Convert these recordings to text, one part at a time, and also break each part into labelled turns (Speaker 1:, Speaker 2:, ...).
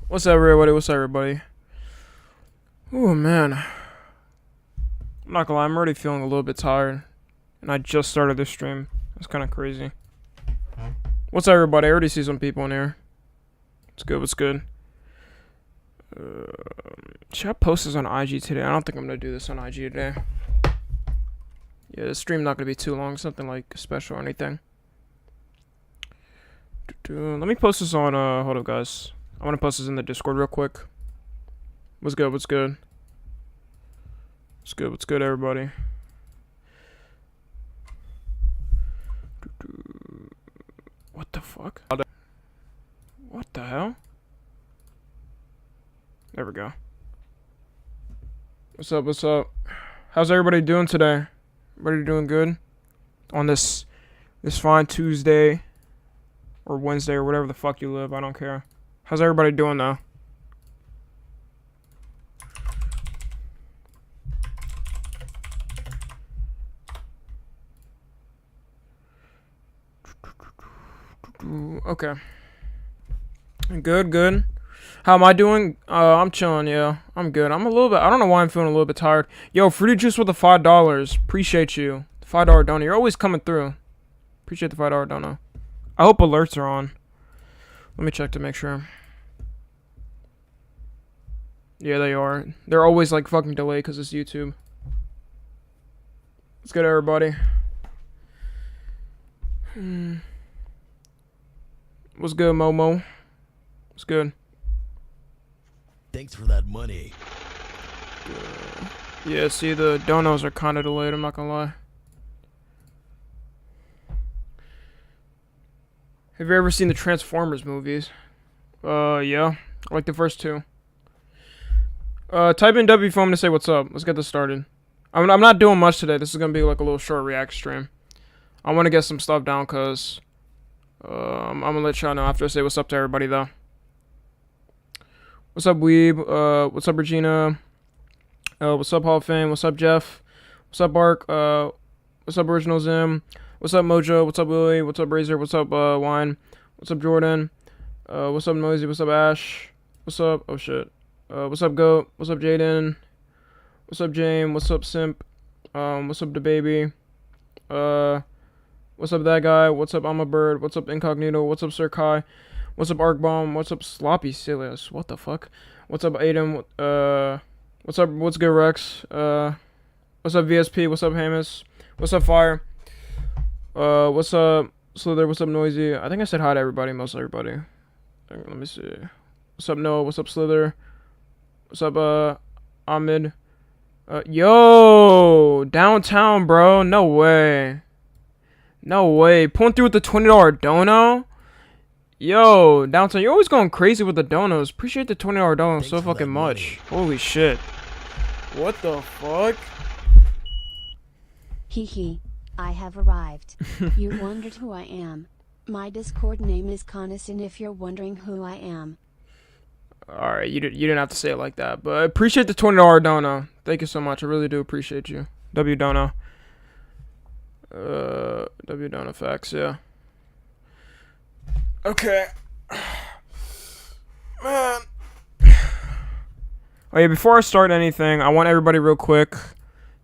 Speaker 1: What's up, everybody? What's up, everybody? Oh man, I'm not gonna lie, I'm already feeling a little bit tired, and I just started this stream. It's kind of crazy. What's up, everybody? I already see some people in here. What's good? What's good? Should I post this on IG today? I don't think I'm gonna do this on IG today. Yeah, the stream not gonna be too long. Something like special or anything. Let me post this on. Hold up, guys. I want to post this in the Discord real quick. What's good? What's good? What's good? What's good, everybody? What the fuck? What the hell? There we go. What's up? What's up? How's everybody doing today? Everybody doing good? On this fine Tuesday or Wednesday or whatever the fuck you live, I don't care. How's everybody doing though? Okay. Good. How am I doing? I'm chilling, yeah. I'm good. I'm a little bit, I don't know why I'm feeling a little bit tired. Yo, Fruity Juice with the $5. Appreciate you. The $5 donor. You're always coming through. Appreciate the $5 donor. I hope alerts are on. Let me check to make sure. Yeah, they are. They're always like fucking delayed because it's YouTube. Let's get everybody. What's good, Momo? What's good?
Speaker 2: Thanks for that money.
Speaker 1: Yeah, see, the donos are kind of delayed, I'm not gonna lie. Have you ever seen the Transformers movies? Yeah. I like the first two. Type in W phone to say what's up. Let's get this started. I'm not doing much today. This is gonna be like a little short react stream. I want to get some stuff down, cause I'm gonna let y'all know after I say what's up to everybody, though. What's up, Weeb? What's up, Regina? What's up, Hall of Fame? What's up, Jeff? What's up, Bark? What's up, Original Zim? What's up, Mojo? What's up, Willie? What's up, Razor? What's up, Wine? What's up, Jordan? What's up, Noisy? What's up, Ash? What's up? Oh, shit. What's up, Goat? What's up, Jaden? What's up, James? What's up, Simp? What's up, the baby? What's up, that guy? What's up, I'm a bird? What's up, Incognito? What's up, Sir Kai? What's up, Arcbomb? What's up, Sloppy Silius? What the fuck? What's up, Aiden? What's up? What's good, Rex? What's up, VSP? What's up, Hamus? What's up, Fire? What's up, Slither? What's up, Noisy? I think I said hi to everybody, most everybody. Let me see. What's up, Noah? What's up, Slither? What's up, Ahmed? Yo! Downtown, bro. No way. No way. Pulling through with the $20 dono? Yo, Downtown, you're always going crazy with the donos. Appreciate the $20 dono so fucking much. Holy shit. What the fuck?
Speaker 3: Hee, I have arrived. You wondered who I am. My Discord name is Coniston if you're wondering who I am.
Speaker 1: Alright, you didn't have to say it like that, but I appreciate the $20 dono. Thank you so much. I really do appreciate you. W dono. W dono facts, yeah. Okay. Man. Oh yeah, before I start anything, I want everybody real quick.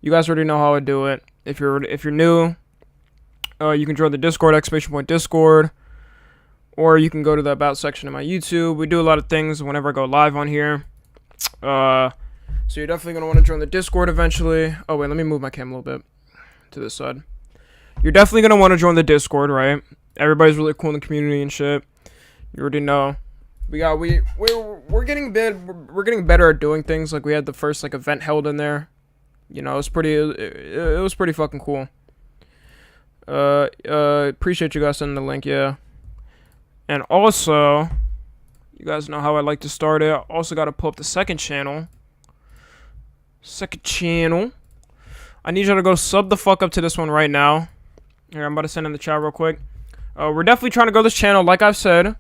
Speaker 1: You guys already know how I do it. If you're new, you can join the Discord, !Discord. Or you can go to the About section of my YouTube. We do a lot of things whenever I go live on here. So you're definitely going to want to join the Discord eventually. Oh, wait, let me move my cam a little bit to this side. You're definitely going to want to join the Discord, right? Everybody's really cool in the community and shit. You already know. We're getting better at doing things. Like, we had the first, like, event held in there. You know, it was pretty fucking cool. Appreciate you guys sending the link, yeah. And also, you guys know how I like to start it. Also got to pull up the second channel. I need y'all to go sub the fuck up to this one right now. Here, I'm about to send in the chat real quick. We're definitely trying to grow this channel, like I've said.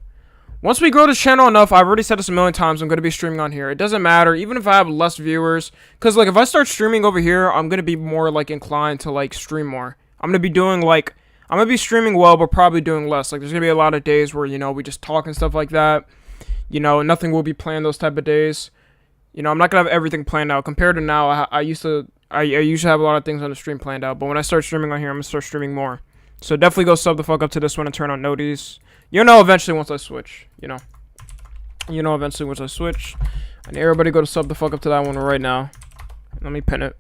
Speaker 1: Once we grow this channel enough, I've already said this a million times, I'm going to be streaming on here. It doesn't matter, even if I have less viewers. Because, like, if I start streaming over here, I'm going to be more, like, inclined to, like, stream more. I'm going to be doing, like, I'm going to be streaming well, but probably doing less. Like, there's going to be a lot of days where, you know, we just talk and stuff like that. You know, nothing will be planned those type of days. You know, I'm not gonna have everything planned out. Compared to now, I usually have a lot of things on the stream planned out. But when I start streaming on here, I'm gonna start streaming more. So definitely go sub the fuck up to this one and turn on noties. You'll know eventually once I switch. You know eventually once I switch. And everybody go to sub the fuck up to that one right now. Let me pin it.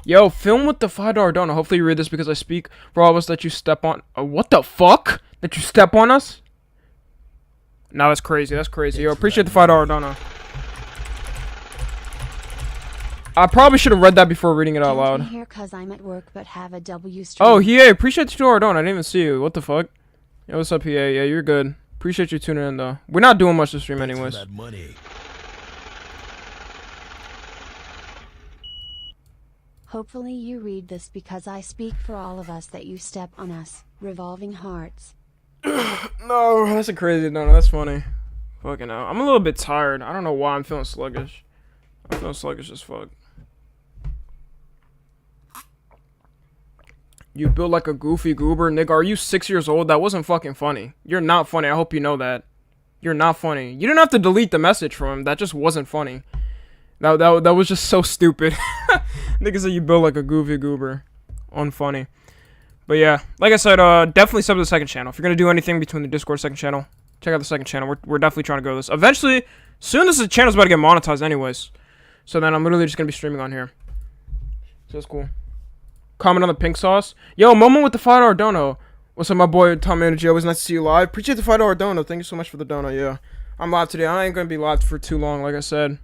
Speaker 1: Yo, film with the $5 donor. Hopefully you read this because I speak for all of us that you step on. What the fuck? That you step on us? No, that's crazy. That's crazy. Yo, appreciate the $5 donor. I probably should have read that before reading it out loud.
Speaker 3: Here 'cause I'm at work but have a W stream.
Speaker 1: Oh, yeah, appreciate the $2 donor. I didn't even see you. What the fuck? Yo, what's up, PA? Yeah, you're good. Appreciate you tuning in, though. We're not doing much this stream anyways.
Speaker 2: That money.
Speaker 3: Hopefully you read this because I speak for all of us that you step on us. Revolving hearts.
Speaker 1: No, that's a crazy donor. That's funny. Fucking hell. I'm a little bit tired. I don't know why I'm feeling sluggish. I'm feeling sluggish as fuck. You build like a goofy goober. Nigga, are you 6 years old? That wasn't fucking funny. You're not funny. I hope you know that. You're not funny. You didn't have to delete the message from him. That just wasn't funny. That was just so stupid. Nigga said you build like a goofy goober. Unfunny. But yeah, like I said, definitely sub to the second channel. If you're gonna do anything between the Discord second channel, check out the second channel. We're definitely trying to grow this. Eventually, soon this channel's about to get monetized anyways. So then I'm literally just gonna be streaming on here. So that's cool. Comment on the pink sauce. Yo, Momo with the $5 dono. What's up, my boy TommyNFG? Always nice to see you live. Appreciate the $5 dono. Thank you so much for the dono. Yeah, I'm live today. I ain't gonna be live for too long, like I said.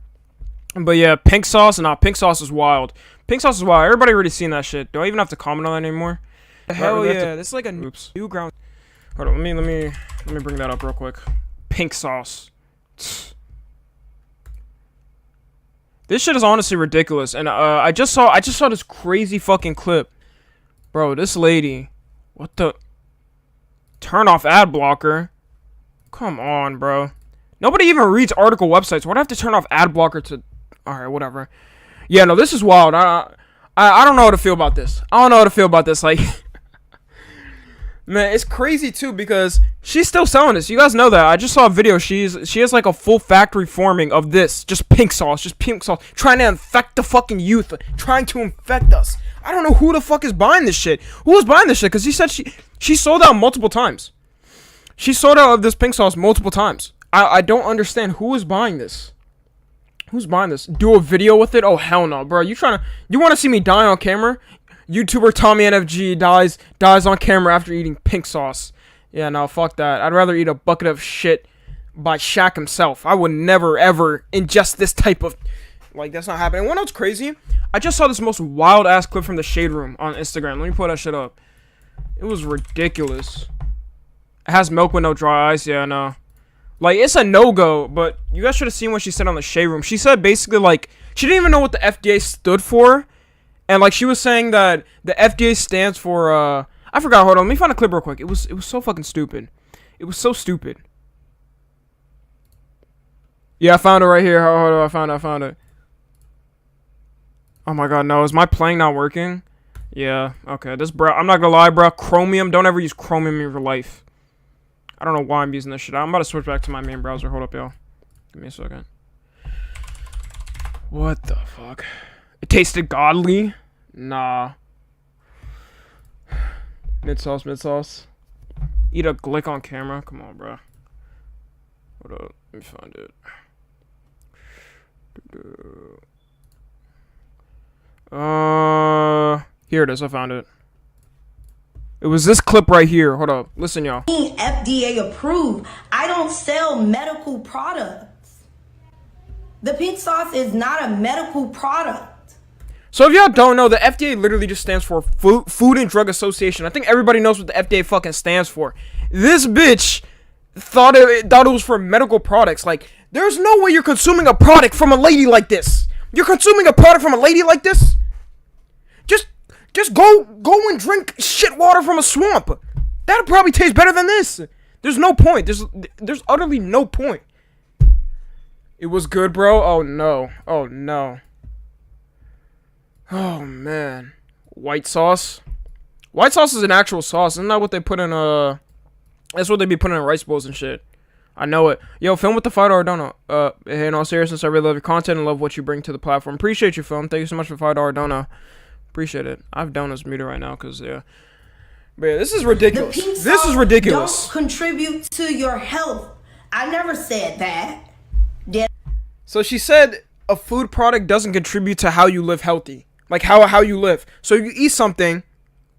Speaker 1: But yeah, pink sauce. Nah, pink sauce is wild. Pink sauce is wild. Everybody already seen that shit. Do I even have to comment on that anymore? Hell yeah, this is like a new ground. Hold on, let me bring that up real quick. Pink sauce. This shit is honestly ridiculous, and I just saw this crazy fucking clip, bro. This lady, what the? Turn off ad blocker. Come on, bro. Nobody even reads article websites. Why do I have to turn off ad blocker to? All right, whatever. Yeah, no, this is wild. I don't know how to feel about this. I don't know how to feel about this. Like. Man, it's crazy too because she's still selling this. You guys know that. I just saw a video. She has like a full factory forming of this, just pink sauce, trying to infect the fucking youth, trying to infect us. I don't know who the fuck is buying this shit. Who is buying this shit? Because he said she sold out multiple times. She sold out of this pink sauce multiple times. I don't understand who is buying this. Who's buying this? Do a video with it? Oh hell no, bro. You want to see me die on camera? YouTuber TommyNFG dies on camera after eating pink sauce. Yeah, no, fuck that. I'd rather eat a bucket of shit by Shaq himself. I would never, ever ingest this type of... Like, that's not happening. What else crazy? I just saw this most wild-ass clip from the Shade Room on Instagram. Let me pull that shit up. It was ridiculous. It has milk with no dry ice. Yeah, no. Like, it's a no-go, but you guys should have seen what she said on the Shade Room. She said basically, like, she didn't even know what the FDA stood for. And, like, she was saying that the FDA stands for, I forgot, hold on, let me find a clip real quick. It was so fucking stupid. It was so stupid. Yeah, I found it right here. Hold on, I found it. Oh my god, no, is my playing not working? Yeah, okay, this, bro, I'm not gonna lie, bro, Chromium, don't ever use Chromium in your life. I don't know why I'm using this shit. I'm about to switch back to my main browser. Hold up, y'all. Give me a second. What the fuck? It tasted godly? Nah. Mid sauce. Eat a glick on camera? Come on, bro. Hold up. Let me find it. Here it is. I found it. It was this clip right here. Hold up. Listen, y'all.
Speaker 4: FDA approved. I don't sell medical products. The pink sauce is not a medical product.
Speaker 1: So if y'all don't know, the FDA literally just stands for Food and Drug Association. I think everybody knows what the FDA fucking stands for. This bitch thought it was for medical products. Like, there's no way you're consuming a product from a lady like this. You're consuming a product from a lady like this? Just go and drink shit water from a swamp. That'll probably taste better than this. There's no point. There's utterly no point. It was good, bro. Oh no. Oh no. Oh man. White sauce. White sauce is an actual sauce. Isn't that what they put in that's what they be putting in rice bowls and shit. I know it. Yo, Film with the $5 donut. Hey, in all seriousness, I really love your content and love what you bring to the platform. Appreciate you, Film. Thank you so much for $5 donut. Appreciate it. I have donuts muted right now because, yeah. But yeah, this is ridiculous. This is ridiculous.
Speaker 4: Don't contribute to your health. I never said that.
Speaker 1: So she said a food product doesn't contribute to how you live healthy. Like how you live. So you eat something,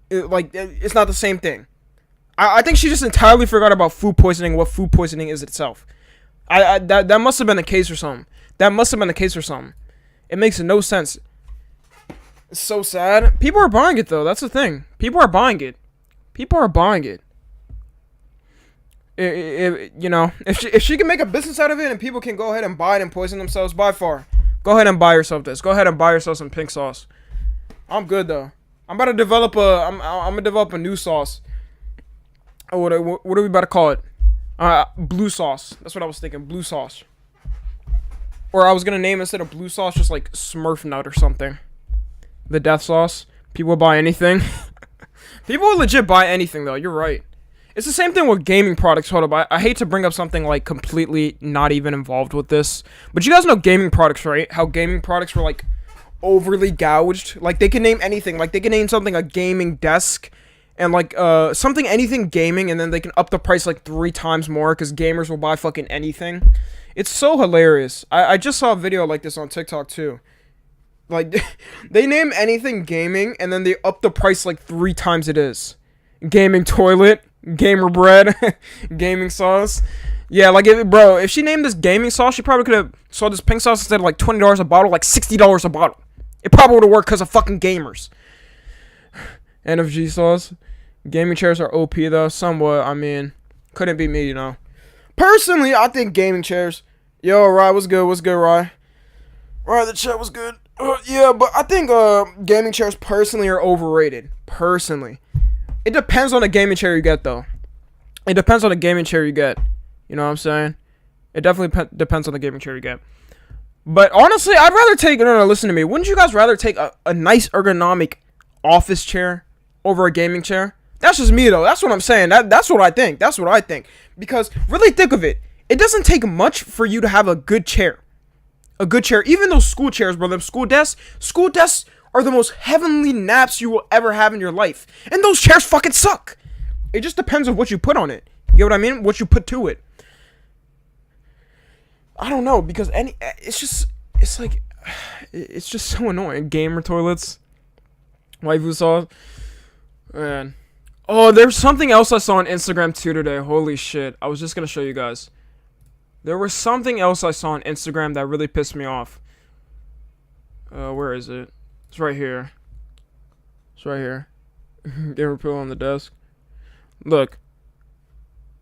Speaker 1: it's not the same thing. I think she just entirely forgot about food poisoning, what food poisoning is itself. That must have been the case or something. It makes no sense. It's so sad. People are buying it though. That's the thing. People are buying it. You know, if she can make a business out of it and people can go ahead and buy it and poison themselves, by far, go ahead and buy yourself this. Go ahead and buy yourself some pink sauce. I'm good though. I'm about to develop I'm gonna develop a new sauce. Oh, what are we about to call it? Blue sauce. That's what I was thinking. Blue sauce. Or I was gonna name instead of blue sauce just like Smurf Nut or something. The death sauce. People will buy anything. People will legit buy anything though. You're right. It's the same thing with gaming products. Hold up, I hate to bring up something like completely not even involved with this, but you guys know gaming products, right? How gaming products were like overly gouged. Like they can name anything. Like they can name something a gaming desk, and like something anything gaming, and then they can up the price like 3 times more because gamers will buy fucking anything. It's so hilarious. I just saw a video like this on TikTok too. Like they name anything gaming, and then they up the price like 3 times it is. Gaming toilet. Gamer bread, gaming sauce. Yeah, like, if she named this gaming sauce, she probably could have sold this pink sauce instead of like $20 a bottle, like $60 a bottle. It probably would have worked because of fucking gamers. NFG sauce. Gaming chairs are OP though, somewhat. I mean, couldn't be me, you know. Personally, I think gaming chairs. Yo, Rye, what's good? What's good, Rye? Rye, the chat was good. Yeah, but I think gaming chairs personally are overrated. Personally. It depends on the gaming chair you get, though. It depends on the gaming chair you get. You know what I'm saying? It definitely depends on the gaming chair you get. But honestly, I'd rather take... No, listen to me. Wouldn't you guys rather take a nice ergonomic office chair over a gaming chair? That's just me, though. That's what I'm saying. That's what I think. That's what I think. Because, really think of it. It doesn't take much for you to have a good chair. A good chair. Even those school chairs, bro. Them school desks are the most heavenly naps you will ever have in your life. And those chairs fucking suck. It just depends on what you put on it. You get what I mean? What you put to it. I don't know, because it's just so annoying. Gamer toilets. Waifu sauce. Man. Oh, there's something else I saw on Instagram too today. Holy shit. I was just gonna show you guys. There was something else I saw on Instagram that really pissed me off. Where is it? It's right here. Gamer pill on the desk. Look.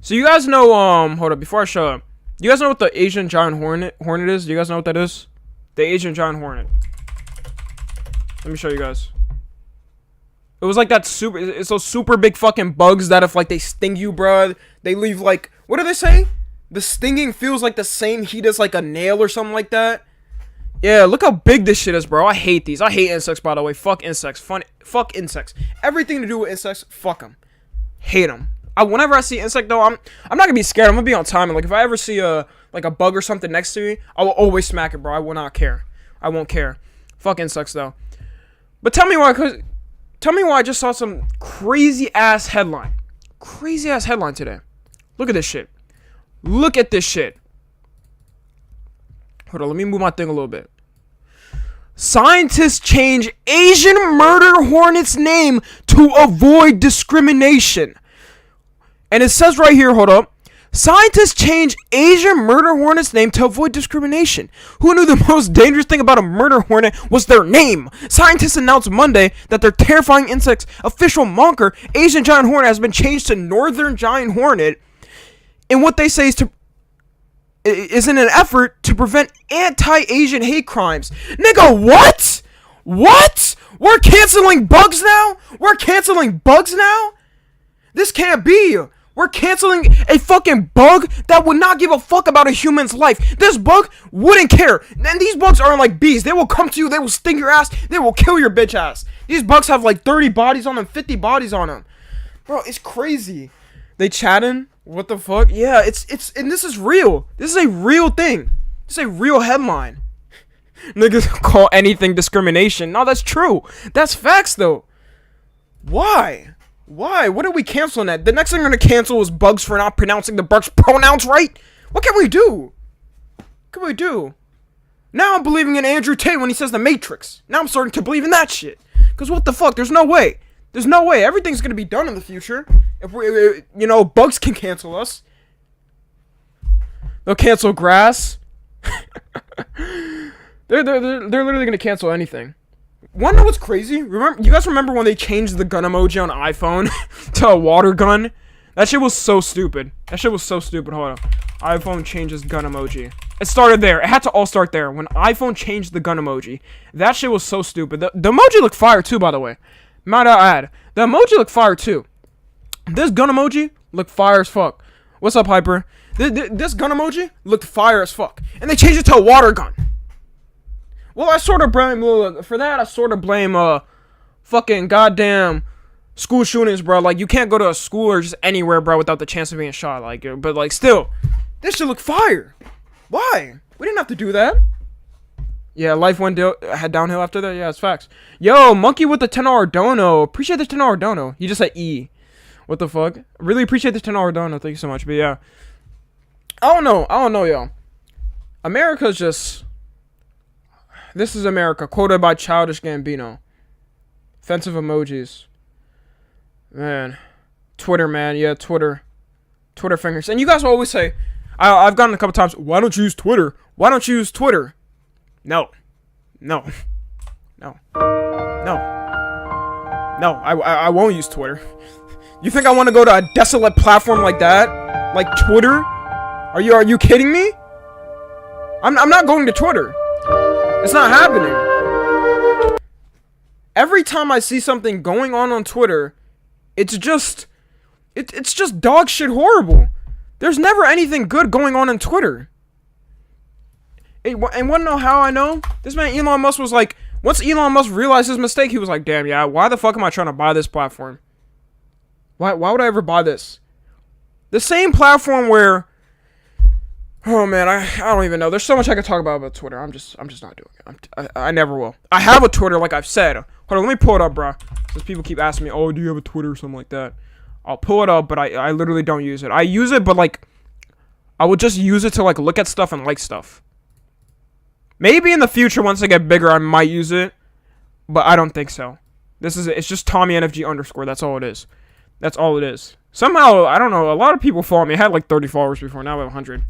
Speaker 1: So you guys know, hold up, before I show up. You guys know what the Asian giant hornet is? Do you guys know what that is? The Asian giant hornet. Let me show you guys. It was like that it's those super big fucking bugs that if like they sting you, bro, they leave like, what do they say? The stinging feels like the same heat as like a nail or something like that. Yeah, look how big this shit is, bro. I hate these. I hate insects, by the way. Fuck insects. Fuck insects. Everything to do with insects, fuck them. Hate them. Whenever I see insect, though, I'm not gonna be scared. I'm gonna be on time. And like, if I ever see a bug or something next to me, I will always smack it, bro. I will not care. I won't care. Fuck insects, though. But tell me why I just saw some crazy ass headline. Crazy ass headline today. Look at this shit. Look at this shit. Hold on, let me move my thing a little bit. Scientists change Asian murder hornet's name to avoid discrimination. And it says right here, hold up. Scientists change Asian murder hornet's name to avoid discrimination. Who knew the most dangerous thing about a murder hornet was their name? Scientists announced Monday that their terrifying insect's official moniker, Asian giant hornet, has been changed to northern giant hornet in what they say is in an effort to prevent anti-Asian hate crimes. Nigga, what? What? We're canceling bugs now? This can't be. We're canceling a fucking bug that would not give a fuck about a human's life. This bug wouldn't care. And these bugs aren't like bees. They will come to you. They will sting your ass. They will kill your bitch ass. These bugs have like 30 bodies on them, 50 bodies on them. Bro, it's crazy. They chatting. What the fuck? Yeah, and this is real. This is a real thing. This is a real headline. Niggas call anything discrimination. No, that's true. That's facts, though. Why? Why? What are we canceling at? The next thing we're gonna cancel is bugs for not pronouncing the Burke's pronouns right? What can we do? What can we do? Now I'm believing in Andrew Tate when he says the Matrix. Now I'm starting to believe in that shit. Because what the fuck? There's no way. There's no way. Everything's gonna be done in the future. If we, you know, bugs can cancel us. They'll cancel grass. They're literally gonna cancel anything. Wanna know what's crazy? You guys remember when they changed the gun emoji on iPhone to a water gun? That shit was so stupid. Hold on. iPhone changes gun emoji. It started there. It had to all start there. When iPhone changed the gun emoji. That shit was so stupid. The emoji looked fire too, by the way. Might I add. The emoji looked fire too. This gun emoji looked fire as fuck. What's up, Hyper? This gun emoji looked fire as fuck. And they changed it to a water gun. Well, I sort of blame, for that, I sort of blame, fucking goddamn school shootings, bro. Like, you can't go to a school or just anywhere, bro, without the chance of being shot. Like, but, like, still, this shit look fire. Why? We didn't have to do that. Yeah, life went downhill after that. Yeah, it's facts. Yo, Monkey with the $10 dono. Appreciate the $10 dono. He just said E. What the fuck? Really appreciate the $10 dono. Thank you so much. But, yeah. I don't know, yo. America's just... This is America, quoted by Childish Gambino. Offensive emojis. Man. Twitter, man. Yeah, Twitter. Twitter fingers. And you guys will always say, I've gotten a couple times, why don't you use Twitter? Why don't you use Twitter? No. No. No. No. No, I won't use Twitter. You think I want to go to a desolate platform like that? Like Twitter? Are you kidding me? I'm not going to Twitter. It's not happening. Every time I see something going on Twitter, it's just dog shit horrible. There's never anything good going on Twitter. And wanna know how I know? This man Elon Musk was like, once Elon Musk realized his mistake, he was like, damn, yeah, why the fuck am I trying to buy this platform? Why would I ever buy this? The same platform where... Oh man, I don't even know. There's so much I could talk about Twitter. I'm just not doing it. I never will. I have a Twitter, like I've said. Hold on, let me pull it up, bro. Since people keep asking me, oh, do you have a Twitter or something like that? I'll pull it up, but I literally don't use it. I use it, but like, I would just use it to like look at stuff and like stuff. Maybe in the future, once I get bigger, I might use it, but I don't think so. It's just TommyNFG _. That's all it is. That's all it is. Somehow, I don't know. A lot of people follow me. I had like 30 followers before. Now I have 100.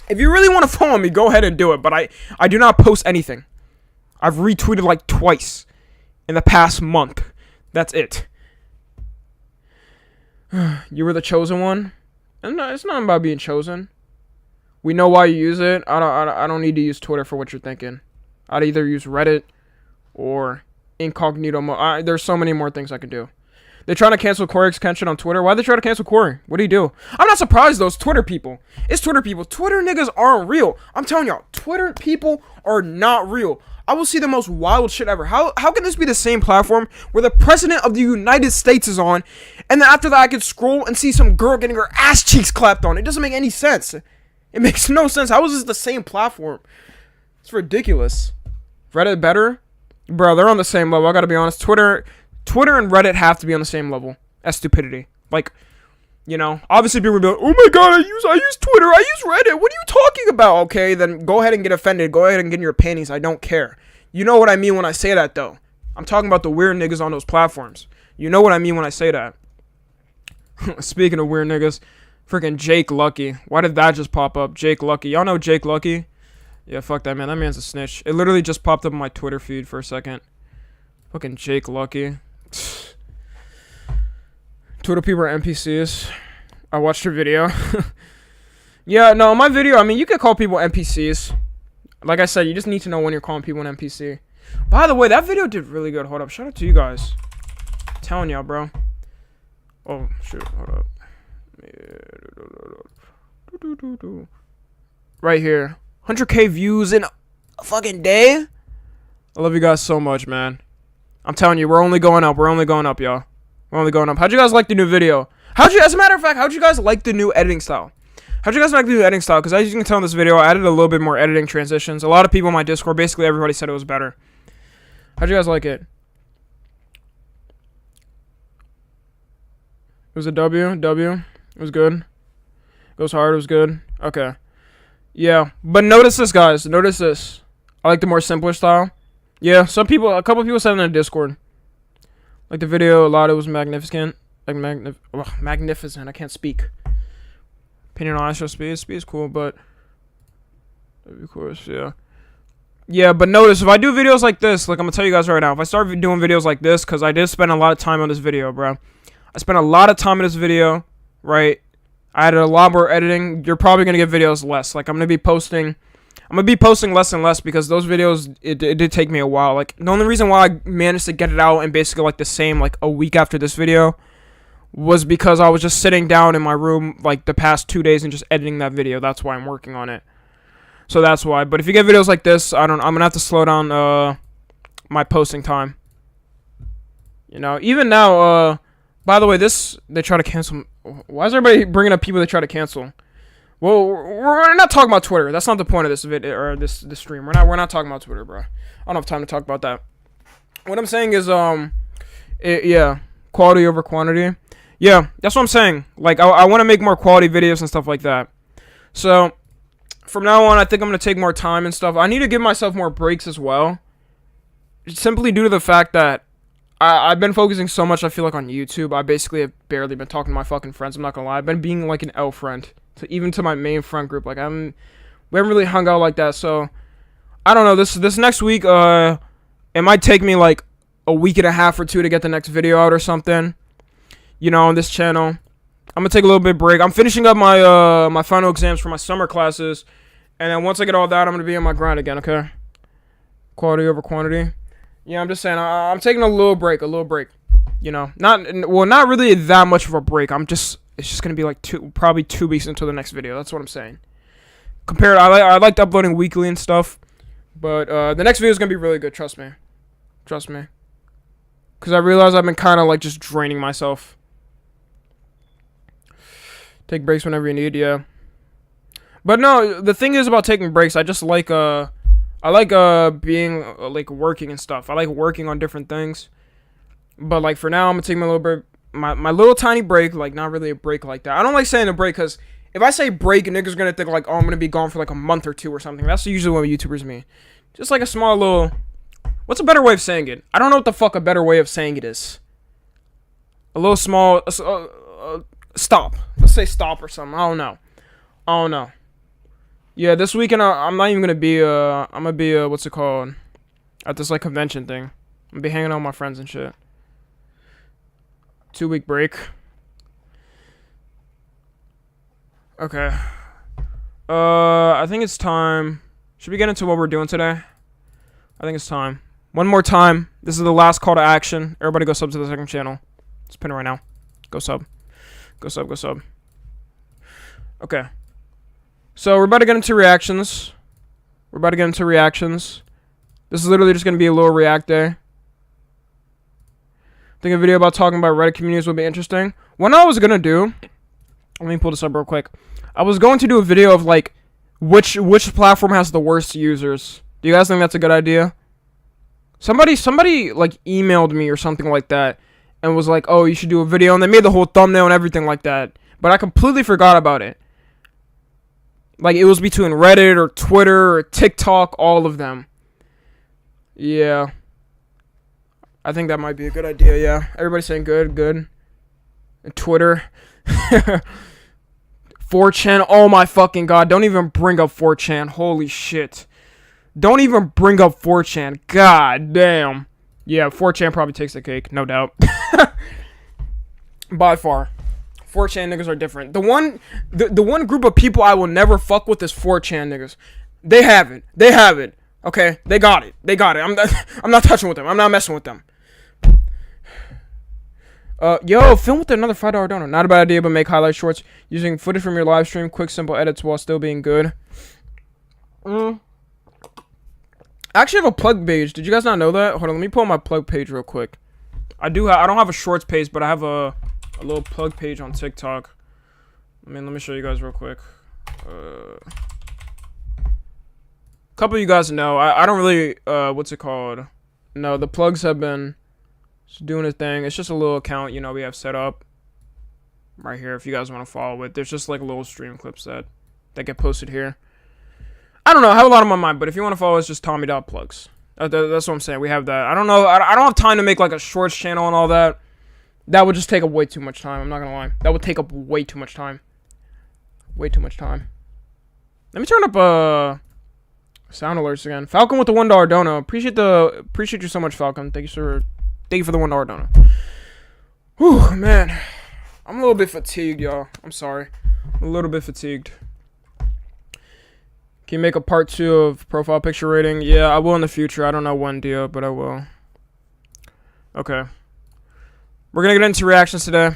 Speaker 1: If you really want to follow me, go ahead and do it. But I do not post anything. I've retweeted like twice in the past month. That's it. You were the chosen one? And no, it's not about being chosen. We know why you use it. I don't need to use Twitter for what you're thinking. I'd either use Reddit or incognito mode. There's so many more things I can do. They're trying to cancel Corey Extension on Twitter. Why'd they try to cancel Corey? What do you do? I'm not surprised, though. It's Twitter people. It's Twitter people. Twitter niggas aren't real. I'm telling y'all, Twitter people are not real. I will see the most wild shit ever. How can this be the same platform where the president of the United States is on, and then after that I can scroll and see some girl getting her ass cheeks clapped on? It doesn't make any sense. It makes no sense. How is this the same platform? It's ridiculous. Reddit better? Bro, they're on the same level. I gotta be honest. Twitter and Reddit have to be on the same level as stupidity. Like, you know, obviously people will be like, oh my god, I use Twitter, I use Reddit, what are you talking about? Okay, then go ahead and get offended. Go ahead and get in your panties. I don't care. You know what I mean when I say that, though. I'm talking about the weird niggas on those platforms. You know what I mean when I say that. Speaking of weird niggas, freaking Jake Lucky. Why did that just pop up? Jake Lucky. Y'all know Jake Lucky? Yeah, fuck that man. That man's a snitch. It literally just popped up on my Twitter feed for a second. Fucking Jake Lucky. Twitter people are NPCs. I watched your video. Yeah, no, my video, I mean, you could call people NPCs. Like I said, you just need to know when you're calling people an NPC. By the way, that video did really good. Hold up. Shout out to you guys. I'm telling y'all, bro. Oh, shoot. Hold up. Right here. 100K views in a fucking day? I love you guys so much, man. I'm telling you, we're only going up. We're only going up, y'all. We're only going up. How'd you guys like the new video? As a matter of fact, how'd you guys like the new editing style? How'd you guys like the new editing style? Because as you can tell in this video, I added a little bit more editing transitions. A lot of people in my Discord, basically everybody said it was better. How'd you guys like it? It was a W. It was good. Goes hard. It was good. Okay. Yeah. But notice this, guys. Notice this. I like the more simpler style. Yeah. A couple people said in the Discord. Like the video, a lot of it was magnificent. Like magnificent. I can't speak. Opinion on ISO speed. Speed is cool, but of course, yeah. Yeah, but notice if I do videos like this, like I'm gonna tell you guys right now, if I start doing videos like this, because I did spend a lot of time on this video, bro. I spent a lot of time in this video, right? I added a lot more editing. You're probably gonna get videos less. Like I'm gonna be posting less and less because those videos it did take me a while. Like the only reason why I managed to get it out and basically like the same like a week after this video was because I was just sitting down in my room like the past 2 days and just editing that video. That's why I'm working on it. So that's why. But if you get videos like this, I'm gonna have to slow down my posting time. You know, even now. By the way, they try to cancel. Why is everybody bringing up people they try to cancel? Well, we're not talking about Twitter. That's not the point of this video or this stream. We're not talking about Twitter, bro. I don't have time to talk about that. What I'm saying is yeah, quality over quantity. Yeah, that's what I'm saying. Like, I want to make more quality videos and stuff like that. So, from now on, I think I'm going to take more time and stuff. I need to give myself more breaks as well. Simply due to the fact that I've been focusing so much, I feel like, on YouTube. I basically have barely been talking to my fucking friends. I'm not going to lie. I've been being, like, an L friend. Even to my main friend group. Like, we haven't really hung out like that. So, I don't know. This next week, it might take me, like, a week and a half or two to get the next video out or something. You know, on this channel. I'm gonna take a little bit of break. I'm finishing up my my final exams for my summer classes, and then once I get all that, I'm gonna be on my grind again. Okay. Quality over quantity. Yeah, I'm just saying. I'm taking a little break. You know, not really that much of a break. It's just gonna be like probably 2 weeks until the next video. That's what I'm saying. I liked uploading weekly and stuff, but the next video is gonna be really good. Trust me. Because I realize I've been kind of like just draining myself. Take breaks whenever you need, yeah. But no, the thing is about taking breaks, I just like being like working and stuff. I like working on different things. But like for now, I'm gonna take my little tiny break, like not really a break like that. I don't like saying a break because if I say break, niggas gonna think like, oh, I'm gonna be gone for like a month or two or something. That's usually what YouTubers mean. Just like a small little. What's a better way of saying it? I don't know what the fuck a better way of saying it is. A little small. Stop. Let's say stop or something. I don't know. Yeah, this weekend I'm not even gonna be I'm gonna be what's it called? At this like convention thing. I'm gonna be hanging out with my friends and shit. 2-week break. Okay. I think it's time. Should we get into what we're doing today? I think it's time. One more time. This is the last call to action. Everybody go sub to the second channel. Let's pin it right now. Go sub. Go sub. Okay. So, we're about to get into reactions. This is literally just going to be a little react day. I think a video about talking about Reddit communities would be interesting. What I was going to do... Let me pull this up real quick. I was going to do a video of, like, which platform has the worst users. Do you guys think that's a good idea? Somebody, like, emailed me or something like that. And was like, oh, you should do a video. And they made the whole thumbnail and everything like that. But I completely forgot about it. Like, it was between Reddit or Twitter or TikTok. All of them. Yeah. I think that might be a good idea, yeah. Everybody's saying good. And Twitter. 4chan. Oh, my fucking God. Don't even bring up 4chan. Holy shit. Don't even bring up 4chan. God damn. Yeah, 4chan probably takes the cake, no doubt. By far. 4chan niggas are different. The one group of people I will never fuck with is 4chan niggas. They have it. Okay? They got it. I'm not touching with them. I'm not messing with them. Yo, film with another $5 donor. Not a bad idea, but make highlight shorts using footage from your live stream. Quick, simple edits while still being good. I actually have a plug page. Did you guys not know that? Hold on, let me pull my plug page real quick. I don't have a shorts page, but I have a a little plug page on TikTok. Let me show you guys real quick. Couple of you guys know, I don't really, what's it called? No, the plugs have been doing a thing. It's just a little account, you know, we have set up right here if you guys want to follow it. There's just like little stream clips that get posted here. I don't know, I have a lot on my mind, but if you want to follow, it's just Tommy.plugs. That's what I'm saying. We have that. I don't know, I don't have time to make like a shorts channel and all that. That would just take up way too much time, I'm not gonna lie. That would take up way too much time. Way too much time. Let me turn up, sound alerts again. Falcon with the $1 dono. Appreciate you so much, Falcon. Thank you for the $1 dono. Whew, man. I'm a little bit fatigued, y'all. I'm sorry. I'm a little bit fatigued. Can you make a part 2 of profile picture rating? Yeah, I will in the future. I don't know when, Dio, but I will. Okay. We're gonna get into reactions today.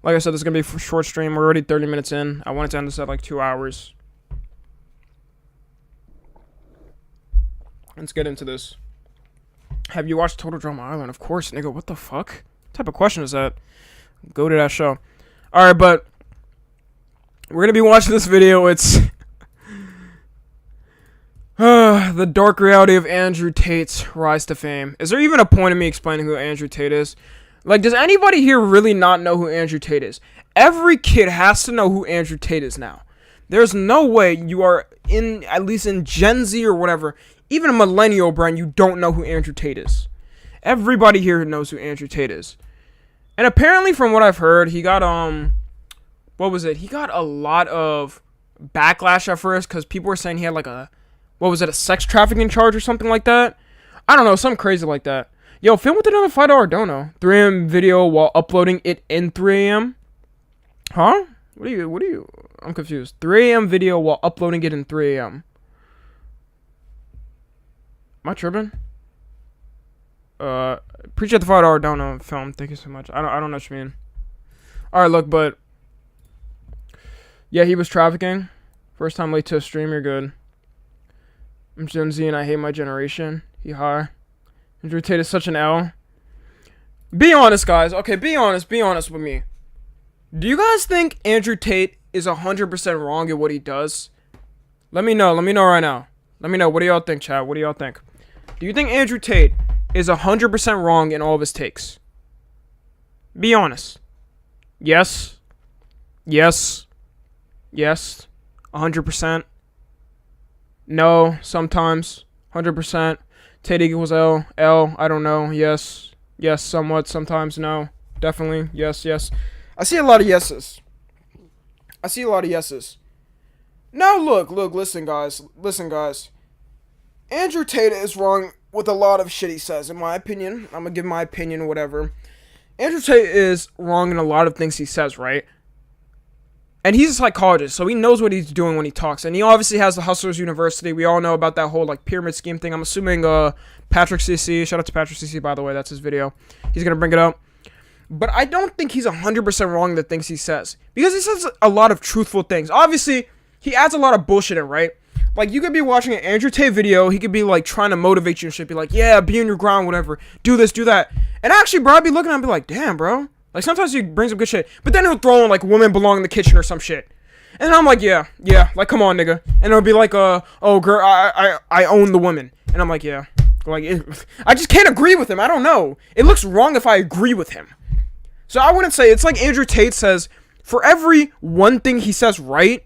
Speaker 1: Like I said, this is gonna be a short stream. We're already 30 minutes in. I wanted to end this at like 2 hours. Let's get into this. Have you watched Total Drama Island? Of course, nigga. What the fuck? What type of question is that? Go to that show. Alright, but we're going to be watching this video. It's the dark reality of Andrew Tate's rise to fame. Is there even a point in me explaining who Andrew Tate is? Like, does anybody here really not know who Andrew Tate is? Every kid has to know who Andrew Tate is now. There's no way you are at least in Gen Z or whatever, even a millennial, Brian, you don't know who Andrew Tate is. Everybody here knows who Andrew Tate is. And apparently, from what I've heard, he got, what was it? He got a lot of backlash at first, because people were saying he had, like, a sex trafficking charge or something like that? I don't know, something crazy like that. Yo, film with another $5 dono. 3 a.m. video while uploading it in 3 a.m.? Huh? What are you? I'm confused. 3 a.m. video while uploading it in 3 a.m. Am I tripping? Appreciate the $5 dono film. Thank you so much. I don't know what you mean. Alright, look, but yeah, he was trafficking. First time late to a stream, you're good. I'm Gen Z and I hate my generation. Hee-haw. Andrew Tate is such an L. Be honest, guys. Okay, be honest with me. Do you guys think Andrew Tate is 100% wrong in what he does? Let me know right now. Let me know. What do y'all think, chat? What do y'all think? Do you think Andrew Tate is 100% wrong in all of his takes? Be honest. Yes. Yes. Yes. 100%. No. Sometimes. 100%. Tate equals L. L. I don't know. Yes. Yes. Somewhat. Sometimes. No. Definitely. Yes. Yes. I see a lot of yeses. Now look, listen guys. Andrew Tate is wrong with a lot of shit he says, in my opinion. I'm gonna give my opinion, whatever. Andrew Tate is wrong in a lot of things he says, right? And he's a psychologist, so he knows what he's doing when he talks. And he obviously has the Hustlers University. We all know about that whole, like, pyramid scheme thing. I'm assuming, Patrick CC, shout out to Patrick CC, by the way, that's his video. He's gonna bring it up. But I don't think he's 100% wrong in the things he says. Because he says a lot of truthful things. Obviously, he adds a lot of bullshit in, right? Like, you could be watching an Andrew Tate video, he could be, like, trying to motivate you and shit, be like, yeah, be on your ground, whatever, do this, do that. And actually, bro, I'd be looking at him and be like, damn, bro. Like, sometimes he brings up good shit, but then he'll throw in, like, women belong in the kitchen or some shit. And I'm like, yeah, like, come on, nigga. And it'll be like, oh, girl, I own the women. And I'm like, yeah. Like, I just can't agree with him, I don't know. It looks wrong if I agree with him. So I wouldn't say, it's like Andrew Tate says, for every one thing he says right,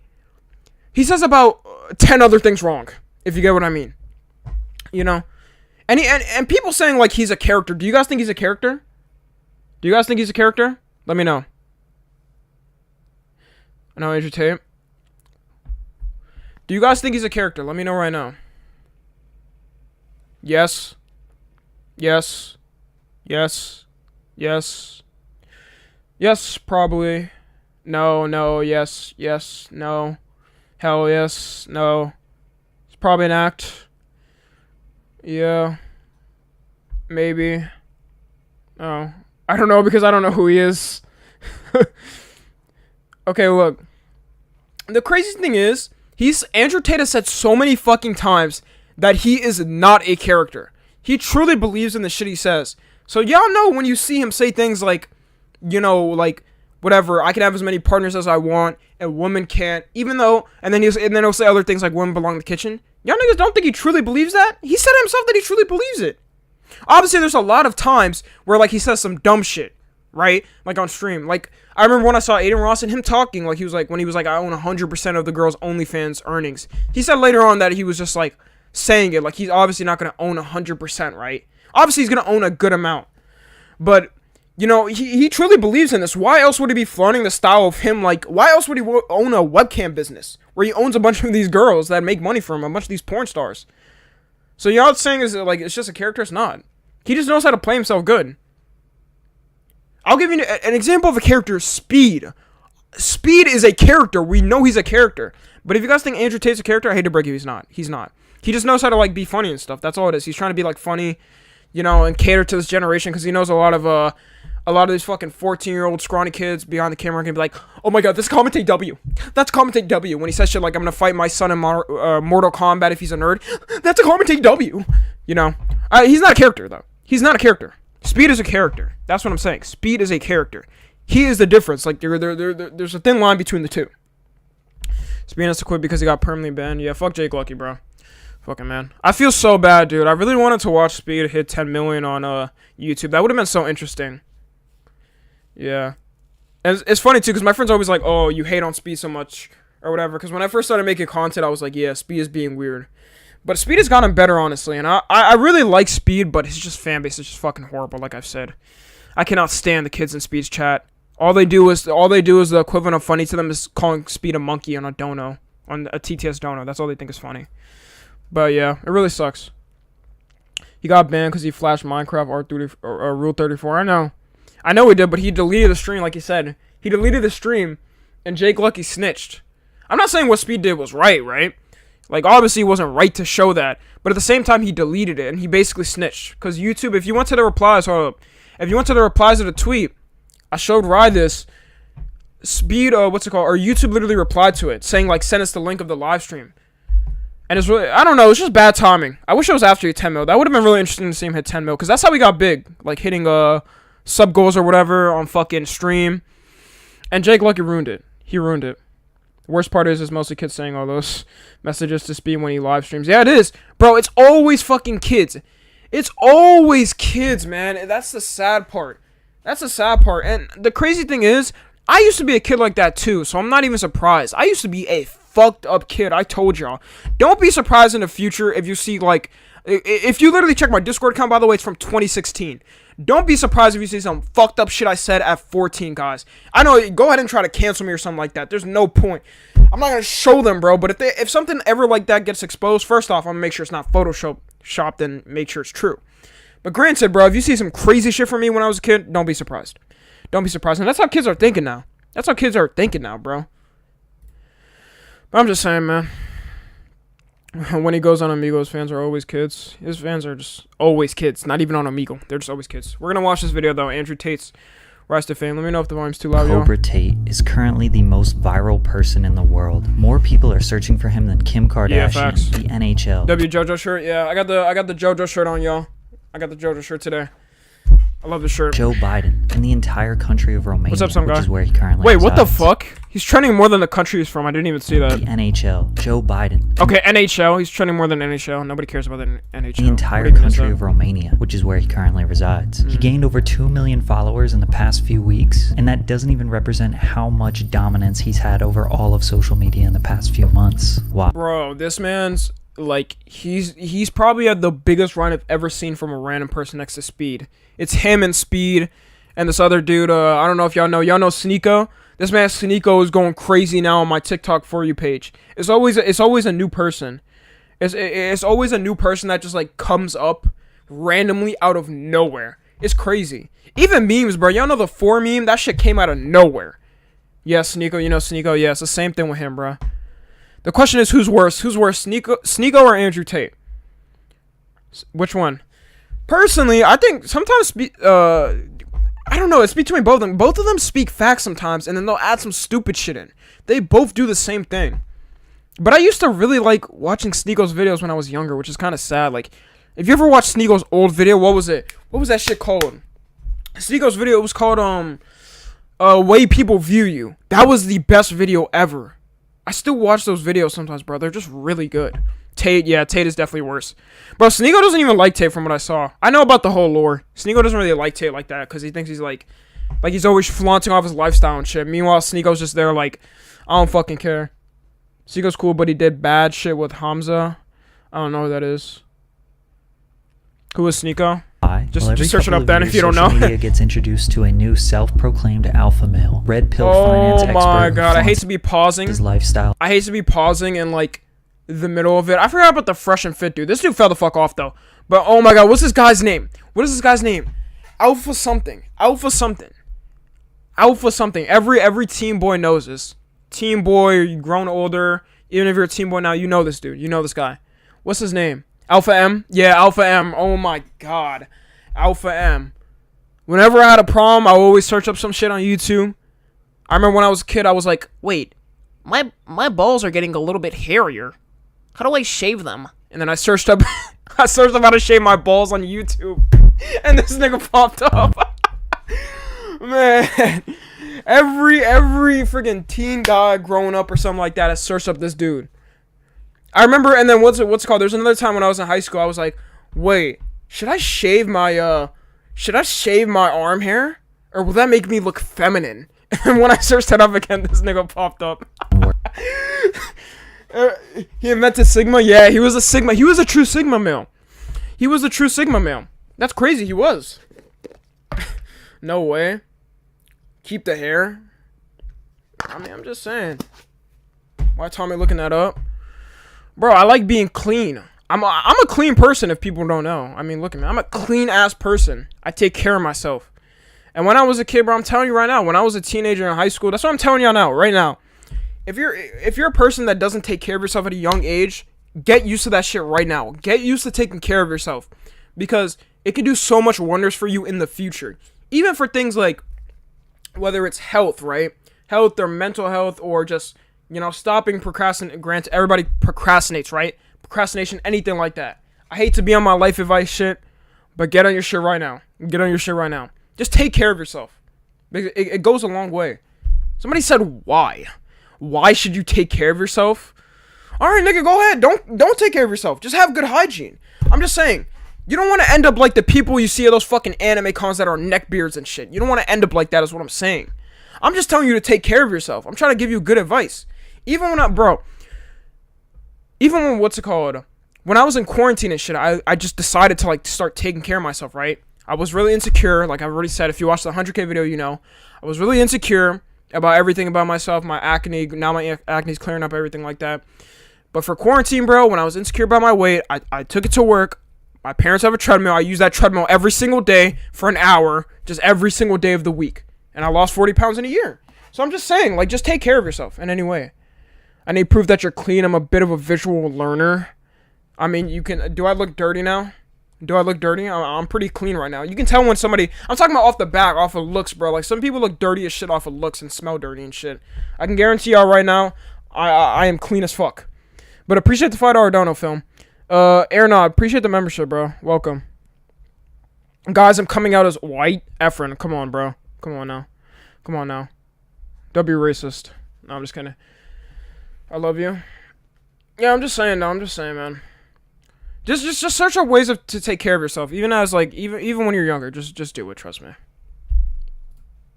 Speaker 1: he says about 10 other things wrong, if you get what I mean. You know? And people saying, like, he's a character. Do you guys think he's a character? Let me know. I know Andrew Tate. Do you guys think he's a character? Let me know right now. Yes. Yes. Yes. Yes. Yes, probably. No, yes, no. Hell yes, no. It's probably an act. Yeah. Maybe. Oh. I don't know because I don't know who he is. Okay, look. The craziest thing is, Andrew Tate has said so many fucking times that he is not a character. He truly believes in the shit he says. So y'all know when you see him say things like, you know, like, whatever, I can have as many partners as I want, and women can't, even though, and then he'll say other things like women belong in the kitchen. Y'all niggas don't think he truly believes that? He said himself that he truly believes it. Obviously, there's a lot of times where, like, he says some dumb shit, right? Like, on stream. Like, I remember when I saw Aiden Ross and him talking, like, he was like, when he was like, I own 100% of the girl's OnlyFans earnings. He said later on that he was just, like, saying it, like, he's obviously not going to own 100%, right? Obviously, he's going to own a good amount. But, you know, he truly believes in this. Why else would he be flaunting the style of him? Like, why else would he own a webcam business where he owns a bunch of these girls that make money for him, a bunch of these porn stars? So y'all saying is like it's just a character? It's not. He just knows how to play himself good. I'll give you an example of a character, Speed. Speed is a character. We know he's a character. But if you guys think Andrew Tate's a character, I hate to break you, he's not. He's not. He just knows how to, like, be funny and stuff. That's all it is. He's trying to be, like, funny, you know, and cater to this generation because he knows a lot of these fucking 14-year-old scrawny kids behind the camera can be like, oh my god, this commentate W. That's commentate W. When he says shit like, I'm gonna fight my son in Mortal Kombat if he's a nerd, that's a commentate W. You know? He's not a character, though. He's not a character. Speed is a character. That's what I'm saying. Speed is a character. He is the difference. Like, there's a thin line between the two. Speed has to quit because he got permanently banned. Yeah, fuck Jake Lucky, bro. Fucking man. I feel so bad, dude. I really wanted to watch Speed hit 10 million on YouTube. That would have been so interesting. Yeah. And it's funny, too, because my friends are always like, oh, you hate on Speed so much, or whatever. Because when I first started making content, I was like, yeah, Speed is being weird. But Speed has gotten better, honestly. And I really like Speed, but his just fan base is just fucking horrible, like I've said. I cannot stand the kids in Speed's chat. All they do is the equivalent of funny to them is calling Speed a monkey on a dono. On a TTS dono. That's all they think is funny. But yeah, it really sucks. He got banned because he flashed Minecraft or Rule 34. I know he did, but he deleted the stream, like he said. He deleted the stream, and Jake Lucky snitched. I'm not saying what Speed did was right? Like, obviously, it wasn't right to show that. But at the same time, he deleted it, and he basically snitched. Because YouTube, if you went to the replies, if you went to the replies of the tweet, I showed Rye this. Speed, or YouTube literally replied to it, saying, like, send us the link of the live stream. And it's really, I don't know, it's just bad timing. I wish it was after he hit 10 mil. That would have been really interesting to see him hit 10 mil, because that's how he got big. Like, hitting, sub goals or whatever on fucking stream. And Jake Lucky ruined it. He ruined it. The worst part is mostly kids saying all those messages to Speed when he live streams. Yeah, it is. Bro, it's always fucking kids. It's always kids, man. That's the sad part. That's the sad part. And the crazy thing is, I used to be a kid like that too, so I'm not even surprised. I used to be a fucked up kid. I told y'all. Don't be surprised in the future if you see, like, if you literally check my Discord account, by the way, it's from 2016. Don't be surprised if you see some fucked up shit I said at 14, guys. I know, go ahead and try to cancel me or something like that. There's no point. I'm not gonna show them, bro, but if something ever like that gets exposed, first off, I'm gonna make sure it's not photoshopped and make sure it's true. But granted, bro, if you see some crazy shit from me when I was a kid, don't be surprised. Don't be surprised. And that's how kids are thinking now. That's how kids are thinking now, bro. But I'm just saying, man. When he goes on Amigo, his fans are always kids. His fans are just always kids. Not even on Amigo. They're just always kids. We're going to watch this video, though. Andrew Tate's Rise to Fame. Let me know if the volume's too loud, y'all.
Speaker 5: Cobra Tate is currently the most viral person in the world. More people are searching for him than Kim Kardashian, the NHL.
Speaker 1: JoJo shirt. Yeah, I got the JoJo shirt on, y'all. I got the JoJo shirt today. I love the shirt.
Speaker 5: Joe Biden and the entire country of Romania,
Speaker 1: what's up, some guy?
Speaker 5: Which is where he currently
Speaker 1: Wait,
Speaker 5: resides.
Speaker 1: what the fuck? He's trending more than the country he's from. I didn't even see that.
Speaker 5: The NHL. Joe Biden.
Speaker 1: Okay, NHL. He's trending more than NHL. Nobody cares about the NHL.
Speaker 5: The entire country of Romania, which is where he currently resides. He gained over 2 million followers in the past few weeks, and that doesn't even represent how much dominance he's had over all of social media in the past few months. Wow.
Speaker 1: Bro, this man's, like, he's probably had the biggest run I've ever seen from a random person next to Speed. It's him and Speed and this other dude. I don't know if y'all know Sneeko. This man Sneeko is going crazy now on my TikTok For You page. It's always a new person. It's always a new person that just, like, comes up randomly out of nowhere. It's crazy. Even memes, bro. Y'all know the 4 meme? That shit came out of nowhere. Yeah, Sneeko. You know Sneeko. Yeah, it's the same thing with him, bro. The question is, who's worse? Who's worse, Sneeko or Andrew Tate? Which one? Personally, I think sometimes, I don't know, it's between both of them. Both of them speak facts sometimes, and then they'll add some stupid shit in. They both do the same thing. But I used to really like watching Sneeko's videos when I was younger, which is kind of sad. Like, if you ever watched Sneeko's old video, what was it? What was that shit called? Sneeko's video, it was called, way people view you. That was the best video ever. I still watch those videos sometimes, bro. They're just really good. Tate, yeah, Tate is definitely worse. Bro, Sneeko doesn't even like Tate from what I saw. I know about the whole lore. Sneeko doesn't really like Tate like that because he thinks he's like he's always flaunting off his lifestyle and shit. Meanwhile, Sneeko's just there like, I don't fucking care. Sneeko's cool, but he did bad shit with Hamza. I don't know who that is. Who is Sneeko? Just search it up then if you don't know.
Speaker 5: Social media gets introduced to a new self-proclaimed alpha male, red pill finance expert.
Speaker 1: Oh my god, I hate to be pausing.
Speaker 5: His lifestyle.
Speaker 1: I hate to be pausing in like the middle of it. I forgot about the fresh and fit dude. This dude fell the fuck off though. But oh my god, what's this guy's name? What is this guy's name? Alpha something. Alpha something. Alpha something. Every teen boy knows this. Teen boy, you've grown older. Even if you're a teen boy now, you know this dude. You know this guy. What's his name? Alpha M? Yeah, Alpha M. Oh my god. Alpha M. Whenever I had a problem, I would always search up some shit on YouTube. I remember when I was a kid, I was like, wait, my balls are getting a little bit hairier. How do I shave them? And then I searched up how to shave my balls on YouTube. And this nigga popped up. Man. Every friggin' teen guy growing up or something like that has searched up this dude. I remember, and then what's it called? There's another time when I was in high school, I was like, wait, should I shave my arm hair? Or will that make me look feminine? And when I searched that up again, this nigga popped up. He invented Sigma? Yeah, he was a Sigma. He was a true Sigma male. He was a true Sigma male. That's crazy, he was. No way. Keep the hair. I mean, I'm just saying. Why Tommy looking that up? Bro, I like being clean. I'm a clean person if people don't know. I mean, look at me. I'm a clean ass person. I take care of myself. And when I was a kid, bro, I'm telling you right now, when I was a teenager in high school, that's what I'm telling y'all now, right now. If you're a person that doesn't take care of yourself at a young age, get used to that shit right now. Get used to taking care of yourself. Because it can do so much wonders for you in the future. Even for things like, whether it's health, right? Health or mental health or just, you know, stopping procrastinating. Granted, everybody procrastinates, right? Procrastination, anything like that. I hate to be on my life advice shit, but get on your shit right now. Get on your shit right now. Just take care of yourself. It goes a long way. Somebody said, why? Why should you take care of yourself? Alright, nigga, go ahead. Don't take care of yourself. Just have good hygiene. I'm just saying. You don't want to end up like the people you see at those fucking anime cons that are neckbeards and shit. You don't want to end up like that is what I'm saying. I'm just telling you to take care of yourself. I'm trying to give you good advice. Even when what's it called? When I was in quarantine and shit, I just decided to like start taking care of myself, right? I was really insecure. Like I've already said, if you watched the 100K video, you know. I was really insecure about everything about myself. My acne, now my acne's clearing up, everything like that. But for quarantine, bro, when I was insecure about my weight, I took it to work. My parents have a treadmill. I use that treadmill every single day for an hour, just every single day of the week. And I lost 40 pounds in a year. So I'm just saying, like, just take care of yourself in any way. I need proof that you're clean. I'm a bit of a visual learner. I mean, you can... Do I look dirty now? Do I look dirty? I'm pretty clean right now. You can tell when somebody... I'm talking about off the back, off of looks, bro. Like, some people look dirty as shit off of looks and smell dirty and shit. I can guarantee y'all right now, I am clean as fuck. But appreciate the $5 dono film. Airnod, appreciate the membership, bro. Welcome. Guys, I'm coming out as white. Efren, come on, bro. Come on now. Come on now. Don't be racist. No, I'm just kidding. I love you. Yeah, I'm just saying, no. I'm just saying, man. Just search up ways to take care of yourself. Even as, like, even when you're younger. Just do it, trust me.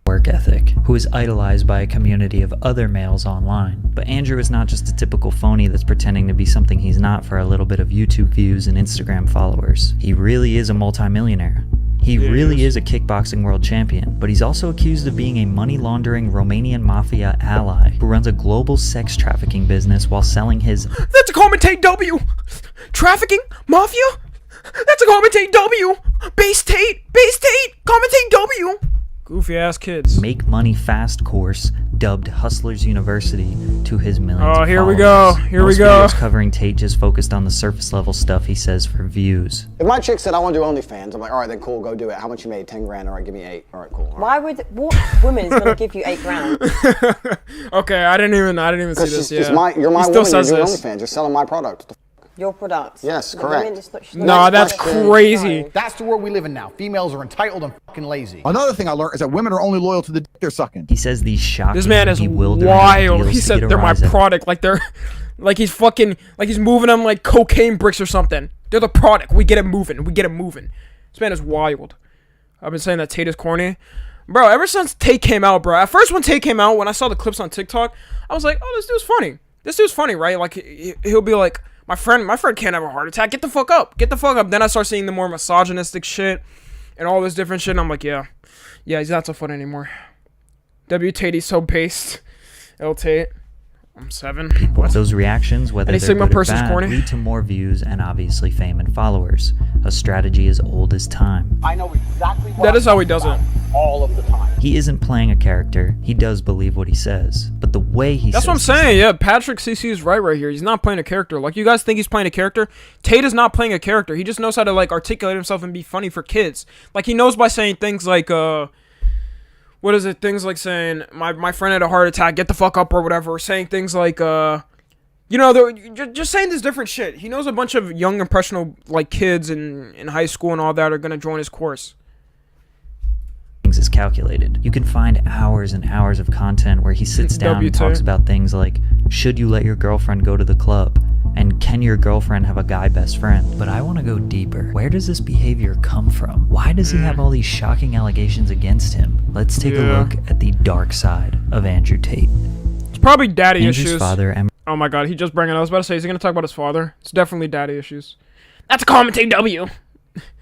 Speaker 5: Work ethic, who is idolized by a community of other males online. But Andrew is not just a typical phony that's pretending to be something he's not for a little bit of YouTube views and Instagram followers. He really is a multimillionaire. He really is a kickboxing world champion, but he's also accused of being a money-laundering Romanian mafia ally who runs a global sex trafficking business while selling his...
Speaker 1: That's a commentate W! Trafficking? Mafia? That's a commentate W! Base Tate! Commentate W! Goofy ass kids.
Speaker 5: Make money fast course, dubbed Hustlers University, to his millions of
Speaker 1: here
Speaker 5: followers.
Speaker 1: We go. Here
Speaker 5: Most
Speaker 1: we go.
Speaker 5: Videos covering Tate just focused on the surface level stuff he says for views.
Speaker 6: If my chick said I want to do OnlyFans, I'm like, all right, then cool, go do it. How much you made? 10 grand. All right, give me 8. All right, cool. All right.
Speaker 7: What woman is going to give you 8 grand?
Speaker 1: Okay, I didn't even see this. Yeah.
Speaker 6: You're my
Speaker 1: He
Speaker 6: woman.
Speaker 1: still
Speaker 6: You're
Speaker 1: says
Speaker 6: doing
Speaker 1: this.
Speaker 6: OnlyFans. You're selling my product.
Speaker 7: Your product.
Speaker 6: Yes,
Speaker 7: The
Speaker 6: correct.
Speaker 7: women, it's not- she's
Speaker 1: Nah,
Speaker 7: not
Speaker 1: that's
Speaker 7: expressing-
Speaker 1: crazy.
Speaker 8: That's the world we live in now. Females are entitled and fucking lazy.
Speaker 9: Another thing I learned is that women are only loyal to the dick they're sucking.
Speaker 5: He says these shocking,
Speaker 1: This man is
Speaker 5: bewildering
Speaker 1: wild.
Speaker 5: ideals
Speaker 1: He
Speaker 5: to
Speaker 1: said
Speaker 5: get a
Speaker 1: they're my
Speaker 5: rise out of
Speaker 1: product, like they're, like he's fucking, like he's moving them like cocaine bricks or something. They're the product. We get it moving. We get it moving. This man is wild. I've been saying that Tate is corny, bro. Ever since Tate came out, bro. At first, when Tate came out, when I saw the clips on TikTok, I was like, oh, this dude's funny. This dude's funny, right? Like he'll be like, my friend can't have a heart attack. Get the fuck up. Get the fuck up. Then I start seeing the more misogynistic shit and all this different shit. And I'm like, yeah, he's not so funny anymore. W Tate, he's so based. L Tate, I'm 7. What?
Speaker 5: those reactions, whether
Speaker 1: Any
Speaker 5: they're
Speaker 1: Sigma
Speaker 5: good or
Speaker 1: person's
Speaker 5: bad,
Speaker 1: corny?
Speaker 5: lead to more views and obviously fame and followers. A strategy as old as time.
Speaker 8: I know exactly what
Speaker 1: That is how he does it.
Speaker 8: all of the time.
Speaker 5: He isn't playing a character. He does believe what he says, but the way he
Speaker 1: That's
Speaker 5: says
Speaker 1: what I'm
Speaker 5: it-
Speaker 1: saying. Yeah, Patrick CC is right here. He's not playing a character. Like you guys think he's playing a character. Tate is not playing a character. He just knows how to like articulate himself and be funny for kids. Like he knows by saying things like what is it? Things like saying my friend had a heart attack. Get the fuck up or whatever. Or saying things like you know, just saying this different shit. He knows a bunch of young impressionable like kids in high school and all that are gonna join his course.
Speaker 5: things is calculated. You can find hours and hours of content where he sits down and talks about things like, should you let your girlfriend go to the club? And can your girlfriend have a guy best friend? But I want to go deeper. Where does this behavior come from? Why does he have all these shocking allegations against him? Let's take a look at the dark side of Andrew Tate.
Speaker 1: It's probably daddy
Speaker 5: Andrew's
Speaker 1: issues.
Speaker 5: father,
Speaker 1: Oh my god, he just brought it. I was about to say, is he gonna talk about his father? It's definitely daddy issues. That's a commentate W.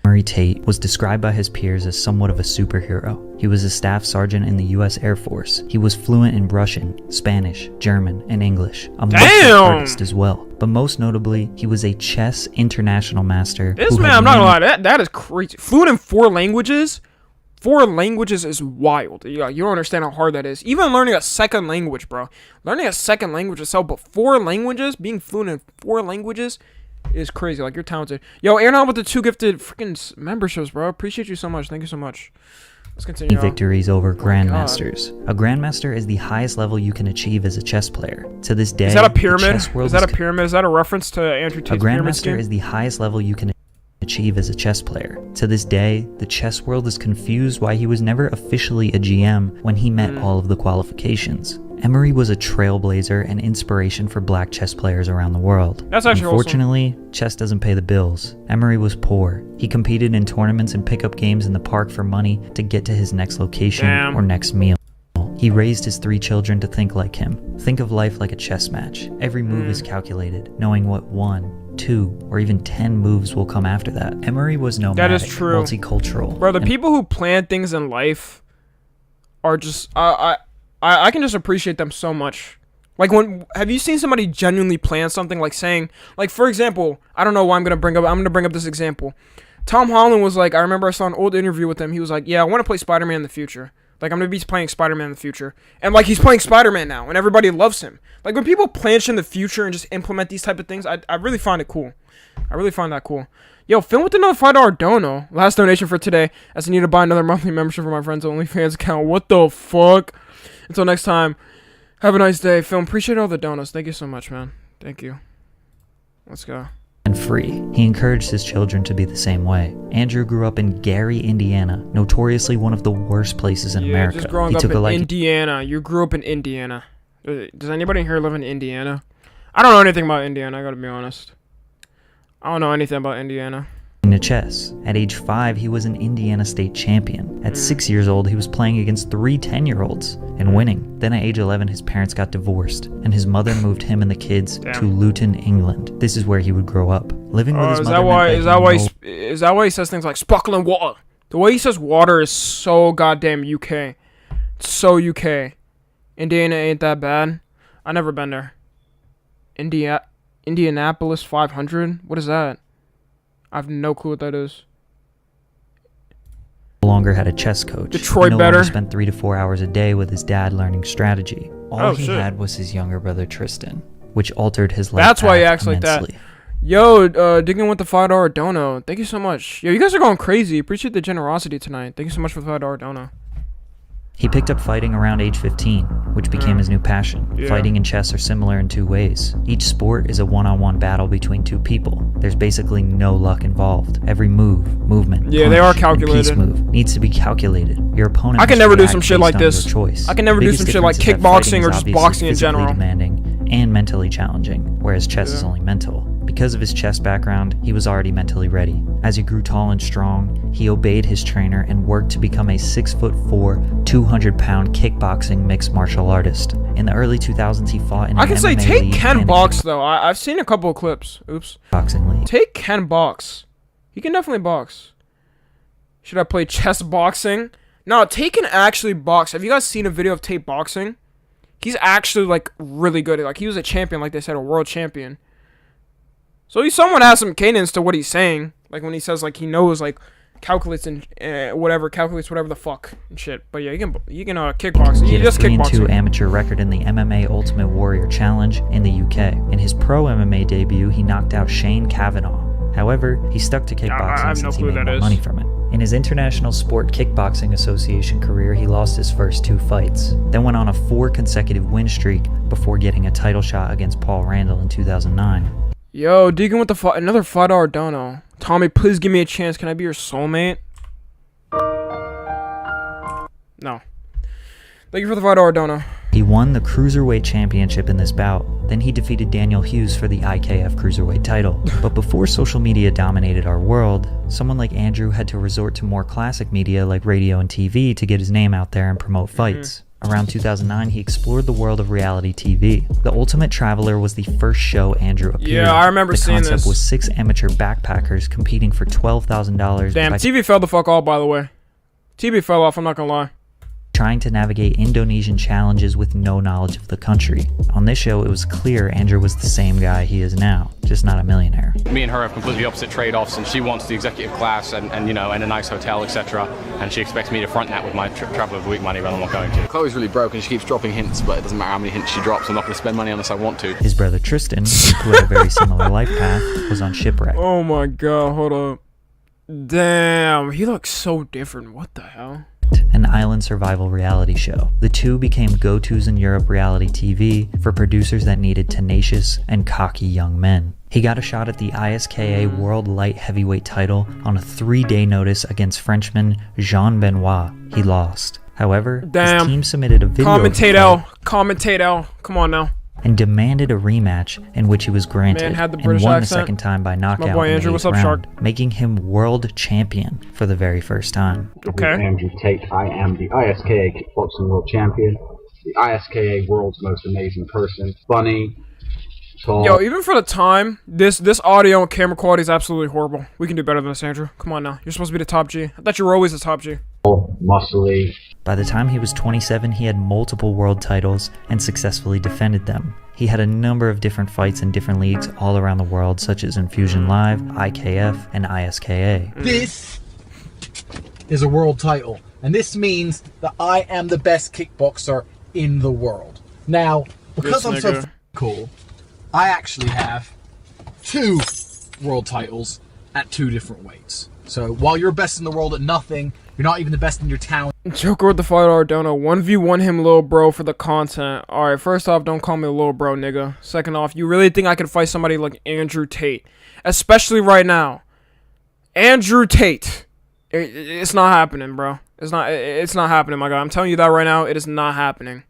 Speaker 5: Emery Tate was described by his peers as somewhat of a superhero. He was a staff sergeant in the U.S. Air Force. He was fluent in Russian, Spanish, German, and English. A martial artist as well. But most notably, he was a chess international master.
Speaker 1: This man, I'm not gonna lie, that is crazy. Fluent in 4 languages? 4 languages is wild. You don't understand how hard that is. Even learning a second language, bro. Learning a second language itself, but 4 languages, being fluent in 4 languages is crazy. Like, you're talented. Yo, Aaron with the 2 gifted freaking memberships, bro. Appreciate you so much. Thank you so much. Let's continue.
Speaker 5: Victories over grandmasters. A grandmaster is the highest level you can achieve as a chess player. To this day,
Speaker 1: is that a pyramid?
Speaker 5: Is that
Speaker 1: a reference to Andrew Tate's
Speaker 5: a
Speaker 1: pyramid
Speaker 5: grandmaster
Speaker 1: scheme?
Speaker 5: is the highest level you can achieve as a chess player. To this day, the chess world is confused why he was never officially a GM when he met all of the qualifications. Emery was a trailblazer and inspiration for black chess players around the world.
Speaker 1: That's actually
Speaker 5: Unfortunately, chess doesn't pay the bills. Emery was poor. He competed in tournaments and pickup games in the park for money to get to his next location or next meal. He raised his 3 children to think like him. Think of life like a chess match. Every move is calculated, knowing what 1, 2, or even 10 moves will come after that. Emery was nomadic,
Speaker 1: That is true.
Speaker 5: multicultural.
Speaker 1: Bro, the people who plan things in life are just I can just appreciate them so much. Like, have you seen somebody genuinely plan something, like saying, like, for example, I don't know why I'm gonna bring up this example. Tom Holland was like, I remember I saw an old interview with him. He was like, yeah, I want to play Spider-Man in the future. Like, I'm gonna be playing Spider-Man in the future, and like he's playing Spider-Man now, and everybody loves him. Like, when people plan shit in the future and just implement these type of things, I really find it cool. I really find that cool. Yo, film with another $5 dono. Last donation for today, as I need to buy another monthly membership for my friend's OnlyFans account. What the fuck? Until next time, have a nice day. Film, appreciate all the donuts. Thank you so much, man. Thank you. Let's go.
Speaker 5: And free. He encouraged his children to be the same way. Andrew grew up in Gary, Indiana, notoriously one of the worst places in America.
Speaker 1: Just growing
Speaker 5: he
Speaker 1: up
Speaker 5: took
Speaker 1: in
Speaker 5: a liking.
Speaker 1: Indiana. You grew up in Indiana. Does anybody here live in Indiana? I don't know anything about Indiana, I gotta be honest. I don't know anything about Indiana.
Speaker 5: To chess. At age 5, he was an Indiana state champion. At 6 years old, he was playing against 3 10-year-olds and winning. Then at age 11, his parents got divorced, and his mother moved him and the kids to Luton, England. This is where he would grow up. Living with his mother.
Speaker 1: Is that why he says things like sparkling water? The way he says water is so goddamn UK. It's so UK. Indiana ain't that bad. I never been there. Indianapolis 500? What is that? I have no clue what that is.
Speaker 5: No longer had a chess coach.
Speaker 1: Detroit
Speaker 5: he no
Speaker 1: better.
Speaker 5: longer spent 3 to 4 hours a day with his dad learning strategy. All he
Speaker 1: shit.
Speaker 5: had was his younger brother Tristan, which altered his life.
Speaker 1: That's why he acts
Speaker 5: immensely.
Speaker 1: like that. Yo, digging with the $5 dono. Thank you so much. Yo, you guys are going crazy. Appreciate the generosity tonight. Thank you so much for the $5 dono.
Speaker 5: He picked up fighting around age 15, which became his new passion.
Speaker 1: Yeah.
Speaker 5: Fighting and chess are similar in two ways. Each sport is a one-on-one battle between two people. There's basically no luck involved. Every movement,
Speaker 1: Yeah, they are
Speaker 5: punch, and piece
Speaker 1: calculated.
Speaker 5: move needs to be calculated. Your opponent
Speaker 1: I can
Speaker 5: must
Speaker 1: never do
Speaker 5: react
Speaker 1: some shit
Speaker 5: based
Speaker 1: like
Speaker 5: on
Speaker 1: this.
Speaker 5: your choice.
Speaker 1: I can never
Speaker 5: The
Speaker 1: do
Speaker 5: biggest
Speaker 1: some shit like
Speaker 5: difference is that fighting
Speaker 1: kickboxing
Speaker 5: is
Speaker 1: or just
Speaker 5: obviously
Speaker 1: boxing in
Speaker 5: physically
Speaker 1: general.
Speaker 5: demanding and mentally challenging, whereas chess is only mental. Because of his chess background, he was already mentally ready. As he grew tall and strong, he obeyed his trainer and worked to become a 6'4", 200-pound kickboxing mixed martial artist. In the early 2000s, he fought in an
Speaker 1: I can say
Speaker 5: MMA
Speaker 1: Tate
Speaker 5: league
Speaker 1: can
Speaker 5: and
Speaker 1: box though. I've seen a couple of clips. Oops.
Speaker 5: boxing league.
Speaker 1: Tate can box. He can definitely box. Should I play chess boxing? No, Tate can actually box. Have you guys seen a video of Tate boxing? He's actually like really good. Like he was a champion, like they said, a world champion. So he somewhat has some cadence to what he's saying. Like when he says like he knows like calculates and calculates whatever the fuck and shit. But yeah, he can kickbox.
Speaker 5: He
Speaker 1: He
Speaker 5: had a
Speaker 1: just
Speaker 5: 3-2
Speaker 1: kickboxing.
Speaker 5: amateur record in the MMA Ultimate Warrior Challenge in the UK. In his pro MMA debut, he knocked out Shane Kavanaugh. However, he stuck to kickboxing
Speaker 1: I have no
Speaker 5: since he
Speaker 1: clue
Speaker 5: made
Speaker 1: who that
Speaker 5: more
Speaker 1: is.
Speaker 5: money from it. In his International Sport Kickboxing Association career, he lost his first 2 fights, then went on a 4 consecutive win streak before getting a title shot against Paul Randall in 2009.
Speaker 1: Yo, Deacon with the another $5 dono. Tommy, please give me a chance. Can I be your soulmate? No. Thank you for the $5 dono.
Speaker 5: He won the Cruiserweight Championship in this bout. Then he defeated Daniel Hughes for the IKF Cruiserweight title. But before social media dominated our world, someone like Andrew had to resort to more classic media like radio and TV to get his name out there and promote fights. Around 2009, he explored the world of reality TV. The Ultimate Traveler was the first show Andrew appeared
Speaker 1: Yeah, I remember seeing
Speaker 5: The concept
Speaker 1: this.
Speaker 5: was 6 amateur backpackers competing for $12,000
Speaker 1: Damn,
Speaker 5: by
Speaker 1: TV fell the fuck off, by the way. TV fell off, I'm not gonna lie.
Speaker 5: trying to navigate Indonesian challenges with no knowledge of the country. On this show, it was clear Andrew was the same guy he is now, just not a millionaire.
Speaker 10: Me and her have completely opposite trade-offs, and she wants the executive class and you know, and a nice hotel, etc. And she expects me to front that with my travel of the week money, but I'm not going to.
Speaker 11: Chloe's really broke and she keeps dropping hints, but it doesn't matter how many hints she drops. I'm not going to spend money unless I want to.
Speaker 5: His brother Tristan, who had a very similar life path, was on shipwreck.
Speaker 1: Oh my god, hold up. Damn, he looks so different. What the hell?
Speaker 5: An island survival reality show. The two became go-tos in Europe reality TV for producers that needed tenacious and cocky young men. He got a shot at the ISKA World Light Heavyweight title on a 3-day notice against Frenchman Jean Benoit. He lost. However, his team submitted a video
Speaker 1: Commentate L. Come on now.
Speaker 5: and demanded a rematch, in which he was granted,
Speaker 1: Man had the
Speaker 5: and
Speaker 1: British
Speaker 5: won
Speaker 1: accent.
Speaker 5: the second time by knockout
Speaker 1: My boy
Speaker 5: in the
Speaker 1: Andrew,
Speaker 5: 8th
Speaker 1: what's up,
Speaker 5: round,
Speaker 1: Shark?
Speaker 5: making him world champion for the very first time.
Speaker 1: Okay.
Speaker 12: Andrew Tate. I am the ISKA Kickboxing World Champion, the ISKA World's Most Amazing Person, funny, tall.
Speaker 1: Yo, even for the time, this audio and camera quality is absolutely horrible. We can do better than this, Andrew. Come on now. You're supposed to be the top G. I thought you were always the top G.
Speaker 12: Muscly.
Speaker 5: By the time he was 27, he had multiple world titles and successfully defended them. He had a number of different fights in different leagues all around the world, such as Infusion Live, IKF, and ISKA.
Speaker 8: This is a world title, and this means that I am the best kickboxer in the world. Now, because I'm so cool, I actually have 2 world titles at 2 different weights. So while you're best in the world at nothing, you're not even the best in your town.
Speaker 1: Joker with the $5 dono. 1v1 him, little bro, for the content. Alright, first off, don't call me a little bro, nigga. Second off, you really think I could fight somebody like Andrew Tate? Especially right now. Andrew Tate. It's not happening, bro. It's not happening, my guy. I'm telling you that right now. It is not happening.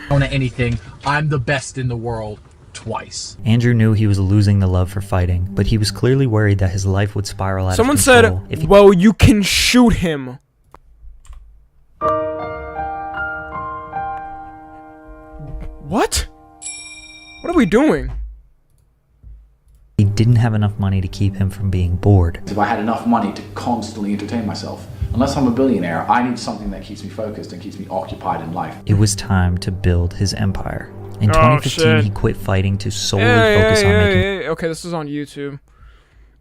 Speaker 8: On anything, I'm the best in the world twice.
Speaker 5: Andrew knew he was losing the love for fighting, but he was clearly worried that his life would spiral out
Speaker 1: Someone
Speaker 5: of control.
Speaker 1: said, well, you can shoot him. What? What are we doing?
Speaker 5: He didn't have enough money to keep him from being bored.
Speaker 13: If I had enough money to constantly entertain myself, unless I'm a billionaire, I need something that keeps me focused and keeps me occupied in life.
Speaker 5: It was time to build his empire. In 2015, he quit fighting to solely focus on making...
Speaker 1: Okay, this is on YouTube.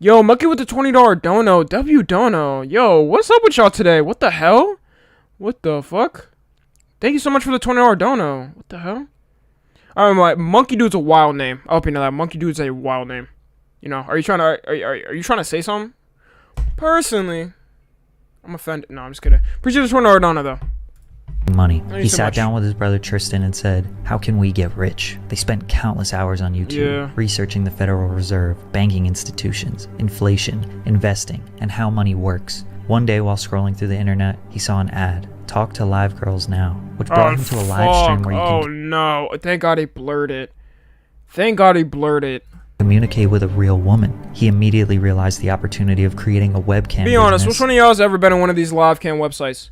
Speaker 1: Yo, Mucky with the $20 dono. W dono. Yo, what's up with y'all today? What the hell? What the fuck? Thank you so much for the $20 dono. What the hell? Alright, Monkey Dude's a wild name. I hope you know that. Monkey Dude's a wild name. You know, are you trying to say something? Personally, I'm offended. No, I'm just kidding. Appreciate this one, Ardana, though.
Speaker 5: Money.
Speaker 1: Thank you
Speaker 5: He
Speaker 1: so
Speaker 5: sat
Speaker 1: much.
Speaker 5: down with his brother Tristan and said, "How can we get rich?" They spent countless hours on YouTube researching the Federal Reserve, banking institutions, inflation, investing, and how money works. One day while scrolling through the internet, he saw an ad, "Talk to Live Girls Now," which brought him to a live stream where you can
Speaker 1: no. Thank God he blurred it. Thank God he blurred it.
Speaker 5: communicate with a real woman. He immediately realized the opportunity of creating a webcam
Speaker 1: Be honest,
Speaker 5: business.
Speaker 1: which one of y'all has ever been on one of these live cam websites?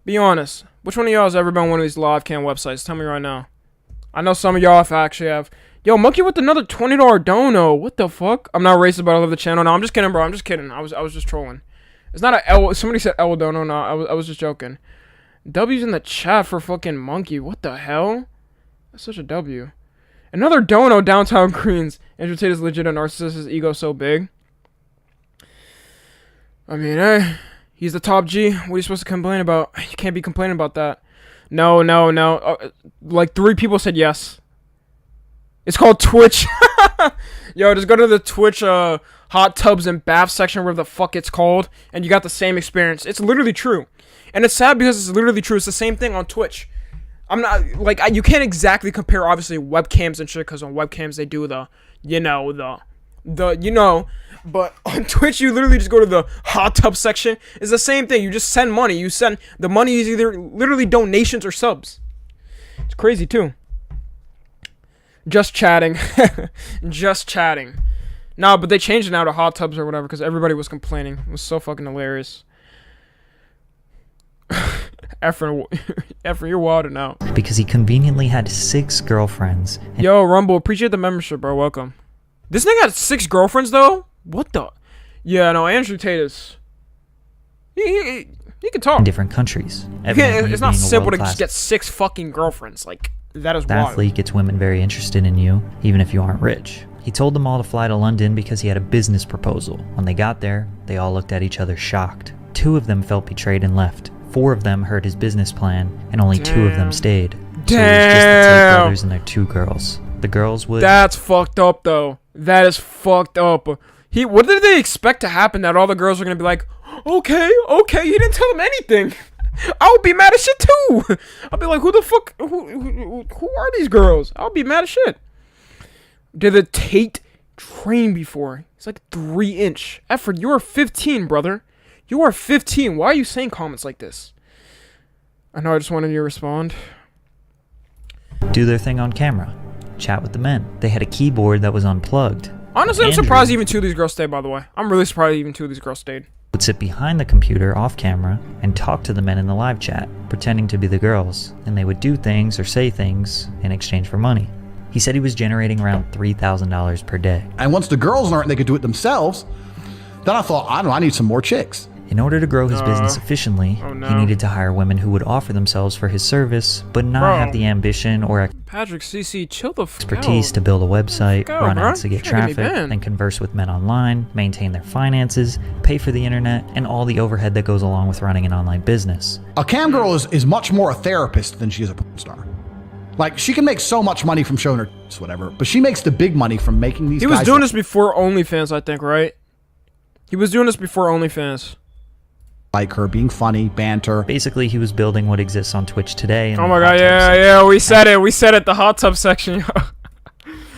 Speaker 1: Be honest. Which one of y'all has ever been on one of these live cam websites? Tell me right now. I know some of y'all actually have. Yo, Monkey with another $20 dono. What the fuck? I'm not racist, but I love the channel. No, I'm just kidding, bro. I'm just kidding. I was just trolling. It's not a L. Somebody said L dono. No, I was just joking. W's in the chat for fucking Monkey. What the hell? That's such a W. Another dono, Downtown Queens. Andrew Tate is legit a narcissist. His ego so big. I mean, he's the top G. What are you supposed to complain about? You can't be complaining about that. No. Like 3 people said yes. It's called Twitch. Yo, just go to the Twitch hot tubs and bath section, where the fuck it's called, and you got the same experience. It's literally true. And it's sad because it's literally true. It's the same thing on Twitch. I'm not, like, you can't exactly compare, obviously, webcams and shit, because on webcams they do the, but on Twitch you literally just go to the hot tub section. It's the same thing. You just send money. You send, the money is either literally donations or subs. It's crazy too. Just chatting. Just chatting. Nah, but they changed it now to hot tubs or whatever, because everybody was complaining. It was so fucking hilarious. Efren, you're wild now.
Speaker 5: Because he conveniently had 6 girlfriends.
Speaker 1: Yo, Rumble, appreciate the membership, bro. Welcome. This nigga had 6 girlfriends, though? What the? Yeah, no, Andrew Tate is... He can talk.
Speaker 5: In different countries.
Speaker 1: It's not simple to just get 6 fucking girlfriends. Like, that is wild.
Speaker 5: Athlete gets women very interested in you, even if you aren't rich. He told them all to fly to London because he had a business proposal. When they got there, they all looked at each other shocked. 2 of them felt betrayed and left. 4 of them heard his business plan, and only 2 of them stayed. So it was just the Tate brothers and their 2 girls. The girls would...
Speaker 1: That's fucked up, though. That is fucked up. What did they expect to happen? That all the girls are gonna be like, okay, he didn't tell them anything. I would be mad as shit too. I'll be like, who the fuck? Who are these girls? I'll be mad as shit. Did the Tate train before? It's like 3-inch. Effort, you are 15, brother. You are 15. Why are you saying comments like this? I know I just wanted you to respond.
Speaker 5: Do their thing on camera. Chat with the men. They had a keyboard that was unplugged.
Speaker 1: Honestly, I'm surprised even 2 of these girls stayed, by the way. I'm really surprised even 2 of these girls stayed.
Speaker 5: Would sit behind the computer off camera and talk to the men in the live chat, pretending to be the girls, and they would do things or say things in exchange for money. He said he was generating around $3,000 per day.
Speaker 9: And once the girls learned they could do it themselves, then I thought, I don't know, I need some more chicks.
Speaker 5: In order to grow his business efficiently, he needed to hire women who would offer themselves for his service, but not have the ambition or
Speaker 1: Patrick CC, chill the fuck
Speaker 5: expertise to build a website, run ads to get
Speaker 1: Trying to get
Speaker 5: traffic,
Speaker 1: me banned.
Speaker 5: and converse with men online, maintain their finances, pay for the internet, and all the overhead that goes along with running an online business.
Speaker 9: A cam girl is much more a therapist than she is a porn star. Like, she can make so much money from showing her whatever, but she makes the big money from making these
Speaker 1: He was doing this before OnlyFans, I think, right? He was doing this before OnlyFans.
Speaker 9: Like her being funny, banter.
Speaker 5: Basically, he was building what exists on Twitch today.
Speaker 1: Oh my god, yeah, we said it, the hot tub section.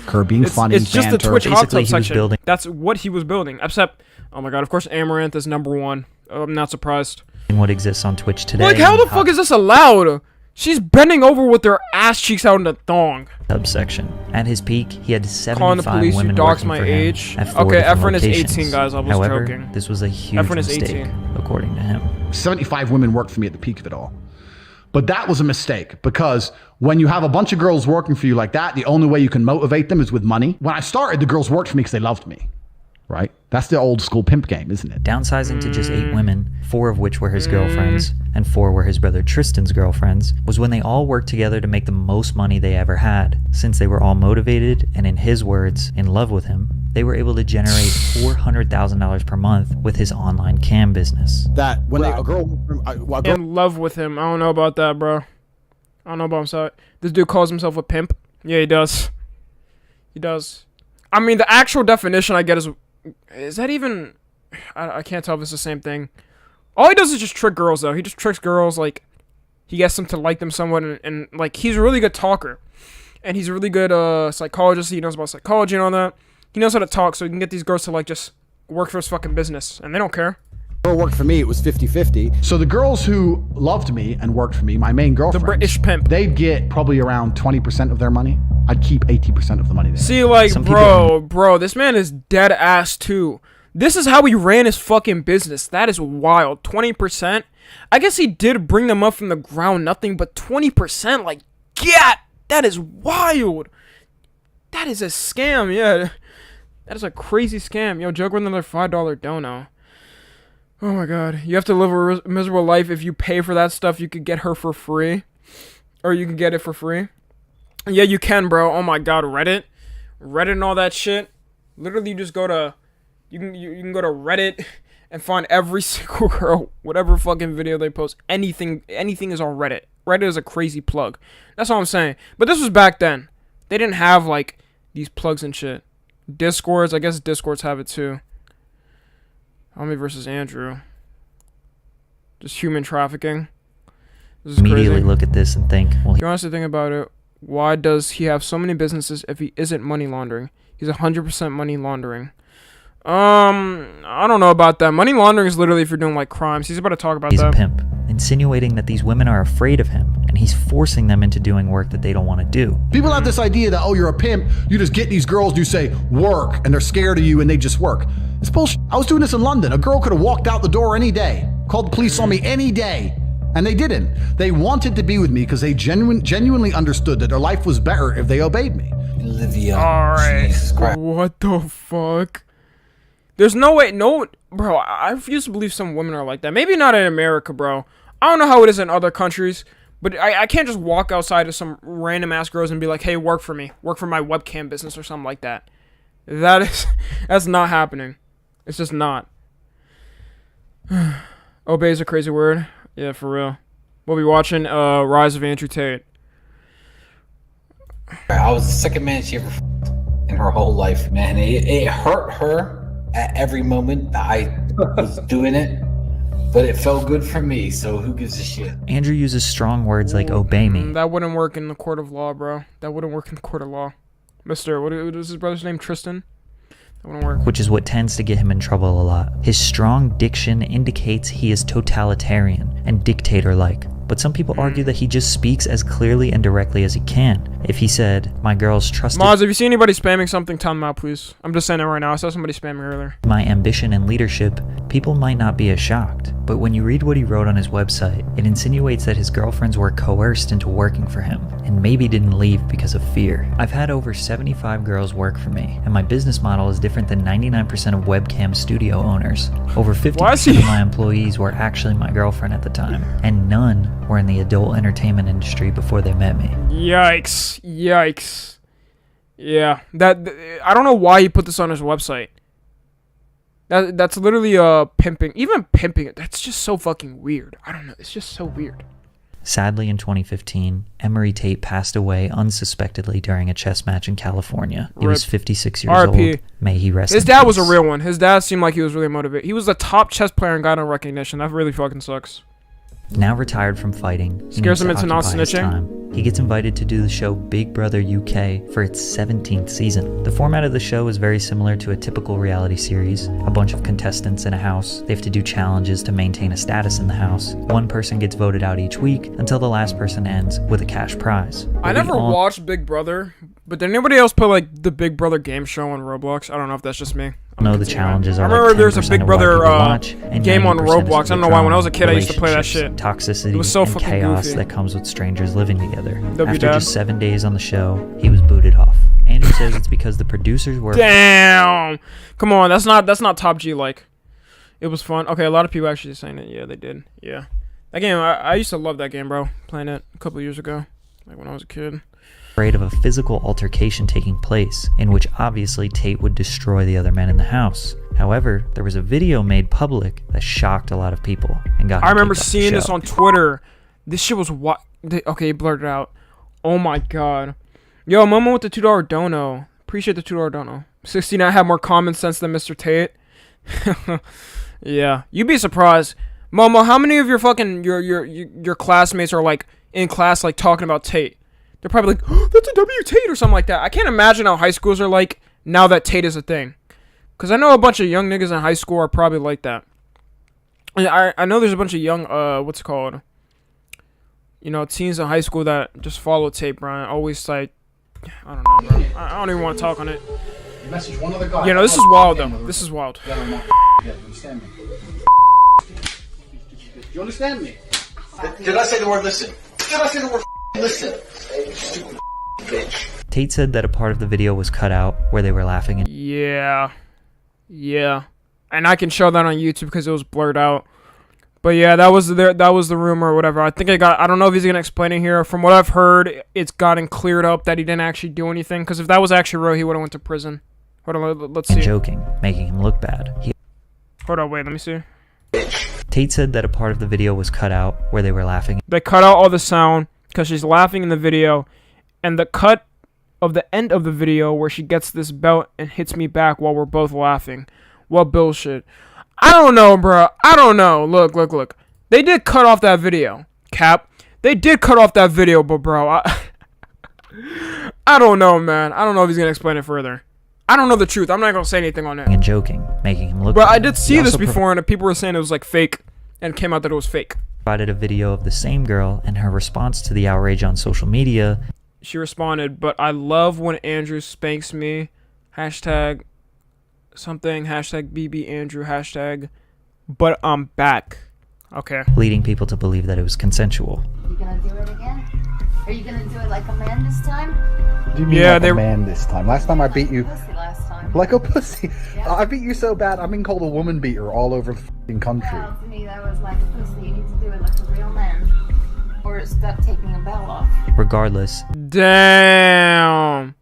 Speaker 9: Her being funny,
Speaker 1: it's just
Speaker 9: banter.
Speaker 1: the Twitch hot tub section.
Speaker 5: Building.
Speaker 1: That's what he was building. Except, oh my god, of course Amaranth is #1. I'm not surprised.
Speaker 5: What exists on Twitch today.
Speaker 1: Like, how the fuck is this allowed? She's bending over with her ass cheeks out in the thong.
Speaker 5: Subsection. At his peak, he had 75
Speaker 1: Calling the police, you
Speaker 5: women
Speaker 1: dogs
Speaker 5: working
Speaker 1: my
Speaker 5: for him
Speaker 1: age.
Speaker 5: at 4
Speaker 1: Okay,
Speaker 5: different
Speaker 1: Efren is
Speaker 5: locations.
Speaker 1: 18, guys. I was
Speaker 5: However,
Speaker 1: joking.
Speaker 5: this was a huge
Speaker 1: Efren is
Speaker 5: mistake,
Speaker 1: 18.
Speaker 5: according to him.
Speaker 9: 75 women worked for me at the peak of it all. But that was a mistake, because when you have a bunch of girls working for you like that, the only way you can motivate them is with money. When I started, the girls worked for me because they loved me, right? That's the old school pimp game, isn't it?
Speaker 5: Downsizing to just 8 women, 4 of which were his girlfriends, and 4 were his brother Tristan's girlfriends, was when they all worked together to make the most money they ever had. Since they were all motivated, and in his words, in love with him, they were able to generate $400,000 per month with his online cam business.
Speaker 9: That when a girl...
Speaker 1: In love with him. I don't know about that, bro. I don't know about him. This dude calls himself a pimp. Yeah, he does. He does. I mean, the actual definition I get is that even... I can't tell if it's the same thing. All he does is just trick girls, though. He just tricks girls, like, he gets them to like them somewhat, and like, he's a really good talker. And he's a really good psychologist. He knows about psychology and all that. He knows how to talk, so he can get these girls to, like, just work for his fucking business. And they don't care.
Speaker 6: Girl worked for me, it was 50-50.
Speaker 9: So the girls who loved me and worked for me, my main girlfriend,
Speaker 1: The British pimp.
Speaker 9: they'd get probably around 20% of their money. I'd keep 80% of the money there.
Speaker 1: See, like, bro, this man is dead ass, too. This is how he ran his fucking business. That is wild. 20%? I guess he did bring them up from the ground, nothing, but 20%, like, yeah, that is wild. That is a scam, yeah. That is a crazy scam. Yo, joke with another $5 dono. Oh my god. You have to live a miserable life. If you pay for that stuff, you could get her for free. Or you can get it for free. Yeah, you can, bro. Oh my god, Reddit and all that shit. Literally, you just go to... You can go to Reddit and find every single girl, whatever fucking video they post. Anything is on Reddit. Reddit is a crazy plug. That's all I'm saying. But this was back then. They didn't have, like, these plugs and shit. Discords, I guess Discords have it too. Tommy versus Andrew. Just human trafficking. This is
Speaker 5: Immediately
Speaker 1: crazy.
Speaker 5: look at this and think, well,
Speaker 1: If you honestly think about it, why does he have so many businesses if he isn't money laundering? He's 100% money laundering. I don't know about that. Money laundering is literally if you're doing, like, crimes. He's about to talk about
Speaker 5: he's
Speaker 1: that.
Speaker 5: a pimp, insinuating that these women are afraid of him, and he's forcing them into doing work that they don't want to do.
Speaker 9: People have this idea that, oh, you're a pimp, you just get these girls, you say, work, and they're scared of you, and they just work. It's bullshit. I was doing this in London. A girl could have walked out the door any day, called the police on me any day, and they didn't. They wanted to be with me because they genuinely understood that their life was better if they obeyed me.
Speaker 14: Olivia.
Speaker 1: Alright. What the fuck? There's no way, bro, I refuse to believe some women are like that. Maybe not in America, bro. I don't know how it is in other countries, but I can't just walk outside to some random ass girls and be like, hey, work for me. Work for my webcam business or something like that. That's not happening. It's just not. Obey is a crazy word. Yeah, for real. We'll be watching Rise of Andrew Tate.
Speaker 14: I was the second man she ever in her whole life, man. It hurt her at every moment that I was doing it, but it felt good for me, so who gives a shit?
Speaker 5: Andrew uses strong words like obey me.
Speaker 1: That wouldn't work in the court of law, bro. That wouldn't work in the court of law. Mister, what is his brother's name? Tristan? That wouldn't work.
Speaker 5: Which is what tends to get him in trouble a lot. His strong diction indicates he is totalitarian and dictator-like. But some people argue that he just speaks as clearly and directly as he can. If he said, my girl's trusted...
Speaker 1: Moz, if you see anybody spamming something, tell them out, please. I'm just saying it right now. I saw somebody spamming earlier.
Speaker 5: ...my ambition and leadership, people might not be as shocked. But when you read what he wrote on his website, it insinuates that his girlfriends were coerced into working for him, and maybe didn't leave because of fear. I've had over 75 girls work for me, and my business model is different than 99% of webcam studio owners. Over 50% of my employees were actually my girlfriend at the time, and none were in the adult entertainment industry before they met me.
Speaker 1: Yikes. Yikes. Yeah. I don't know why he put this on his website. That's literally pimping. Even pimping it, that's just so fucking weird. I don't know. It's just so weird.
Speaker 5: Sadly, in 2015, Emery Tate passed away unsuspectedly during a chess match in California. He was 56 years old. May he rest in peace.
Speaker 1: His dad was a real one. His dad seemed like he was really motivated. He was the top chess player and got no recognition. That really fucking sucks.
Speaker 5: Now retired from fighting,
Speaker 1: scares him into not snitching.
Speaker 5: He gets invited to do the show Big Brother UK for its 17th season. The format of the show is very similar to a typical reality series. A bunch of contestants in a house. They have to do challenges to maintain a status in the house. One person gets voted out each week until the last person ends with a cash prize.
Speaker 1: I never watched Big Brother, but did anybody else put like the Big Brother game show on Roblox? I don't know if that's just me.
Speaker 5: No, the challenges are.
Speaker 1: I remember
Speaker 5: like
Speaker 1: there's a Big Brother game on Roblox. I don't know why. When I was a kid, I used to play that shit.
Speaker 5: Toxicity
Speaker 1: it was so
Speaker 5: and
Speaker 1: fucking
Speaker 5: chaos
Speaker 1: goofy.
Speaker 5: that comes with strangers living together. After just 7 days on the show, he was booted off. Andrew says it's because the producers were.
Speaker 1: Damn! Come on, that's not Top G like. It was fun. Okay, a lot of people actually saying it. Yeah, they did. Yeah, that game. I used to love that game, bro. Playing it a couple years ago, like when I was a kid.
Speaker 5: Afraid of a physical altercation taking place, in which obviously Tate would destroy the other men in the house. However, there was a video made public that shocked a lot of people and got.
Speaker 1: I remember seeing this on Twitter. This shit was what? Okay, blurred it out. Oh my god. Yo, Momo with the $2 dono. Appreciate the $2 dono. 69 had more common sense than Mr. Tate. Yeah, you'd be surprised. Momo, how many of your fucking your classmates are like in class like talking about Tate? They're probably like, oh, that's a W Tate or something like that. I can't imagine how high schools are like now that Tate is a thing. Cause I know a bunch of young niggas in high school are probably like that. And I know there's a bunch of young what's it called? You know, teens in high school that just follow Tate, bro. Always like, I don't know, bro. I don't even want to talk on it.
Speaker 8: You message one other guy.
Speaker 1: You know, this is wild though. This is wild.
Speaker 8: You understand me? You understand me?
Speaker 2: Did I say the word listen? Did I say the word listen? Stupid bitch.
Speaker 5: Tate said that a part of the video was cut out where they were laughing.
Speaker 1: Yeah. And I can show that on YouTube because it was blurred out. But yeah, that was the rumor or whatever. I think I don't know if he's gonna explain it here. From what I've heard, it's gotten cleared up that he didn't actually do anything. Because if that was actually real, he would have went to prison. Hold on, let's see.
Speaker 5: Joking, making him look bad.
Speaker 1: Hold on, wait, let me see.
Speaker 5: Tate said that a part of the video was cut out where they were laughing.
Speaker 1: They cut out all the sound because she's laughing in the video, and the cut of the end of the video where she gets this belt and hits me back while we're both laughing. What bullshit. I don't know, bro. I don't know. Look. They did cut off that video. Cap. They did cut off that video, but bro, I don't know, man. I don't know if he's gonna explain it further. I don't know the truth. I'm not gonna say anything on it.
Speaker 5: And joking, making him look
Speaker 1: But
Speaker 5: bad.
Speaker 1: I did see this before, and people were saying it was like fake, and it came out that it was fake.
Speaker 5: Provided a video of the same girl and her response to the outrage on social media.
Speaker 1: She responded, but I love when Andrew spanks me. Hashtag something. Hashtag BB Andrew. Hashtag but I'm back. Okay.
Speaker 5: Leading people to believe that it was consensual.
Speaker 15: Are you gonna do it again? Are you gonna do it like a man this time?
Speaker 8: Do you mean like a man this time? Last time I beat you
Speaker 15: Last time.
Speaker 8: like a pussy. Yeah. I beat you so bad I've been called a woman beater all over the f***ing country.
Speaker 15: Well, to me that was like a pussy. You need to do it like a real man. Or stop taking a belt off.
Speaker 5: Regardless.
Speaker 1: Damn.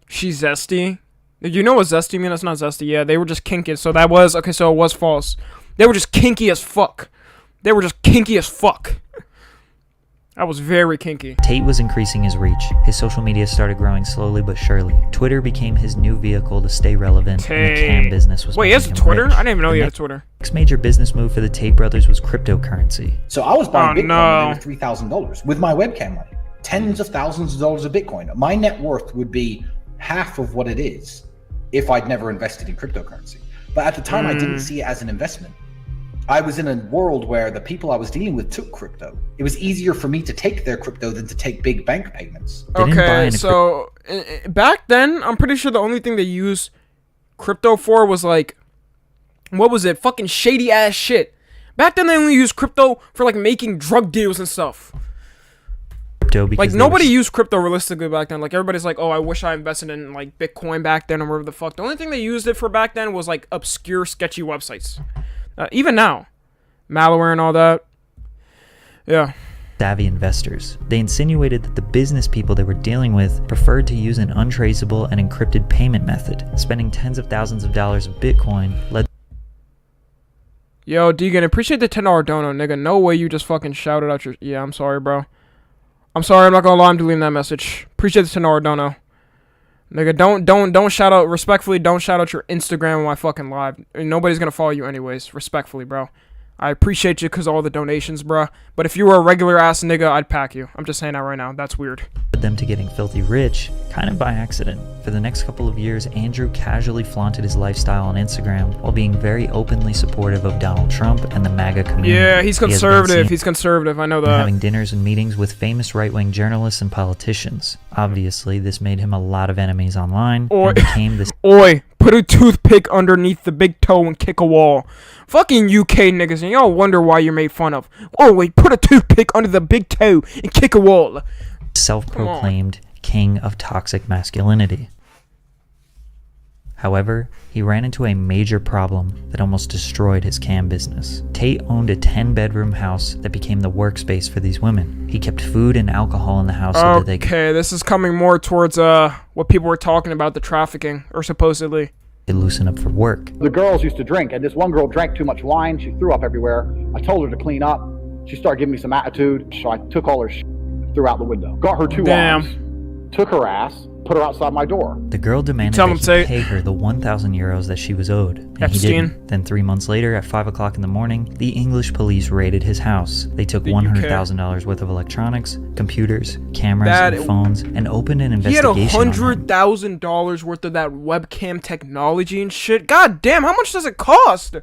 Speaker 1: She's zesty. You know what zesty mean? That's not zesty. Yeah, they were just kinky. So that was okay. So it was false. They were just kinky as fuck. That was very kinky.
Speaker 5: Tate was increasing his reach. His social media started growing slowly but surely. Twitter became his new vehicle to stay relevant, and the cam business was
Speaker 1: Wait, he has a Twitter?
Speaker 5: Rich.
Speaker 1: I didn't even know he had a Twitter.
Speaker 5: Next major business move for the Tate brothers was cryptocurrency.
Speaker 16: So I was buying Bitcoin when they were $3,000 with my webcam money. Tens of thousands of dollars of Bitcoin. My net worth would be half of what it is if I'd never invested in cryptocurrency. But at the time, I didn't see it as an investment. I was in a world where the people I was dealing with took crypto. It was easier for me to take their crypto than to take big bank payments.
Speaker 1: Okay, so back then, I'm pretty sure the only thing they used crypto for was like, what was it? Fucking shady ass shit. Back then, they only used crypto for like making drug deals and stuff. Like nobody used crypto realistically back then. Like everybody's like, oh, I wish I invested in like Bitcoin back then or whatever the fuck. The only thing they used it for back then was like obscure, sketchy websites. Even now, malware and all that. Yeah.
Speaker 5: Savvy investors. They insinuated that the business people they were dealing with preferred to use an untraceable and encrypted payment method. Spending tens of thousands of dollars of Bitcoin led.
Speaker 1: Yo, Deegan, appreciate the $10 dono, nigga. No way you just fucking shouted out your. Yeah, I'm sorry, bro. I'm sorry. I'm not gonna lie. I'm deleting that message. Appreciate the $10 dono. Nigga, don't shout out, respectfully, don't shout out your Instagram on my fucking live. Nobody's gonna follow you anyways, respectfully, bro. I appreciate you because of all the donations, bro. But if you were a regular ass nigga, I'd pack you. I'm just saying that right now. That's weird.
Speaker 5: Them to getting filthy rich, kind of by accident. For the next couple of years, Andrew casually flaunted his lifestyle on Instagram while being very openly supportive of Donald Trump and the MAGA community.
Speaker 1: Yeah, he's conservative. He's conservative. I know that.
Speaker 5: Having dinners and meetings with famous right-wing journalists and politicians. Obviously, this made him a lot of enemies online and became this.
Speaker 1: Oi, put a toothpick underneath the big toe and kick a wall. Fucking UK niggas, and y'all wonder why you're made fun of. Oh wait, put a toothpick under the big toe and kick a wall.
Speaker 5: Self-proclaimed king of toxic masculinity. However, he ran into a major problem that almost destroyed his cam business. Tate owned a 10-bedroom house that became the workspace for these women. He kept food and alcohol in the house so that they could...
Speaker 1: Okay, this is coming more towards what people were talking about, the trafficking, or supposedly.
Speaker 5: Loosen up for work.
Speaker 17: The girls used to drink, and this one girl drank too much wine. She threw up everywhere. I told her to clean up. She started giving me some attitude, so I took all her shit, threw out the window. Got her two arms, took her ass, put her outside my door.
Speaker 5: The girl demanded that he pay her the 1,000 euros that she was owed, and he didn't. Then 3 months later, at 5 o'clock in the morning, the English police raided his house. They took $100,000 worth of electronics, computers, cameras, and phones, and opened an investigation.
Speaker 1: He had $100,000 worth of that webcam technology and shit. God damn, how much does it cost?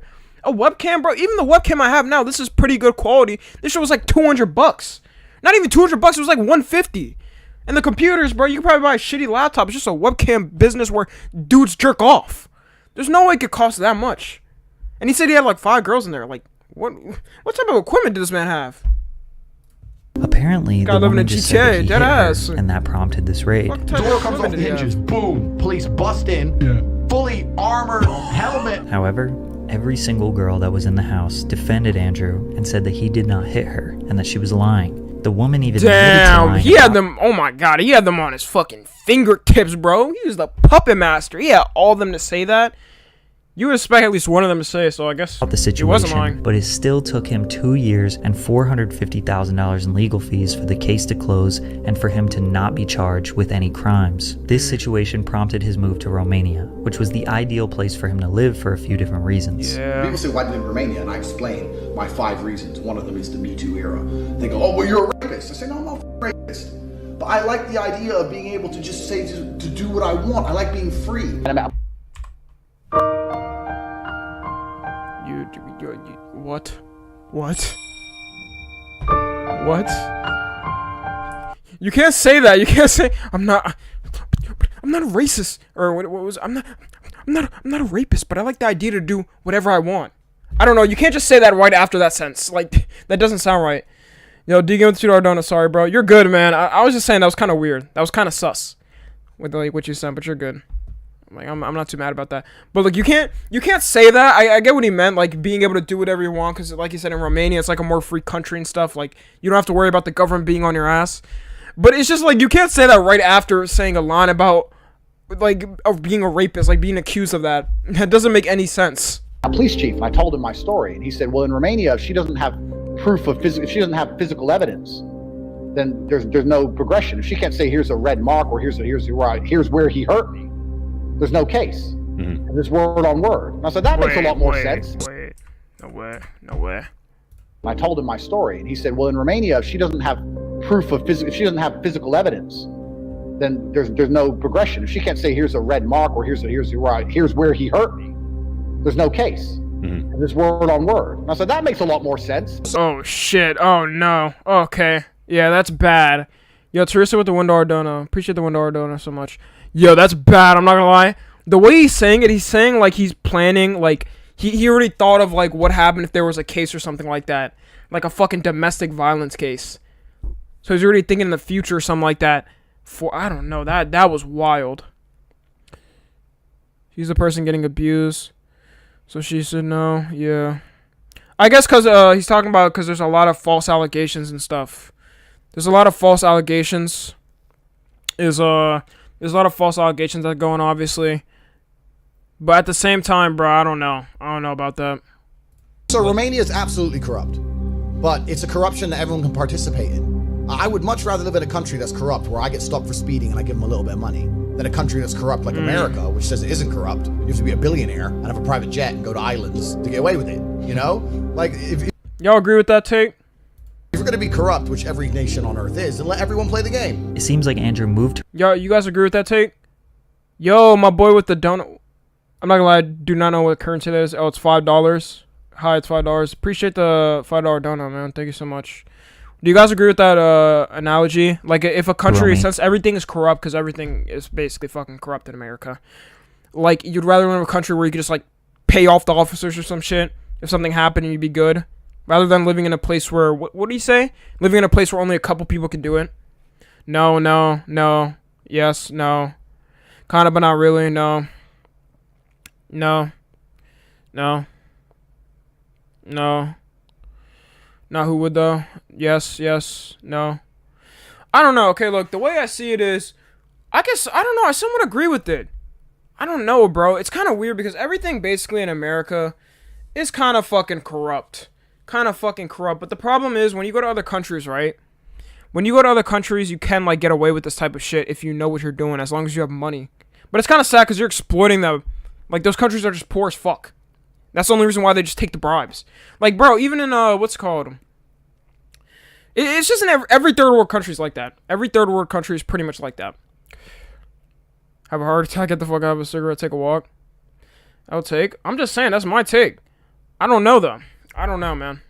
Speaker 1: A webcam, bro? Even the webcam I have now, this is pretty good quality. This shit was like $200. Not even $200, it was like $150. And the computers, bro, you can probably buy a shitty laptop. It's just a webcam business where dudes jerk off. There's no way it could cost that much. And he said he had like 5 girls in there. Like, what type of equipment did this man have?
Speaker 5: Apparently, the woman just said that he hit her, and that prompted this raid.
Speaker 9: Door comes off the hinges, boom, police bust in, fully armored, helmet.
Speaker 5: However, every single girl that was in the house defended Andrew and said that he did not hit her and that she was lying. The woman even
Speaker 1: damn, he had them. Oh my god, he had them on his fucking fingertips, bro. He was the puppet master. He had all of them to say that. You would expect at least one of them to say, so I guess
Speaker 5: the situation,
Speaker 1: he wasn't lying.
Speaker 5: But it still took him 2 years and $450,000 in legal fees for the case to close and for him to not be charged with any crimes. This situation prompted his move to Romania, which was the ideal place for him to live for a few different reasons.
Speaker 9: People say, why did you live in Romania? And I explain my 5 reasons. One of them is the Me Too era. They go, oh, well, you're a rapist. I say, no, I'm not a rapist. But I like the idea of being able to just say, to do what I want. I like being free.
Speaker 1: What? What? What? You can't say that. You can't say I'm not a racist or what was I'm not a rapist, but I like the idea to do whatever I want. I don't know. You can't just say that right after that sentence. Like that doesn't sound right. Yo, Deacon with $2 donut. Sorry, bro. You're good, man. I was just saying that was kind of weird. That was kind of sus with like what you said, but you're good. Like I'm not too mad about that. But like you can't say that. I get what he meant, like being able to do whatever you want, because like he said in Romania, it's like a more free country and stuff. Like you don't have to worry about the government being on your ass. But it's just like you can't say that right after saying a line about like being a rapist, like being accused of that. That doesn't make any sense.
Speaker 17: A police chief, and I told him my story, and he said, "Well, in Romania, if she doesn't have proof of physical, if she doesn't have physical evidence, then there's no progression. If she can't say here's a red mark or here's where he hurt me, there's no case." And this word on word. And I said, that makes a lot more sense.
Speaker 1: No way.
Speaker 17: And I told him my story, and he said, well, in Romania, if she doesn't have proof of if she doesn't have physical evidence, then there's no progression. If she can't say here's a red mark or here's where he hurt me, there's no case. And this word on word. And I said, that makes a lot more sense.
Speaker 1: Oh shit. Oh no. Okay. Yeah, that's bad. Yo, Teresa with the $1 donut. Appreciate the $1 donut so much. Yo, that's bad. I'm not gonna lie. The way he's saying it, he's saying like he's planning, like he already thought of like what happened if there was a case or something like that, like a fucking domestic violence case. So he's already thinking in the future or something like that. I don't know. That was wild. She's the person getting abused. So she said no. Yeah. I guess because he's talking about because there's a lot of false allegations and stuff. There's a lot of false allegations. There's a lot of false allegations that go on, obviously. But at the same time, bro, I don't know. I don't know about that.
Speaker 2: So Romania is absolutely corrupt. But it's a corruption that everyone can participate in. I would much rather live in a country that's corrupt, where I get stopped for speeding and I give them a little bit of money, than a country that's corrupt like America, which says it isn't corrupt. You have to be a billionaire and have a private jet and go to islands to get away with it. You know? Like, if
Speaker 1: y'all agree with that, Tate?
Speaker 2: If you're gonna be corrupt, which every nation on earth is, then let everyone play the game.
Speaker 5: It seems like Andrew moved.
Speaker 1: Yo, you guys agree with that, Tate? Yo, my boy with the donut. I'm not gonna lie, I do not know what currency that is. Oh, it's $5. Hi, it's $5. Appreciate the $5 donut, man. Thank you so much. Do you guys agree with that analogy? Like, if a country, since everything is corrupt, because everything is basically fucking corrupt in America, like, you'd rather live in a country where you could just, like, pay off the officers or some shit if something happened and you'd be good, rather than living in a place where, what do you say? Living in a place where only a couple people can do it? No, yes, no. Kind of, but not really, no. Not who would, though. Yes, no. I don't know. Okay, look, the way I see it is, I guess, I don't know, I somewhat agree with it. I don't know, bro. It's kind of weird because everything basically in America is kind of fucking corrupt. But the problem is, when you go to other countries, right? When you go to other countries, you can like get away with this type of shit if you know what you're doing, as long as you have money. But it's kind of sad because you're exploiting them. Like, those countries are just poor as fuck. That's the only reason why they just take the bribes. Like, bro, even in what's it called? It's just in every third world country is like that. Every third world country is pretty much like that. Have a heart attack, get the fuck out of a cigarette, take a walk. I'll take. I'm just saying, that's my take. I don't know though. I don't know, man.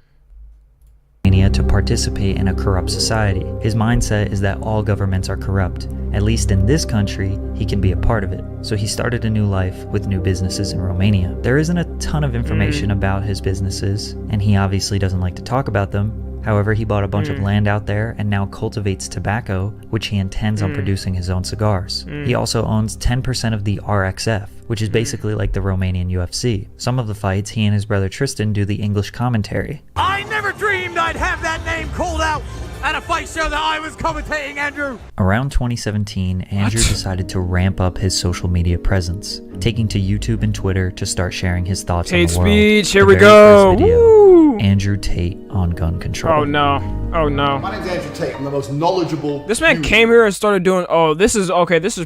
Speaker 5: To participate in a corrupt society. His mindset is that all governments are corrupt. At least in this country, he can be a part of it. So he started a new life with new businesses in Romania. There isn't a ton of information about his businesses, and he obviously doesn't like to talk about them. However, he bought a bunch of land out there and now cultivates tobacco, which he intends on producing his own cigars. He also owns 10% of the RXF, which is basically like the Romanian UFC. Some of the fights, he and his brother Tristan do the English commentary.
Speaker 18: I never dreamed I'd have that name called out at a fight show that I was commentating, Andrew.
Speaker 5: Around 2017, Andrew decided to ramp up his social media presence, taking to YouTube and Twitter to start sharing his thoughts on the world.
Speaker 1: Speech, here
Speaker 5: The
Speaker 1: we
Speaker 5: very
Speaker 1: go.
Speaker 5: first video,
Speaker 1: Woo!
Speaker 5: Andrew Tate on gun control.
Speaker 1: Oh no. Oh no.
Speaker 2: My name's Andrew Tate. I'm the most knowledgeable.
Speaker 1: This man came here and started doing, oh, this is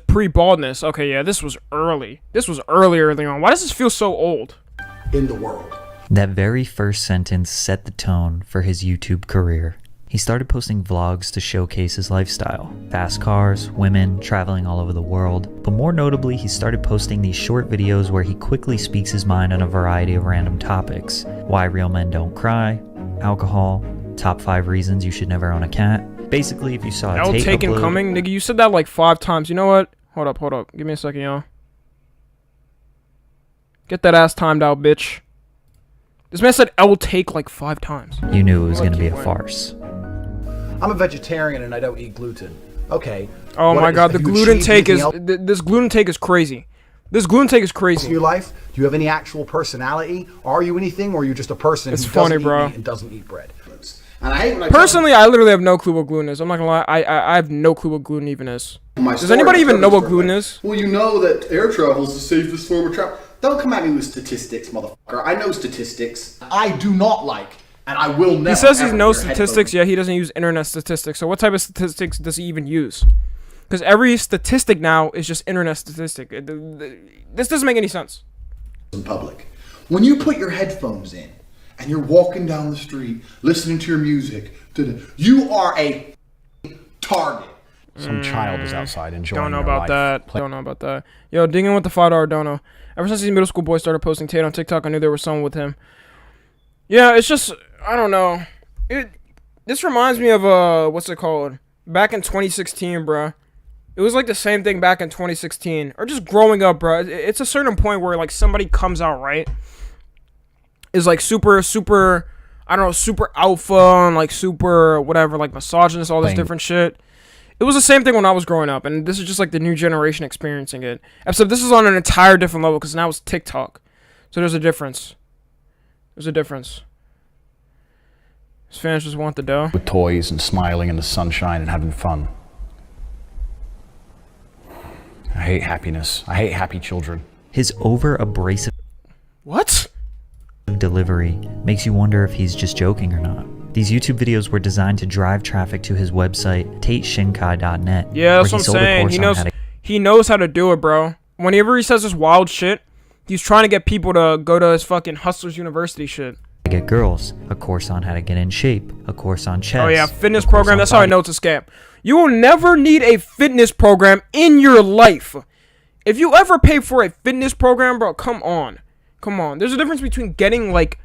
Speaker 1: pre-baldness. Okay, yeah, this was early. This was early on. Why does this feel so old?
Speaker 2: In the world.
Speaker 5: That very first sentence set the tone for his YouTube career. He started posting vlogs to showcase his lifestyle. Fast cars, women, traveling all over the world. But more notably, he started posting these short videos where he quickly speaks his mind on a variety of random topics. Why real men don't cry, alcohol, top 5 reasons you should never own a cat. Basically, if you saw a Tate
Speaker 1: taken
Speaker 5: upload...
Speaker 1: coming? Nigga, you said that like 5 times. You know what? Hold up. Give me a second, y'all. Get that ass timed out, bitch. This man said L take like 5 times.
Speaker 5: You knew it was going to be a farce.
Speaker 8: I'm a vegetarian and I don't eat gluten. Okay.
Speaker 1: Oh my god, the gluten take is... This gluten take is crazy. This gluten take is crazy.
Speaker 8: In your life, do you have any actual personality? Are you anything, or are you just a person
Speaker 1: It's
Speaker 8: who
Speaker 1: funny,
Speaker 8: doesn't
Speaker 1: bro.
Speaker 8: eat meat and doesn't eat bread?
Speaker 2: And I hate when I
Speaker 1: Personally, I literally have no clue what gluten is. I'm not gonna lie. I have no clue what gluten even is. Does anybody even know what gluten is?
Speaker 19: Well, you know that air travel is the safest form of travel. Don't come at me with statistics, motherfucker. I know statistics.
Speaker 2: I do not like, and I will never.
Speaker 1: He says he
Speaker 2: ever
Speaker 1: knows
Speaker 2: wear
Speaker 1: statistics,
Speaker 2: headphones.
Speaker 1: yet he doesn't use internet statistics. So what type of statistics does he even use? Because every statistic now is just internet statistic. This doesn't make any sense.
Speaker 19: In public. When you put your headphones in and you're walking down the street listening to your music, you are a target.
Speaker 9: Some child is outside enjoying
Speaker 1: Don't know
Speaker 9: their
Speaker 1: about
Speaker 9: life.
Speaker 1: that. Don't know about that. Yo, digging with the $5 dono. Ever since these middle school boys started posting Tate on TikTok, I knew there was someone with him. Yeah, it's just, I don't know. This reminds me of, what's it called? Back in 2016, bruh. It was like the same thing back in 2016. Or just growing up, bruh. It's a certain point where, like, somebody comes out, right? Is, like, super, I don't know, super alpha and, like, super, whatever, like, misogynist, all this different shit. It was the same thing when I was growing up, and this is just, like, the new generation experiencing it. Except this is on an entire different level, because now it's TikTok. So there's a difference. There's a difference. His fans just want the dough.
Speaker 9: With toys and smiling in the sunshine and having fun. I hate happiness. I hate happy children.
Speaker 5: His over-abrasive
Speaker 1: What?
Speaker 5: delivery makes you wonder if he's just joking or not. These YouTube videos were designed to drive traffic to his website, tateshinkai.net.
Speaker 1: Yeah, that's what I'm saying. He knows how to do it, bro. Whenever he says this wild shit, he's trying to get people to go to his fucking Hustlers University shit.
Speaker 5: Get girls, a course on how to get in shape, a course on chess.
Speaker 1: Oh yeah, fitness program. That's how I know it's a scam. You will never need a fitness program in your life. If you ever pay for a fitness program, bro, come on. Come on. There's a difference between getting like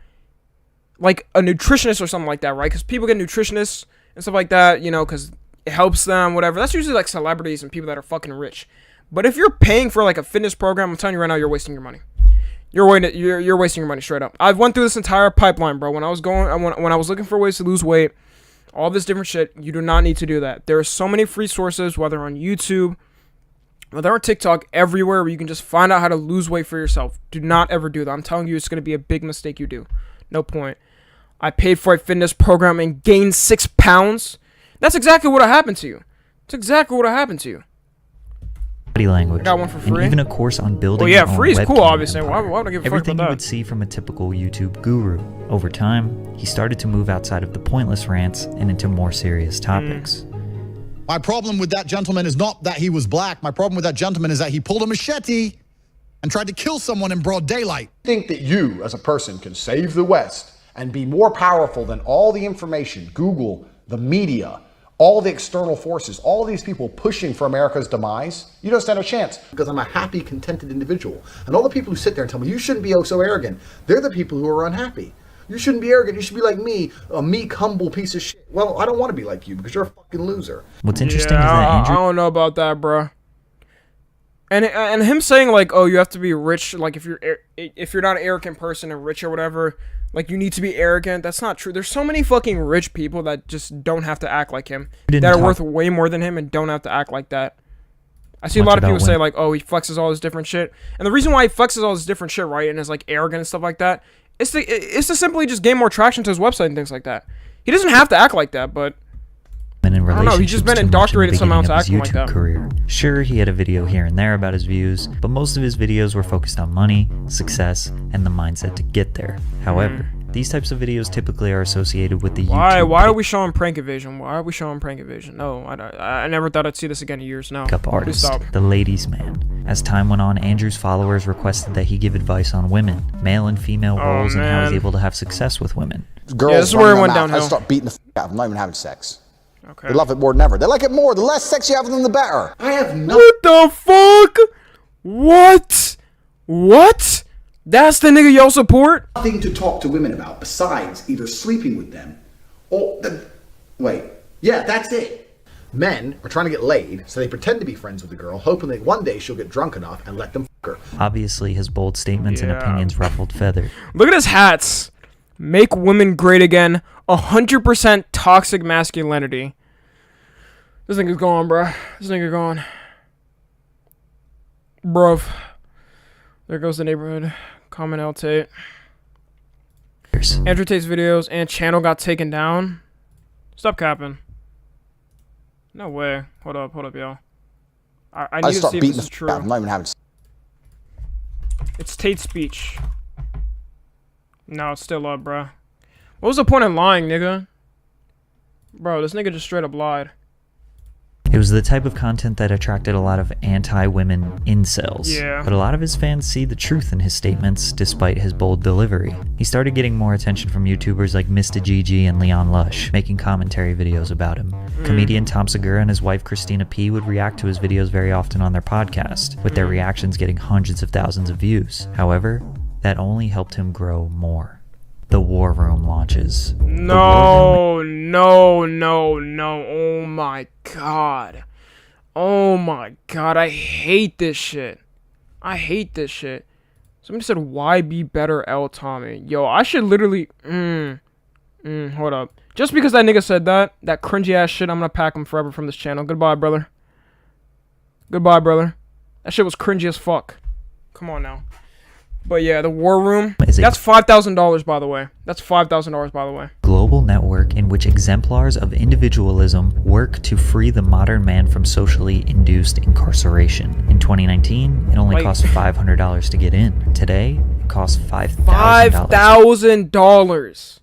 Speaker 1: a nutritionist or something like that, right? Because people get nutritionists and stuff like that, you know, because it helps them, whatever. That's usually like celebrities and people that are fucking rich. But if you're paying for like a fitness program, I'm telling you right now, you're wasting your money. You're wasting your money straight up. I've went through this entire pipeline, bro. When I was looking for ways to lose weight, all this different shit, you do not need to do that. There are so many free sources, whether on YouTube, whether on TikTok, everywhere where you can just find out how to lose weight for yourself. Do not ever do that. I'm telling you, it's going to be a big mistake you do. No point. I paid for a fitness program and gained 6 pounds. That's exactly what happened to you. It's exactly what happened to you.
Speaker 5: Body language.
Speaker 1: I got one for free.
Speaker 5: And even a course on building.
Speaker 1: Oh yeah,
Speaker 5: your own
Speaker 1: free is cool,
Speaker 5: webcam
Speaker 1: obviously. Why would I give a fuck
Speaker 5: Everything
Speaker 1: about
Speaker 5: you
Speaker 1: that?
Speaker 5: would see from a typical YouTube guru. Over time, he started to move outside of the pointless rants and into more serious topics.
Speaker 2: My problem with that gentleman is not that he was black. My problem with that gentleman is that he pulled a machete and tried to kill someone in broad daylight.
Speaker 17: Think that you, as a person, can save the West and be more powerful than all the information, Google, the media, all the external forces, all these people pushing for America's demise? You don't stand a chance. Because I'm a happy, contented individual. And all the people who sit there and tell me, you shouldn't be so arrogant, they're the people who are unhappy. You shouldn't be arrogant. You should be like me, a meek, humble piece of shit. Well, I don't want to be like you because you're a fucking loser.
Speaker 5: What's interesting is that Andrew...
Speaker 1: I don't know about that, bro. And him saying like, oh, you have to be rich, like if you're not an arrogant person and rich or whatever, like you need to be arrogant. That's not true. There's so many fucking rich people that just don't have to act like him, that are worth way more than him and don't have to act like that. I see a lot of people say like, oh, he flexes all this different shit, and the reason why he flexes all this different shit, right, and is like arrogant and stuff like that, it's to simply just gain more traction to his website and things like that. He doesn't have to act like that, but I don't know, he's just been indoctrinated somehow to acting like that.
Speaker 5: Career. Sure, he had a video here and there about his views, but most of his videos were focused on money, success, and the mindset to get there. However, these types of videos typically are associated with the YouTube.
Speaker 1: Why are we showing prank evasion? Why are we showing prank evasion? No, I never thought I'd see this again in years. No.
Speaker 5: Pickup artist, the ladies' man. As time went on, Andrew's followers requested that he give advice on women, male and female roles, and how he's able to have success with women.
Speaker 17: Girls, this is where it went downhill. I start beating the out of them, not even having sex. Okay. They love it more than ever. They like it more. The less sex you have with them, the better. I have no.
Speaker 1: What the fuck? What? That's the nigga y'all support?
Speaker 17: Nothing to talk to women about besides either sleeping with them or wait. Yeah, that's it. Men are trying to get laid, so they pretend to be friends with the girl, hoping that one day she'll get drunk enough and let them fuck her.
Speaker 5: Obviously, his bold statements and opinions ruffled feathers.
Speaker 1: Look at his hats. Make women great again. 100% toxic masculinity. This nigga's gone, bruh. This nigga gone. Bruv. There goes the neighborhood. Comment out Tate. Andrew Tate's videos and channel got taken down. Stop capping. No way. Hold up, y'all. I need to see if this is true.
Speaker 17: I'm not even having.
Speaker 1: It's Tate's speech. No, it's still up, bruh. What was the point of lying, nigga? Bro, this nigga just straight up lied.
Speaker 5: It was the type of content that attracted a lot of anti-women incels.
Speaker 1: Yeah.
Speaker 5: But a lot of his fans see the truth in his statements despite his bold delivery. He started getting more attention from YouTubers like Mr. GG and Leon Lush, making commentary videos about him. Comedian Tom Segura and his wife Christina P would react to his videos very often on their podcast, with their reactions getting hundreds of thousands of views. However, that only helped him grow more. The War Room launches.
Speaker 1: No. Oh my god. I hate this shit. Somebody said, why be better, L. Tommy? Yo, I should literally... hold up. Just because that nigga said that cringy ass shit, I'm gonna pack him forever from this channel. Goodbye, brother. That shit was cringy as fuck. Come on now. But yeah, the War Room, that's $5,000, by the way. That's $5,000, by the way.
Speaker 5: Global network in which exemplars of individualism work to free the modern man from socially induced incarceration. In 2019, it only cost $500 to get in. Today, it costs $5,000.
Speaker 1: $5,000.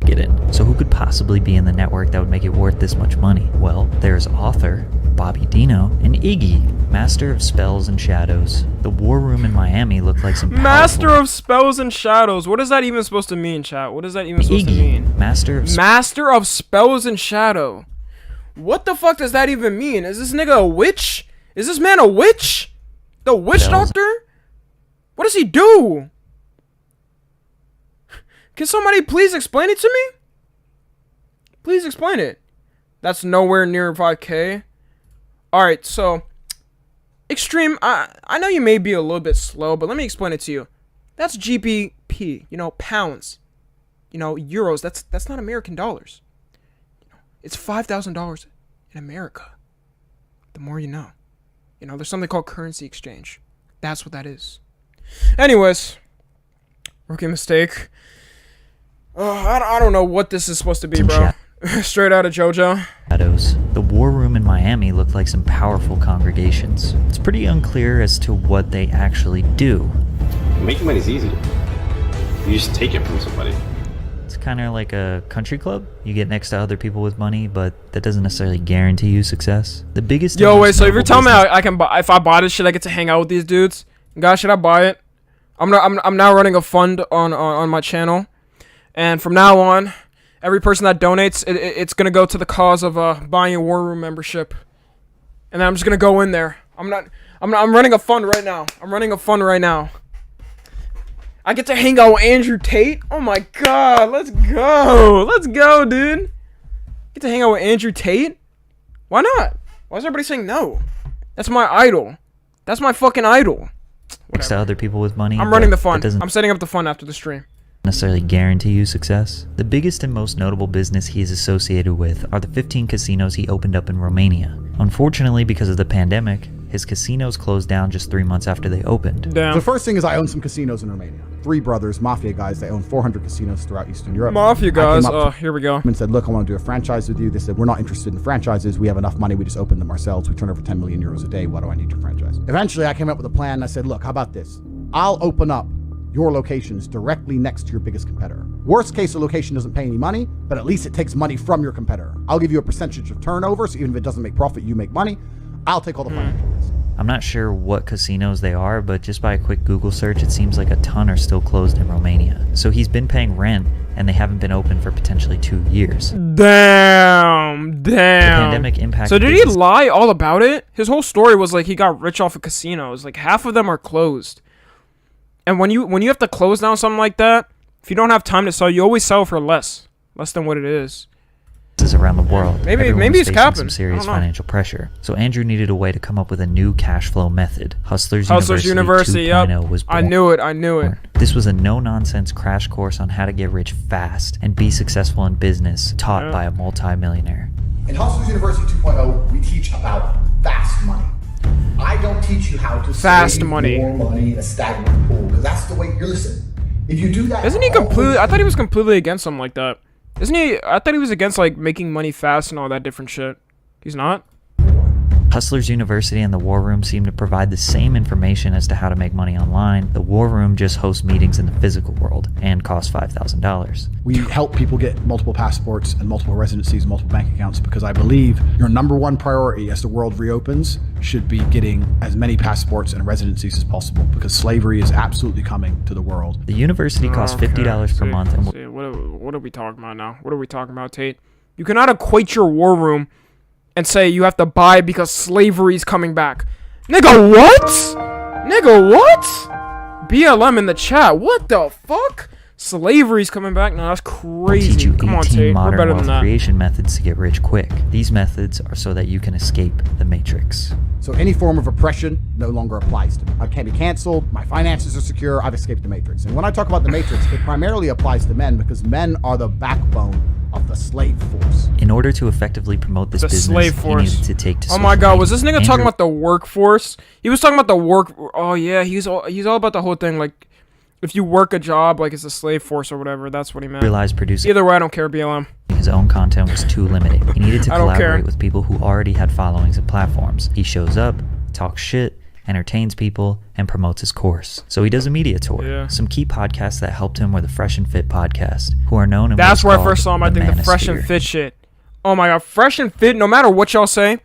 Speaker 5: Get in. So who could possibly be in the network that would make it worth this much money? Well, there's author Bobby Dino and Iggy, master of spells and shadows. The War Room in Miami looked like some
Speaker 1: master of spells and shadows. What is that even supposed to mean, chat? What is that even supposed to mean?
Speaker 5: Master
Speaker 1: of spells and shadow. What the fuck does that even mean? Is this nigga a witch? Is this man a witch? The witch doctor? What does he do? Can somebody please explain it to me? Please explain it. That's nowhere near 5K. Alright, so Extreme, I know you may be a little bit slow, but let me explain it to you. That's GBP, pounds. Euros, that's not American dollars. It's $5,000 in America. The more you know. There's something called currency exchange. That's what that is. Anyways, rookie mistake. I don't know what this is supposed to be, bro. Straight out of JoJo.
Speaker 5: Shadows. The War Room in Miami looked like some powerful congregations. It's pretty unclear as to what they actually do.
Speaker 20: Making money is easy. You just take it from somebody.
Speaker 5: It's kind of like a country club. You get next to other people with money, but that doesn't necessarily guarantee you success. The biggest...
Speaker 1: Yo, wait, so if you're telling me I can buy... If I buy this shit, I get to hang out with these dudes? Guys, should I buy it? I'm now running a fund on my channel. And from now on, every person that donates, it's going to go to the cause of buying a War Room membership. And then I'm just going to go in there. I'm running a fund right now. I get to hang out with Andrew Tate. Oh my god, let's go, dude. Get to hang out with Andrew Tate? Why not? Why is everybody saying no? That's my idol. That's my fucking idol.
Speaker 5: Next to other people with money.
Speaker 1: I'm running the fund. I'm setting up the fund after the stream.
Speaker 5: Necessarily guarantee you success. The biggest and most notable business he is associated with are the 15 casinos he opened up in Romania. Unfortunately, because of the pandemic, his casinos closed down just 3 months after they opened.
Speaker 9: Damn. The first thing is I own some casinos in Romania. 3 brothers, mafia guys, they own 400 casinos throughout Eastern Europe.
Speaker 1: Mafia guys, here we go.
Speaker 9: And said, look, I want to do a franchise with you. They said, we're not interested in franchises. We have enough money. We just open them ourselves. We turn over 10 million euros a day. Why do I need your franchise? Eventually, I came up with a plan. I said, look, how about this? I'll open up your locations directly next to your biggest competitor. Worst case, the location doesn't pay any money, but at least it takes money from your competitor. I'll give you a percentage of turnover, so even if it doesn't make profit, you make money. I'll take all the financial risk.
Speaker 5: I'm not sure what casinos they are, but just by a quick Google search, it seems like a ton are still closed in Romania. So he's been paying rent, and they haven't been open for potentially 2 years.
Speaker 1: Damn.
Speaker 5: The pandemic impacted...
Speaker 1: So did he lie all about it? His whole story was like he got rich off of casinos. Like half of them are closed. And when you have to close down something like that, if you don't have time to sell, you always sell for less than what it is.
Speaker 5: Around the world.
Speaker 1: Maybe he's
Speaker 5: capping some serious financial pressure. So Andrew needed a way to come up with a new cash flow method. Hustlers University 2.0 was born.
Speaker 1: I knew it.
Speaker 5: This was a no-nonsense crash course on how to get rich fast and be successful in business, taught by a multi-millionaire.
Speaker 2: In Hustlers University 2.0, we teach about fast money. I don't teach you how to save more money in a stagnant pool, because that's the way you're listening. If you do that,
Speaker 1: isn't he completely? I thought he was completely against something like that. Isn't he? I thought he was against like making money fast and all that different shit. He's not?
Speaker 5: Hustlers University and the War Room seem to provide the same information as to how to make money online. The War Room just hosts meetings in the physical world and costs $5,000.
Speaker 9: We help people get multiple passports and multiple residencies, multiple bank accounts, because I believe your #1 priority as the world reopens should be getting as many passports and residencies as possible, because slavery is absolutely coming to the world.
Speaker 5: The university costs $50 per month. And
Speaker 1: what are we talking about now? What are we talking about, Tate? You cannot equate your War Room and say you have to buy because slavery's coming back. Nigga, what? BLM in the chat. What the fuck? Slavery's coming back? No, that's crazy.
Speaker 5: Teach you
Speaker 1: Come
Speaker 5: 18
Speaker 1: on, Tate.
Speaker 5: modern
Speaker 1: We're better
Speaker 5: wealth
Speaker 1: than that.
Speaker 5: creation methods to get rich quick. These methods are so that you can escape the matrix.
Speaker 9: So any form of oppression no longer applies to me. I can't be canceled. My finances are secure. I've escaped the matrix. And when I talk about the matrix, it primarily applies to men, because men are the backbone of the slave force.
Speaker 5: In order to effectively promote this business,
Speaker 1: slave force.
Speaker 5: he needed to take to
Speaker 1: Oh my god, was this nigga talking about the workforce? He was talking about the work. Oh yeah, he's all about the whole thing. Like, if you work a job, like it's a slave force or whatever. That's what he meant.
Speaker 5: Realized producing
Speaker 1: Either way, I don't care, BLM.
Speaker 5: His own content was too limited. He needed to
Speaker 1: I don't care.
Speaker 5: collaborate with people who already had followings and platforms. He shows up, talks shit, entertains people, and promotes his course. So he does a media tour.
Speaker 1: Yeah.
Speaker 5: Some key podcasts that helped him were the Fresh and Fit podcast, who are known in
Speaker 1: That's
Speaker 5: what's
Speaker 1: where I first saw him. I think the Fresh and Fit shit. Oh my god, Fresh and Fit, no matter what y'all say,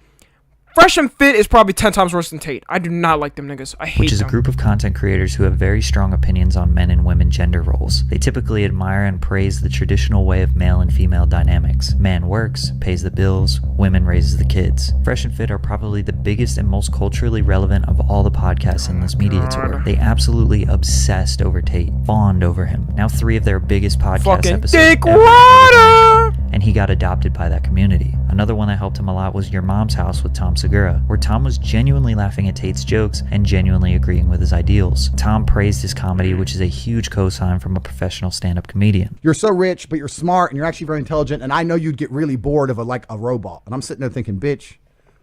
Speaker 1: Fresh and Fit is probably 10 times worse than Tate. I do not like them niggas. I hate them.
Speaker 5: Which is a group of content creators who have very strong opinions on men and women gender roles. They typically admire and praise the traditional way of male and female dynamics. Man works, pays the bills, women raises the kids. Fresh and Fit are probably the biggest and most culturally relevant of all the podcasts in this media tour. They absolutely obsessed over Tate, fawned over him. Now 3 of their biggest podcast
Speaker 1: fucking
Speaker 5: episodes
Speaker 1: Dick
Speaker 5: ever
Speaker 1: Rider!
Speaker 5: And he got adopted by that community. Another one that helped him a lot was Your Mom's House with Tom Segura, where Tom was genuinely laughing at Tate's jokes and genuinely agreeing with his ideals. Tom praised his comedy, which is a huge cosign from a professional stand-up comedian.
Speaker 9: You're so rich, but you're smart, and you're actually very intelligent, and I know you'd get really bored of a robot. And I'm sitting there thinking, bitch,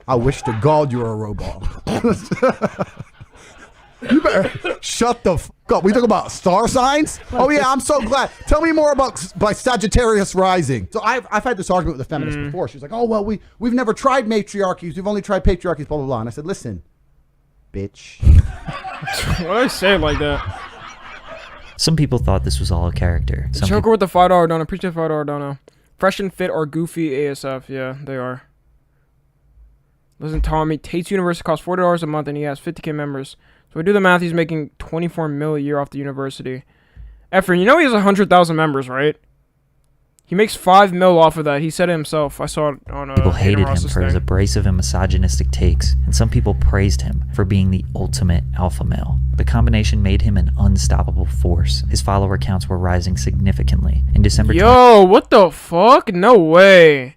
Speaker 9: I wish to God you were a robot. You better shut the f up. We talk about star signs? Oh yeah, I'm so glad. Tell me more about Sagittarius rising. So I've had this argument with a feminist before. She's like, oh well, we've never tried matriarchies. We've only tried patriarchies, blah blah blah. And I said, listen, bitch.
Speaker 1: Why do I say it like that?
Speaker 5: Some people thought this was all a character. Some
Speaker 1: Joker with the $5 donor. Appreciate the $5 donor. Fresh and Fit or Goofy ASF. Yeah, they are. Listen, Tommy, Tate's university costs $40 a month and he has 50K members. So we do the math, he's making 24 mil a year off the university. Efren, you know he has 100,000 members, right? He makes 5 mil off of that. He said it himself. I saw it on
Speaker 5: people hated him for his abrasive and misogynistic takes, and some people praised him for being the ultimate alpha male. The combination made him an unstoppable force. His follower counts were rising significantly. In December
Speaker 1: Yo, what the fuck? No way.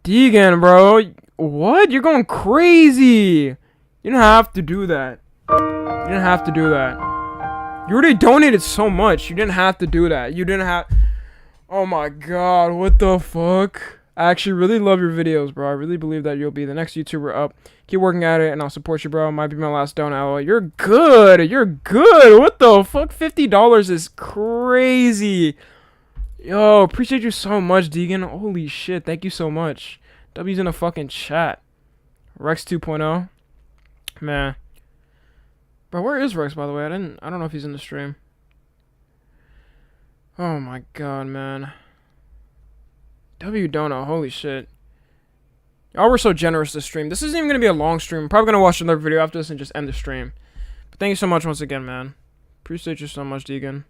Speaker 1: Deegan, bro. What? You're going crazy. You didn't have to do that. You didn't have to do that. You already donated so much. You didn't have to do that. You didn't have... Oh my god, what the fuck? I actually really love your videos, bro. I really believe that you'll be the next YouTuber up. Keep working at it, and I'll support you, bro. Might be my last donut. You're good. You're good. What the fuck? $50 is crazy. Yo, appreciate you so much, Deegan. Holy shit, thank you so much. W's in the fucking chat. Rex 2.0. Man. Bro, where is Rex, by the way? I don't know if he's in the stream. Oh my god, man. W Dono, holy shit. Y'all were so generous this stream. This isn't even gonna be a long stream. I'm probably gonna watch another video after this and just end the stream. But thank you so much once again, man. Appreciate you so much, Deegan.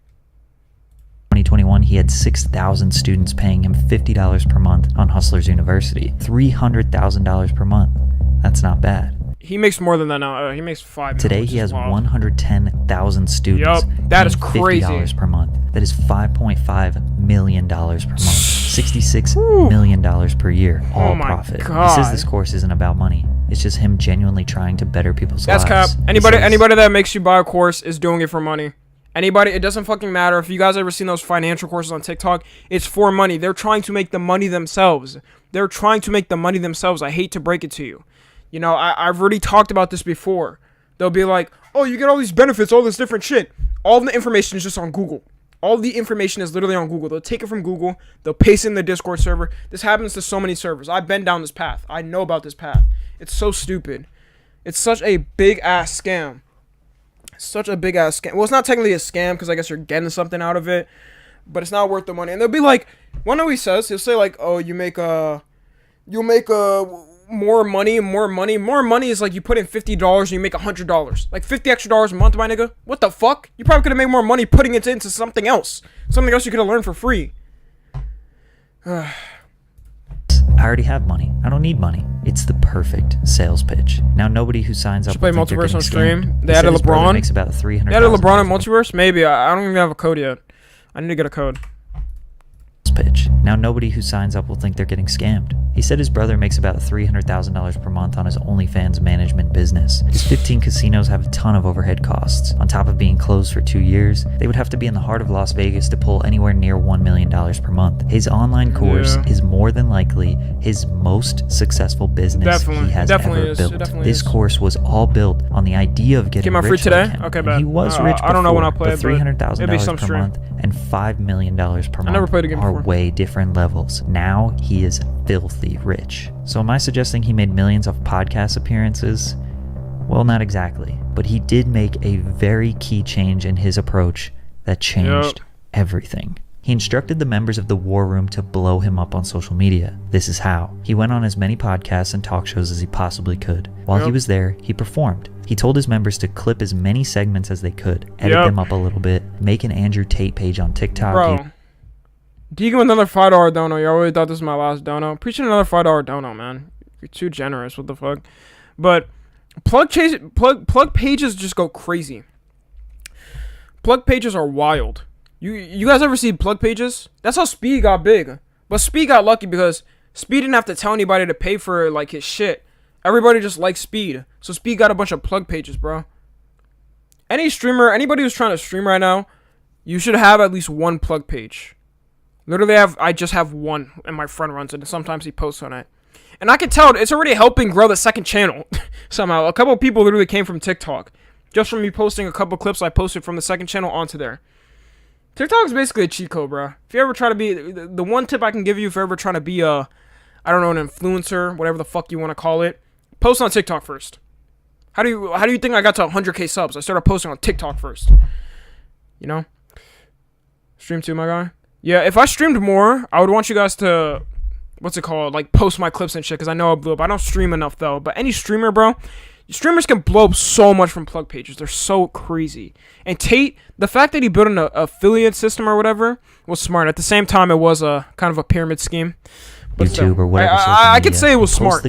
Speaker 5: 2021, he had 6,000 students paying him $50 per month on Hustlers University. $300,000 per month. That's not bad.
Speaker 1: He makes more than that now. He makes 5 million.
Speaker 5: Today he has 110,000 students.
Speaker 1: Yup, that is crazy.
Speaker 5: $50 per month. That is $5.5 million per month. $66 million per year. All profit.
Speaker 1: God.
Speaker 5: He says this course isn't about money. It's just him genuinely trying to better people's lives.
Speaker 1: That's cap. Anybody that makes you buy a course is doing it for money. Anybody, it doesn't fucking matter. If you guys ever seen those financial courses on TikTok, it's for money. They're trying to make the money themselves. They're trying to make the money themselves. I hate to break it to you. You know, I've already talked about this before. They'll be like, oh, you get all these benefits, all this different shit. All the information is just on Google. All the information is literally on Google. They'll take it from Google. They'll paste it in the Discord server. This happens to so many servers. I've been down this path. I know about this path. It's so stupid. It's such a big-ass scam. Such a big-ass scam. Well, it's not technically a scam because I guess you're getting something out of it. But it's not worth the money. And they'll be like, one of he says, he'll say like, oh, you'll make more money. More money is like you put in $50 and you make $100. Like $50 extra a month, my nigga. What the fuck? You probably could have made more money putting it into something else. Something else you could have learned for free.
Speaker 5: I already have money. I don't need money. It's the perfect sales pitch. Now nobody who signs up
Speaker 1: play
Speaker 5: will think
Speaker 1: multiverse on stream.
Speaker 5: Scammed.
Speaker 1: They added LeBron.
Speaker 5: Makes about $300,000.
Speaker 1: They added LeBron in multiverse. Maybe I don't even have a code yet. I need to get a code.
Speaker 5: Pitch. Now nobody who signs up will think they're getting scammed. He said his brother makes about $300,000 per month on his OnlyFans management business. His 15 casinos have a ton of overhead costs. On top of being closed for 2 years, they would have to be in the heart of Las Vegas to pull anywhere near $1 million per month. His online course is more than likely his most successful business he has ever built. This course was all built on the idea of getting rich
Speaker 1: free today?
Speaker 5: like him.
Speaker 1: Okay, bet.
Speaker 5: He was rich before,
Speaker 1: I don't know when I played,
Speaker 5: but $300,000 per month and $5 million per month
Speaker 1: never played a game
Speaker 5: are
Speaker 1: before.
Speaker 5: way different levels. Now he is filthy rich. So am I suggesting he made millions off podcast appearances? Well, not exactly. But he did make a very key change in his approach that changed everything. He instructed the members of the War Room to blow him up on social media. This is how. He went on as many podcasts and talk shows as he possibly could. While he was there, he performed. He told his members to clip as many segments as they could, edit them up a little bit, make an Andrew Tate page on TikTok.
Speaker 1: Bro, Deegan with another $5 dono. You already thought this was my last dono. Appreciate another $5 dono, man. You're too generous. What the fuck? But plug pages just go crazy. Plug pages are wild. You guys ever see plug pages? That's how Speed got big. But Speed got lucky because Speed didn't have to tell anybody to pay for like his shit. Everybody just liked Speed. So Speed got a bunch of plug pages, bro. Any streamer, anybody who's trying to stream right now, you should have at least one plug page. Literally, I just have one, and my friend runs it, and sometimes he posts on it. And I can tell it's already helping grow the second channel somehow. A couple of people literally came from TikTok. Just from me posting a couple clips I posted from the second channel onto there. TikTok is basically a cheat code, bro. If you ever try to be, the one tip I can give you if you're ever trying to be a, I don't know, an influencer, whatever the fuck you want to call it, post on TikTok first. How do you think I got to 100K subs? I started posting on TikTok first. You know? Stream too, my guy. Yeah, if I streamed more, I would want you guys to, what's it called? Like, post my clips and shit, because I know I blew up. I don't stream enough, though. But any streamer, bro, streamers can blow up so much from plug pages. They're so crazy. And Tate, the fact that he built an affiliate system or whatever was smart. At the same time, it was a kind of a pyramid scheme. But
Speaker 5: YouTube or whatever.
Speaker 1: I could say it was smart.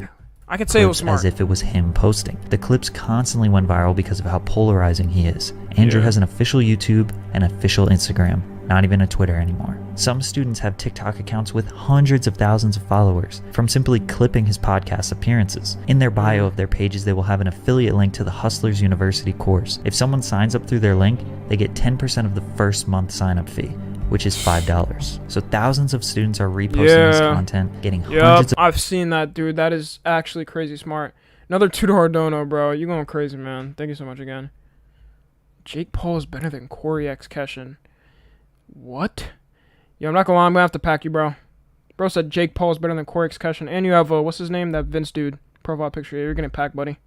Speaker 1: I could say it was smart.
Speaker 5: As if it was him posting. The clips constantly went viral because of how polarizing he is. Andrew has an official YouTube and official Instagram, not even a Twitter anymore. Some students have TikTok accounts with hundreds of thousands of followers from simply clipping his podcast appearances. In their bio of their pages, they will have an affiliate link to the Hustlers University course. If someone signs up through their link, they get 10% of the first month sign-up fee, which is $5. So thousands of students are reposting this content, getting hundreds of...
Speaker 1: I've seen that, dude. That is actually crazy smart. Another $2 dono, bro. You going crazy, man. Thank you so much again. Jake Paul is better than Corey X Keshin. What? Yo, I'm not gonna lie, I'm gonna have to pack you, bro. Bro said Jake Paul is better than Corey X Keshin. And you have, what's his name? That Vince dude. Profile picture. Yeah, you're getting packed, buddy.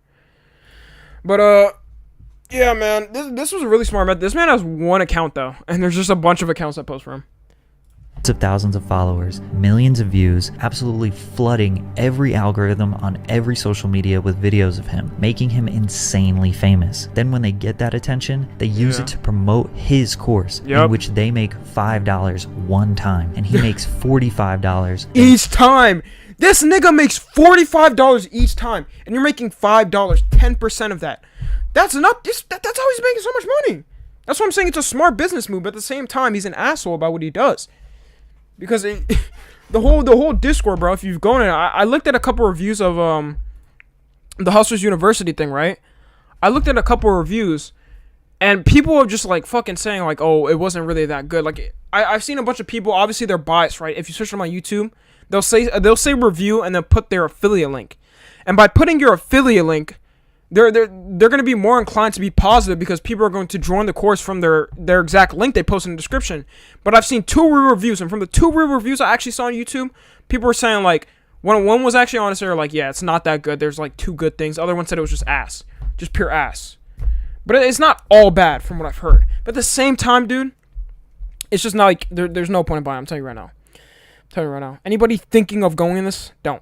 Speaker 1: But, yeah, man. This was a really smart bet. This man has one account, though. And there's just a bunch of accounts that post for him.
Speaker 5: Of thousands of followers, millions of views, absolutely flooding every algorithm on every social media with videos of him, making him insanely famous. Then when they get that attention, they use it to promote his course, in which they make $5 one time, and he makes $45
Speaker 1: each time. This nigga makes $45 each time, and you're making $5, 10% of that. That's not that's how he's making so much money. That's what I'm saying. It's a smart business move, but at the same time, he's an asshole about what he does. Because the whole Discord, bro, if you've gone in, I looked at a couple reviews of the Hustlers University thing, right? I looked at a couple of reviews, and people are just like fucking saying like, oh, it wasn't really that good. Like I've seen a bunch of people, obviously they're biased, right? If you search them on YouTube, they'll say review and then put their affiliate link, and by putting your affiliate link, they're going to be more inclined to be positive because people are going to join the course from their exact link they post in the description. But I've seen 2 real reviews, and from the 2 real reviews I actually saw on YouTube, people were saying like, one was actually honest, they were like, yeah, it's not that good. There's like 2 good things. The other one said it was just ass, just pure ass. But it's not all bad from what I've heard. But at the same time, dude, it's just not like there's no point in buying. I'm telling you right now. Anybody thinking of going in this, don't.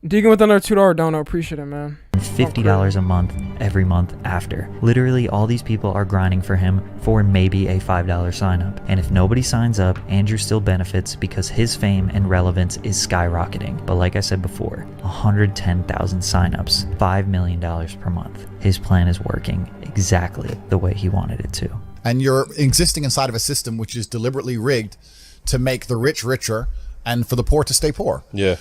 Speaker 1: Digging with another $2 dono, appreciate it, man.
Speaker 5: $50 a month every month after. Literally all these people are grinding for him for maybe a $5 sign up. And if nobody signs up, Andrew still benefits because his fame and relevance is skyrocketing. But like I said before, 110,000 signups, $5 million per month. His plan is working exactly the way he wanted it to.
Speaker 2: And you're existing inside of a system which is deliberately rigged to make the rich richer and for the poor to stay poor.
Speaker 20: Yeah.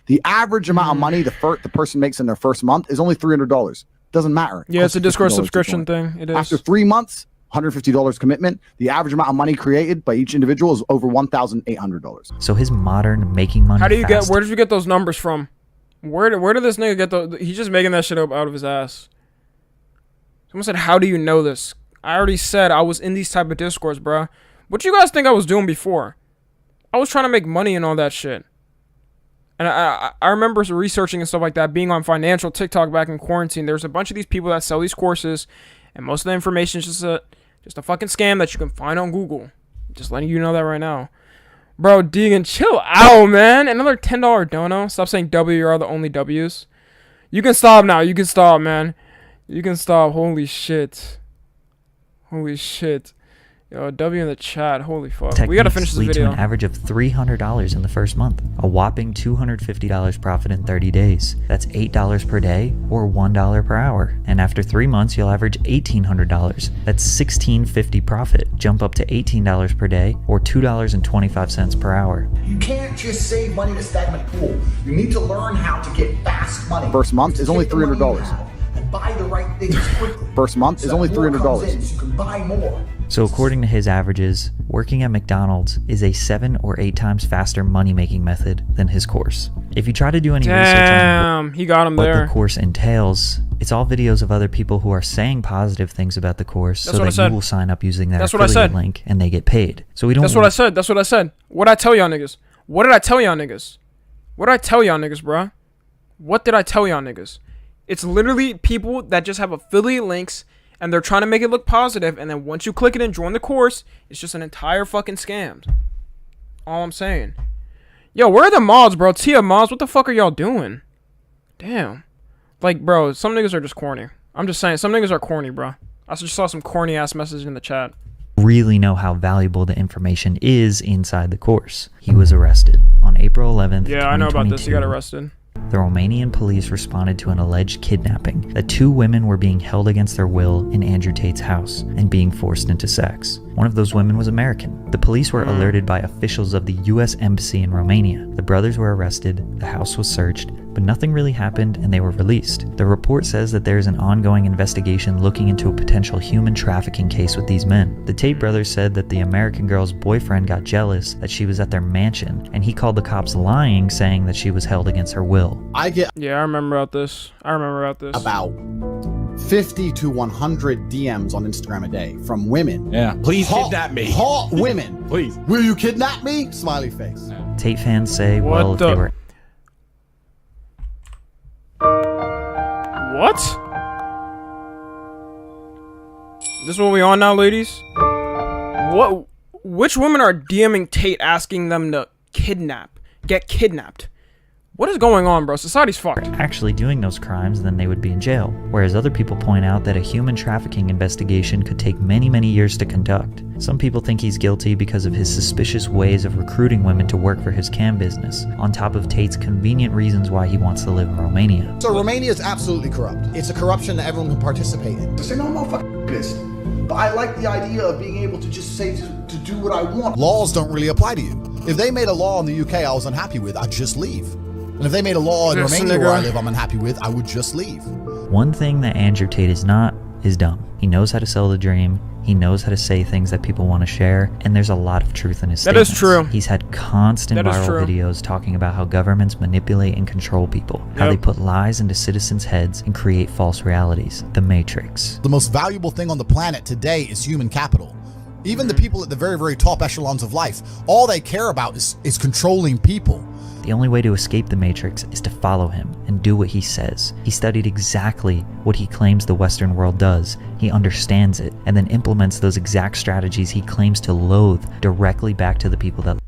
Speaker 17: The average amount of money the person makes in their first month is only $300. Doesn't matter.
Speaker 1: Yeah, it's a Discord subscription thing. It is.
Speaker 17: After 3 months, $150 commitment. The average amount of money created by each individual is over $1,800.
Speaker 5: So his modern making money.
Speaker 1: How do you get? Where did you get those numbers from? Where did this nigga get the? He's just making that shit up out of his ass. Someone said, "How do you know this?" I already said I was in these type of Discords, bro. What you guys think I was doing before? I was trying to make money and all that shit. And I remember researching and stuff like that, being on financial TikTok back in quarantine. There's a bunch of these people that sell these courses, and most of the information is just a fucking scam that you can find on Google. Just letting you know that right now. Bro, Deegan, chill out, man. Another $10 dono. Stop saying W, you are the only W's. You can stop now. You can stop, man. You can stop. Holy shit. Holy shit. Yo, W in the chat. Holy fuck. We gotta finish this
Speaker 5: lead
Speaker 1: video.
Speaker 5: To an average of $300 in the first month. A whopping $250 profit in 30 days. That's $8 per day or $1 per hour. And after 3 months, you'll average $1,800. That's $1,650 profit. Jump up to $18 per day or $2.25 per hour.
Speaker 2: You can't just save money in a stagnant pool. You need to learn how to get fast money.
Speaker 17: First month is only $300.
Speaker 2: And buy the right things quickly.
Speaker 17: First month is only $300.
Speaker 2: So you can buy more.
Speaker 5: So according to his averages, working at McDonald's is a 7 or 8 times faster money-making method than his course. If you try to do any research on
Speaker 1: he got him
Speaker 5: what
Speaker 1: there.
Speaker 5: the course entails, it's all videos of other people who are saying positive things about the course so that you will sign up using that affiliate link and they get paid. So we don't.
Speaker 1: That's what I said. That's what I said. What did I tell y'all niggas? What did I tell y'all niggas? What did I tell y'all niggas, bruh? What did I tell y'all niggas? It's literally people that just have affiliate links And they're trying to make it look positive, and then once you click it and join the course, it's just an entire fucking scam. All I'm saying. Yo, where are the mods, bro? Tia mods, what the fuck are y'all doing? Damn. Like, bro, some niggas are just corny. I'm just saying, some niggas are corny, bro. I just saw some corny ass message in the chat.
Speaker 5: Really know how valuable the information is inside the course. He was arrested on April 11th.
Speaker 1: Yeah, I know about this. He got arrested.
Speaker 5: The Romanian police responded to an alleged kidnapping that 2 women were being held against their will in Andrew Tate's house and being forced into sex. One of those women was American. The police were alerted by officials of the U.S. Embassy in Romania. The brothers were arrested, the house was searched, but nothing really happened and they were released. The report says that there is an ongoing investigation looking into a potential human trafficking case with these men. The Tate brothers said that the American girl's boyfriend got jealous that she was at their mansion, and he called the cops lying, saying that she was held against her will.
Speaker 1: Yeah, I remember about this.
Speaker 2: About 50 to 100 DMs on Instagram a day from women.
Speaker 16: Yeah. Please kidnap me.
Speaker 2: Hot women.
Speaker 16: Please.
Speaker 2: Will you kidnap me? Smiley face.
Speaker 5: Tate fans say, well, if they were...
Speaker 1: What? This is what we on now, ladies? What? Which women are DMing Tate asking them to get kidnapped? What is going on, bro? Society's fucked.
Speaker 5: Actually doing those crimes, then they would be in jail. Whereas other people point out that a human trafficking investigation could take many, many years to conduct. Some people think he's guilty because of his suspicious ways of recruiting women to work for his cam business, on top of Tate's convenient reasons why he wants to live in Romania.
Speaker 2: So Romania is absolutely corrupt. It's a corruption that everyone can participate in.
Speaker 19: To say, no, I'm not fucking this. But I like the idea of being able to just say to do what I want.
Speaker 2: Laws don't really apply to you. If they made a law in the UK I was unhappy with, I'd just leave. And if they made a law in Romania where I live I'm unhappy with, I would just leave.
Speaker 5: One thing that Andrew Tate is not is dumb. He knows how to sell the dream. He knows how to say things that people want to share, and there's a lot of truth in his statements.
Speaker 1: That is true.
Speaker 5: He's had constant viral videos talking about how governments manipulate and control people, how they put lies into citizens' heads and create false realities. The Matrix.
Speaker 2: The most valuable thing on the planet today is human capital. Even the people at the very, very top echelons of life, all they care about is controlling people.
Speaker 5: The only way to escape the Matrix is to follow him and do what he says. He studied exactly what he claims the Western world does. He understands it and then implements those exact strategies he claims to loathe directly back to the people that...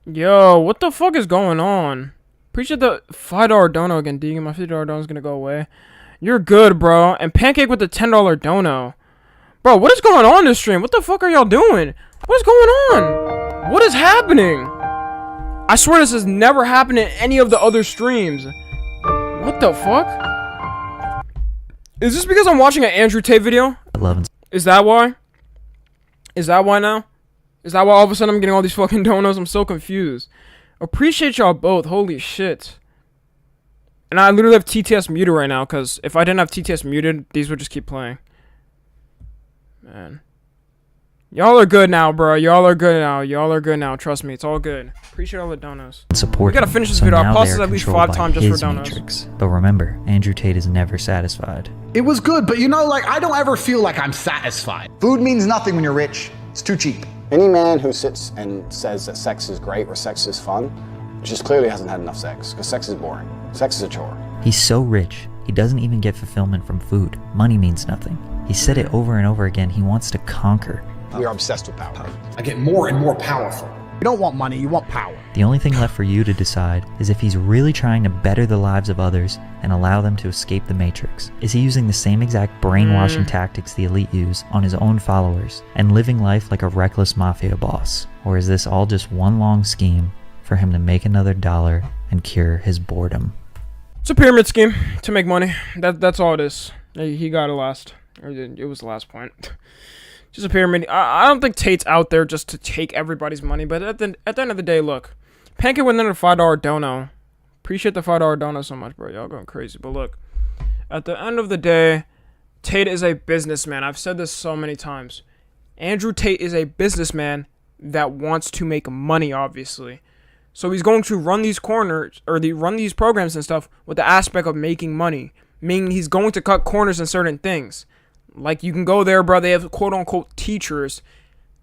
Speaker 1: Yo, what the fuck is going on? Appreciate the $5 dono again, Deegan. My $50 dono is gonna go away. You're good, bro. And Pancake with the $10 dono. Bro, what is going on this stream? What the fuck are y'all doing? What is going on? What is happening? I swear this has never happened in any of the other streams. What the fuck? Is this because I'm watching an Andrew Tate video? Is that why? Is that why now? Is that why all of a sudden I'm getting all these fucking donos? I'm so confused. Appreciate y'all both. Holy shit. And I literally have TTS muted right now, because if I didn't have TTS muted, these would just keep playing. Man. Y'all are good now, bro. Y'all are good now. Y'all are good now. Trust me, it's all good. Appreciate all the donos.
Speaker 5: Support.
Speaker 1: We gotta finish this
Speaker 5: so
Speaker 1: video.
Speaker 5: now
Speaker 1: I'll pause
Speaker 5: they
Speaker 1: this
Speaker 5: are
Speaker 1: at least
Speaker 5: controlled
Speaker 1: 5
Speaker 5: by
Speaker 1: times just
Speaker 5: his
Speaker 1: for donos.
Speaker 5: Matrix. But remember, Andrew Tate is never satisfied.
Speaker 9: It was good, but you know, like, I don't ever feel like I'm satisfied.
Speaker 6: Food means nothing when you're rich. It's too cheap. Any man who sits and says that sex is great or sex is fun just clearly hasn't had enough sex, because sex is boring. Sex is a chore.
Speaker 5: He's so rich, he doesn't even get fulfillment from food. Money means nothing. He said it over and over again. He wants to conquer.
Speaker 6: We are obsessed with power.
Speaker 16: I get more and more powerful.
Speaker 9: You don't want money, you want power.
Speaker 5: The only thing left for you to decide is if he's really trying to better the lives of others and allow them to escape the Matrix. Is he using the same exact brainwashing tactics the elite use on his own followers and living life like a reckless mafia boss? Or is this all just one long scheme for him to make another dollar and cure his boredom?
Speaker 1: It's a pyramid scheme to make money. That's all it is. He got it last. Or it was the last point. Just a pyramid. I don't think Tate's out there just to take everybody's money. But at the end of the day, look. Pancake with another $5 dono. Appreciate the $5 dono so much, bro. Y'all going crazy. But look. At the end of the day, Tate is a businessman. I've said this so many times. Andrew Tate is a businessman that wants to make money, obviously. So he's going to run these corners, or run these programs and stuff with the aspect of making money. Meaning he's going to cut corners in certain things. Like, you can go there, bro. They have quote-unquote teachers.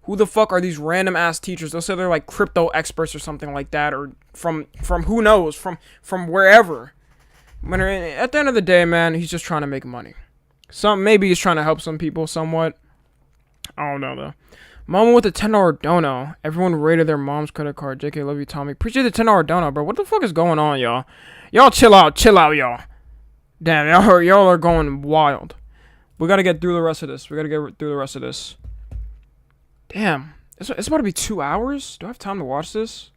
Speaker 1: Who the fuck are these random-ass teachers? They'll say they're, like, crypto experts or something like that. Or from who knows? From wherever. But at the end of the day, man, he's just trying to make money. Maybe he's trying to help some people somewhat. I don't know though. Mama with a $10 dono. Everyone rated their mom's credit card. JK, love you, Tommy. Appreciate the $10 dono, bro. What the fuck is going on, y'all? Y'all chill out, y'all. Damn, y'all are going wild. We gotta get through the rest of this. Damn, it's about to be 2 hours. Do I have time to watch this?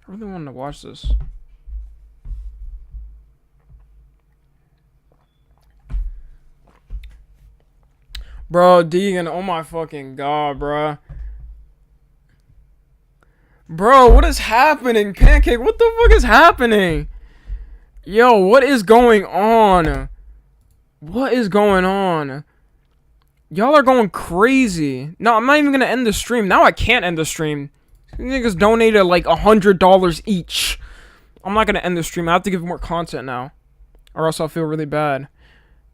Speaker 1: I really wanted to watch this. Bro, Deegan, oh my fucking god, bro. Bro, what is happening? Pancake, what the fuck is happening? Yo, what is going on? What is going on? Y'all are going crazy. No, I'm not even gonna end the stream. Now I can't end the stream. These niggas donated like $100 each. I'm not gonna end the stream. I have to give more content now, or else I'll feel really bad.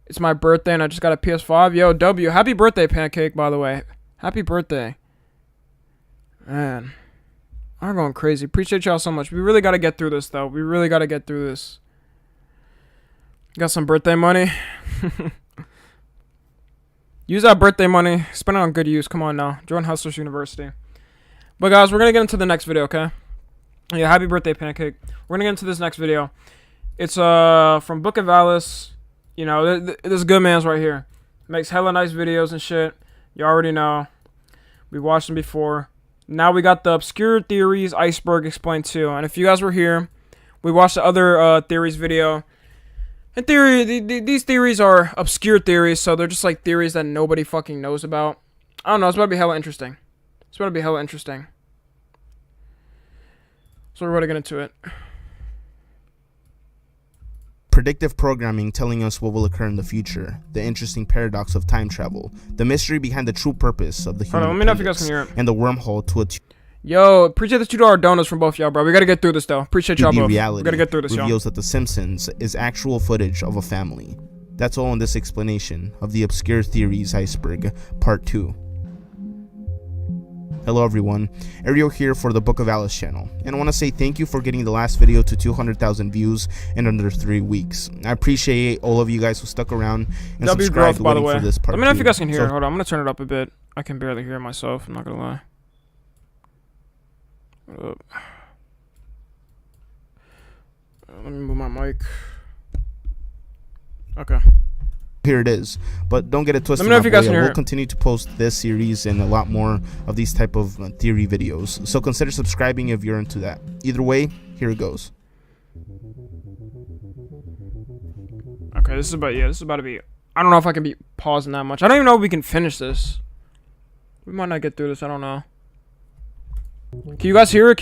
Speaker 1: It's my birthday and I just got a PS5. Yo, W, happy birthday, Pancake, by the way. Happy birthday. Man, I'm going crazy. Appreciate y'all so much. We really gotta get through this, though. We really gotta get through this. Got some birthday money. Use that birthday money. Spend it on good use. Come on now. Join Hustlers University. But guys, we're gonna get into the next video, okay? Yeah, happy birthday, Pancake. We're gonna get into this next video. It's from Book of Alice. You know, this good man's right here. Makes hella nice videos and shit. You already know. We watched them before. Now we got the Obscure Theories Iceberg Explained too. And if you guys were here, we watched the other theories video. In theory, these theories are obscure theories, so they're just like theories that nobody fucking knows about. I don't know, it's about to be hella interesting. So we're about to get into it.
Speaker 20: Predictive programming telling us what will occur in the future, the interesting paradox of time travel, the mystery behind the true purpose of the human
Speaker 1: let me know if you guys can hear it.
Speaker 20: And the wormhole to a
Speaker 1: Yo, appreciate the $2 donuts from both y'all, bro. We gotta get through this, though. Appreciate y'all both. We gotta get through this, y'all.
Speaker 20: Reveals that The Simpsons is actual footage of a family. That's all in this explanation of the Obscure Theories Iceberg, Part 2. Hello everyone, Ariel here for the Book of Alice channel, and I want to say thank you for getting the last video to 200,000 views in under 3 weeks. I appreciate all of you guys who stuck around and subscribed waiting for this part 2.
Speaker 1: Let me know if you guys can hear it. Hold on, I'm gonna turn it up a bit. I can barely hear it myself, I'm not gonna lie. Let me move my mic. Okay.
Speaker 20: Here it is, but don't get it twisted.
Speaker 1: Let me know if you guys can hear
Speaker 20: We'll continue to post this series and a lot more of these type of theory videos, so consider subscribing if you're into that. Either way, here it goes.
Speaker 1: Okay, this is about to be. I don't know if I can be pausing that much. I don't even know if we can finish this. We might not get through this. I don't know. Can you guys hear it?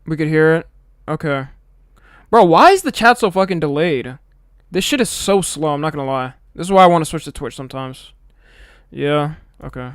Speaker 1: We could hear it. Okay. Bro, why is the chat so fucking delayed? This shit is so slow, I'm not gonna lie. This is why I want to switch to Twitch sometimes. Yeah, okay.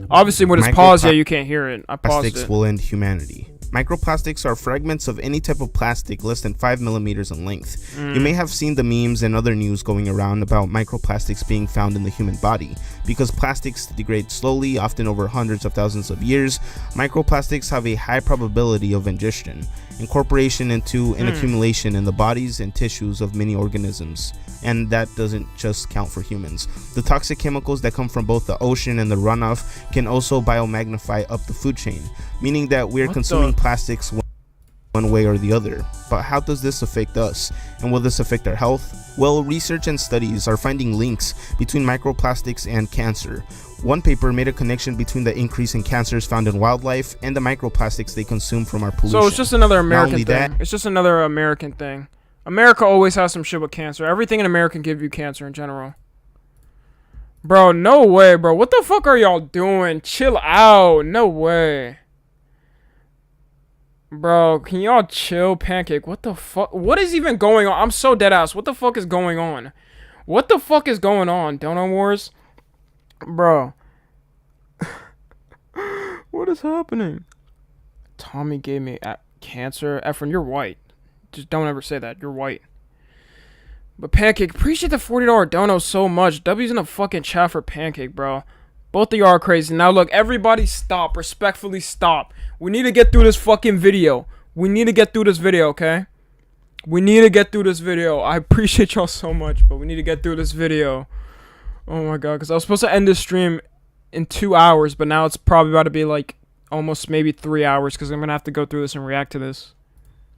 Speaker 1: Obviously, when it's paused, yeah, you can't hear it. I paused it.
Speaker 20: Plastics will end humanity. Microplastics are fragments of any type of plastic less than 5 millimeters in length. You may have seen the memes and other news going around about microplastics being found in the human body. Because plastics degrade slowly, often over hundreds of thousands of years, microplastics have a high probability of ingestion, incorporation into and accumulation in the bodies and tissues of many organisms. And that doesn't just count for humans. The toxic chemicals that come from both the ocean and the runoff can also biomagnify up the food chain, meaning that we're consuming plastics one way or the other. But how does this affect us? And will this affect our health? Well, research and studies are finding links between microplastics and cancer. One paper made a connection between the increase in cancers found in wildlife and the microplastics they consume from our pollution.
Speaker 1: So it's just another American thing. It's just another American thing. America always has some shit with cancer. Everything in America can give you cancer in general. Bro, no way, bro. What the fuck are y'all doing? Chill out. No way. Bro, can y'all chill, Pancake? What the fuck? What is even going on? I'm so deadass. What the fuck is going on? What the fuck is going on? Donut Wars? Bro. What is happening? Tommy gave me cancer. Efren, you're white. Just don't ever say that. You're white. But Pancake, appreciate the $40 dono so much. W's in the fucking chat for Pancake, bro. Both of y'all are crazy. Now look, everybody stop. Respectfully stop. We need to get through this fucking video. We need to get through this video, okay? We need to get through this video. I appreciate y'all so much, but we need to get through this video. Oh my god, because I was supposed to end this stream in 2 hours, but now it's probably about to be like almost maybe 3 hours because I'm going to have to go through this and react to this.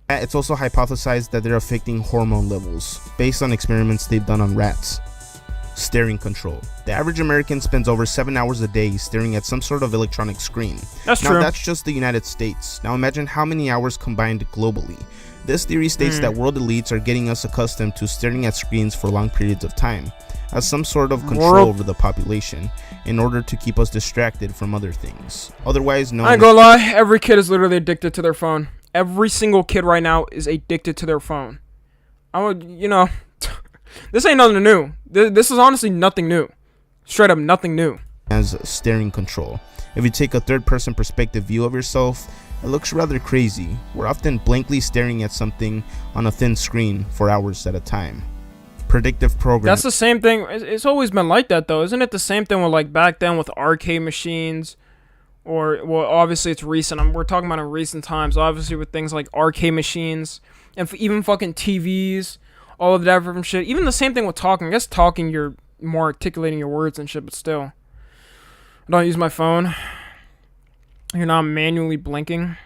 Speaker 20: It's also hypothesized that they're affecting hormone levels based on experiments they've done on rats. Staring control. The average American spends over 7 hours a day staring at some sort of electronic screen.
Speaker 1: That's
Speaker 20: now,
Speaker 1: true.
Speaker 20: That's just the United States. Now imagine how many hours combined globally. This theory states that world elites are getting us accustomed to staring at screens for long periods of time as some sort of control over the population in order to keep us distracted from other things. Otherwise known
Speaker 1: I ain't gonna lie, every kid is literally addicted to their phone. Every single kid right now is addicted to their phone. I would, you know, this ain't nothing new. This is honestly nothing new. Straight up nothing new.
Speaker 20: As staring control. If you take a third-person perspective view of yourself, it looks rather crazy. We're often blankly staring at something on a thin screen for hours at a time. Predictive programming. That's
Speaker 1: the same thing. It's always been like that, though. Isn't it the same thing with, like, back then with arcade machines? Or, well, obviously it's recent. We're talking about in recent times. Obviously with things like arcade machines. And even fucking TVs. All of that different shit. Even the same thing with talking. I guess talking, you're more articulating your words and shit, but still. I don't use my phone. You're not manually blinking.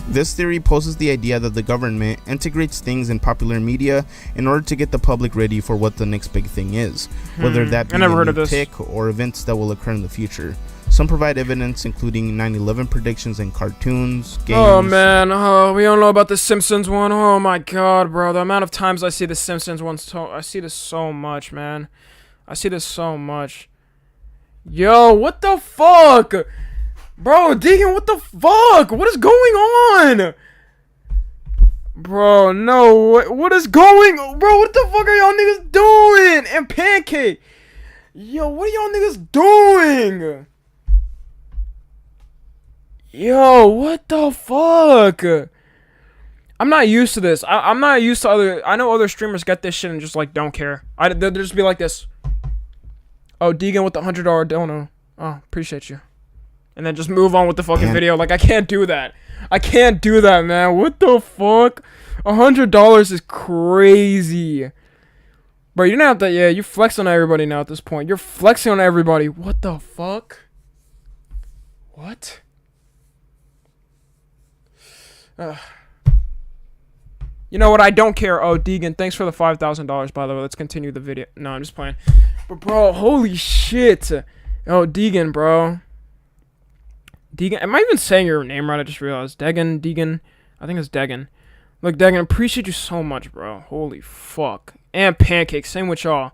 Speaker 20: This theory poses the idea that the government integrates things in popular media in order to get the public ready for what the next big thing is, whether that be a new pick or events that will occur in the future. Some provide evidence, including 9/11 predictions in cartoons, games.
Speaker 1: Oh man, we don't know about the Simpsons one. Oh my god, bro, the amount of times I see the Simpsons one, I see this so much, man. I see this so much. Yo, what the fuck? Bro, Deegan, what the fuck? What is going on? Bro, no, what is going on? Bro, what the fuck are y'all niggas doing? And Pancake. Yo, what are y'all niggas doing? Yo, what the fuck? I'm not used to this. I'm not used to I know other streamers get this shit and just like don't care. They'll just be like this. Oh, Deegan with the $100 dono. Oh, appreciate you. And then just move on with the fucking video. Like, I can't do that. I can't do that, man. What the fuck? $100 is crazy. Bro, you didn't have to, yeah, you're flexing on everybody now at this point. You're flexing on everybody. What the fuck? What? You know what? I don't care. Oh, Deegan, thanks for the $5,000, by the way. Let's continue the video. No, I'm just playing. But, bro, holy shit. Oh, Deegan, bro. Deegan, am I even saying your name right? I just realized. Deegan. I think it's Deegan. Look, Deegan, appreciate you so much, bro. Holy fuck. And Pancake, same with y'all.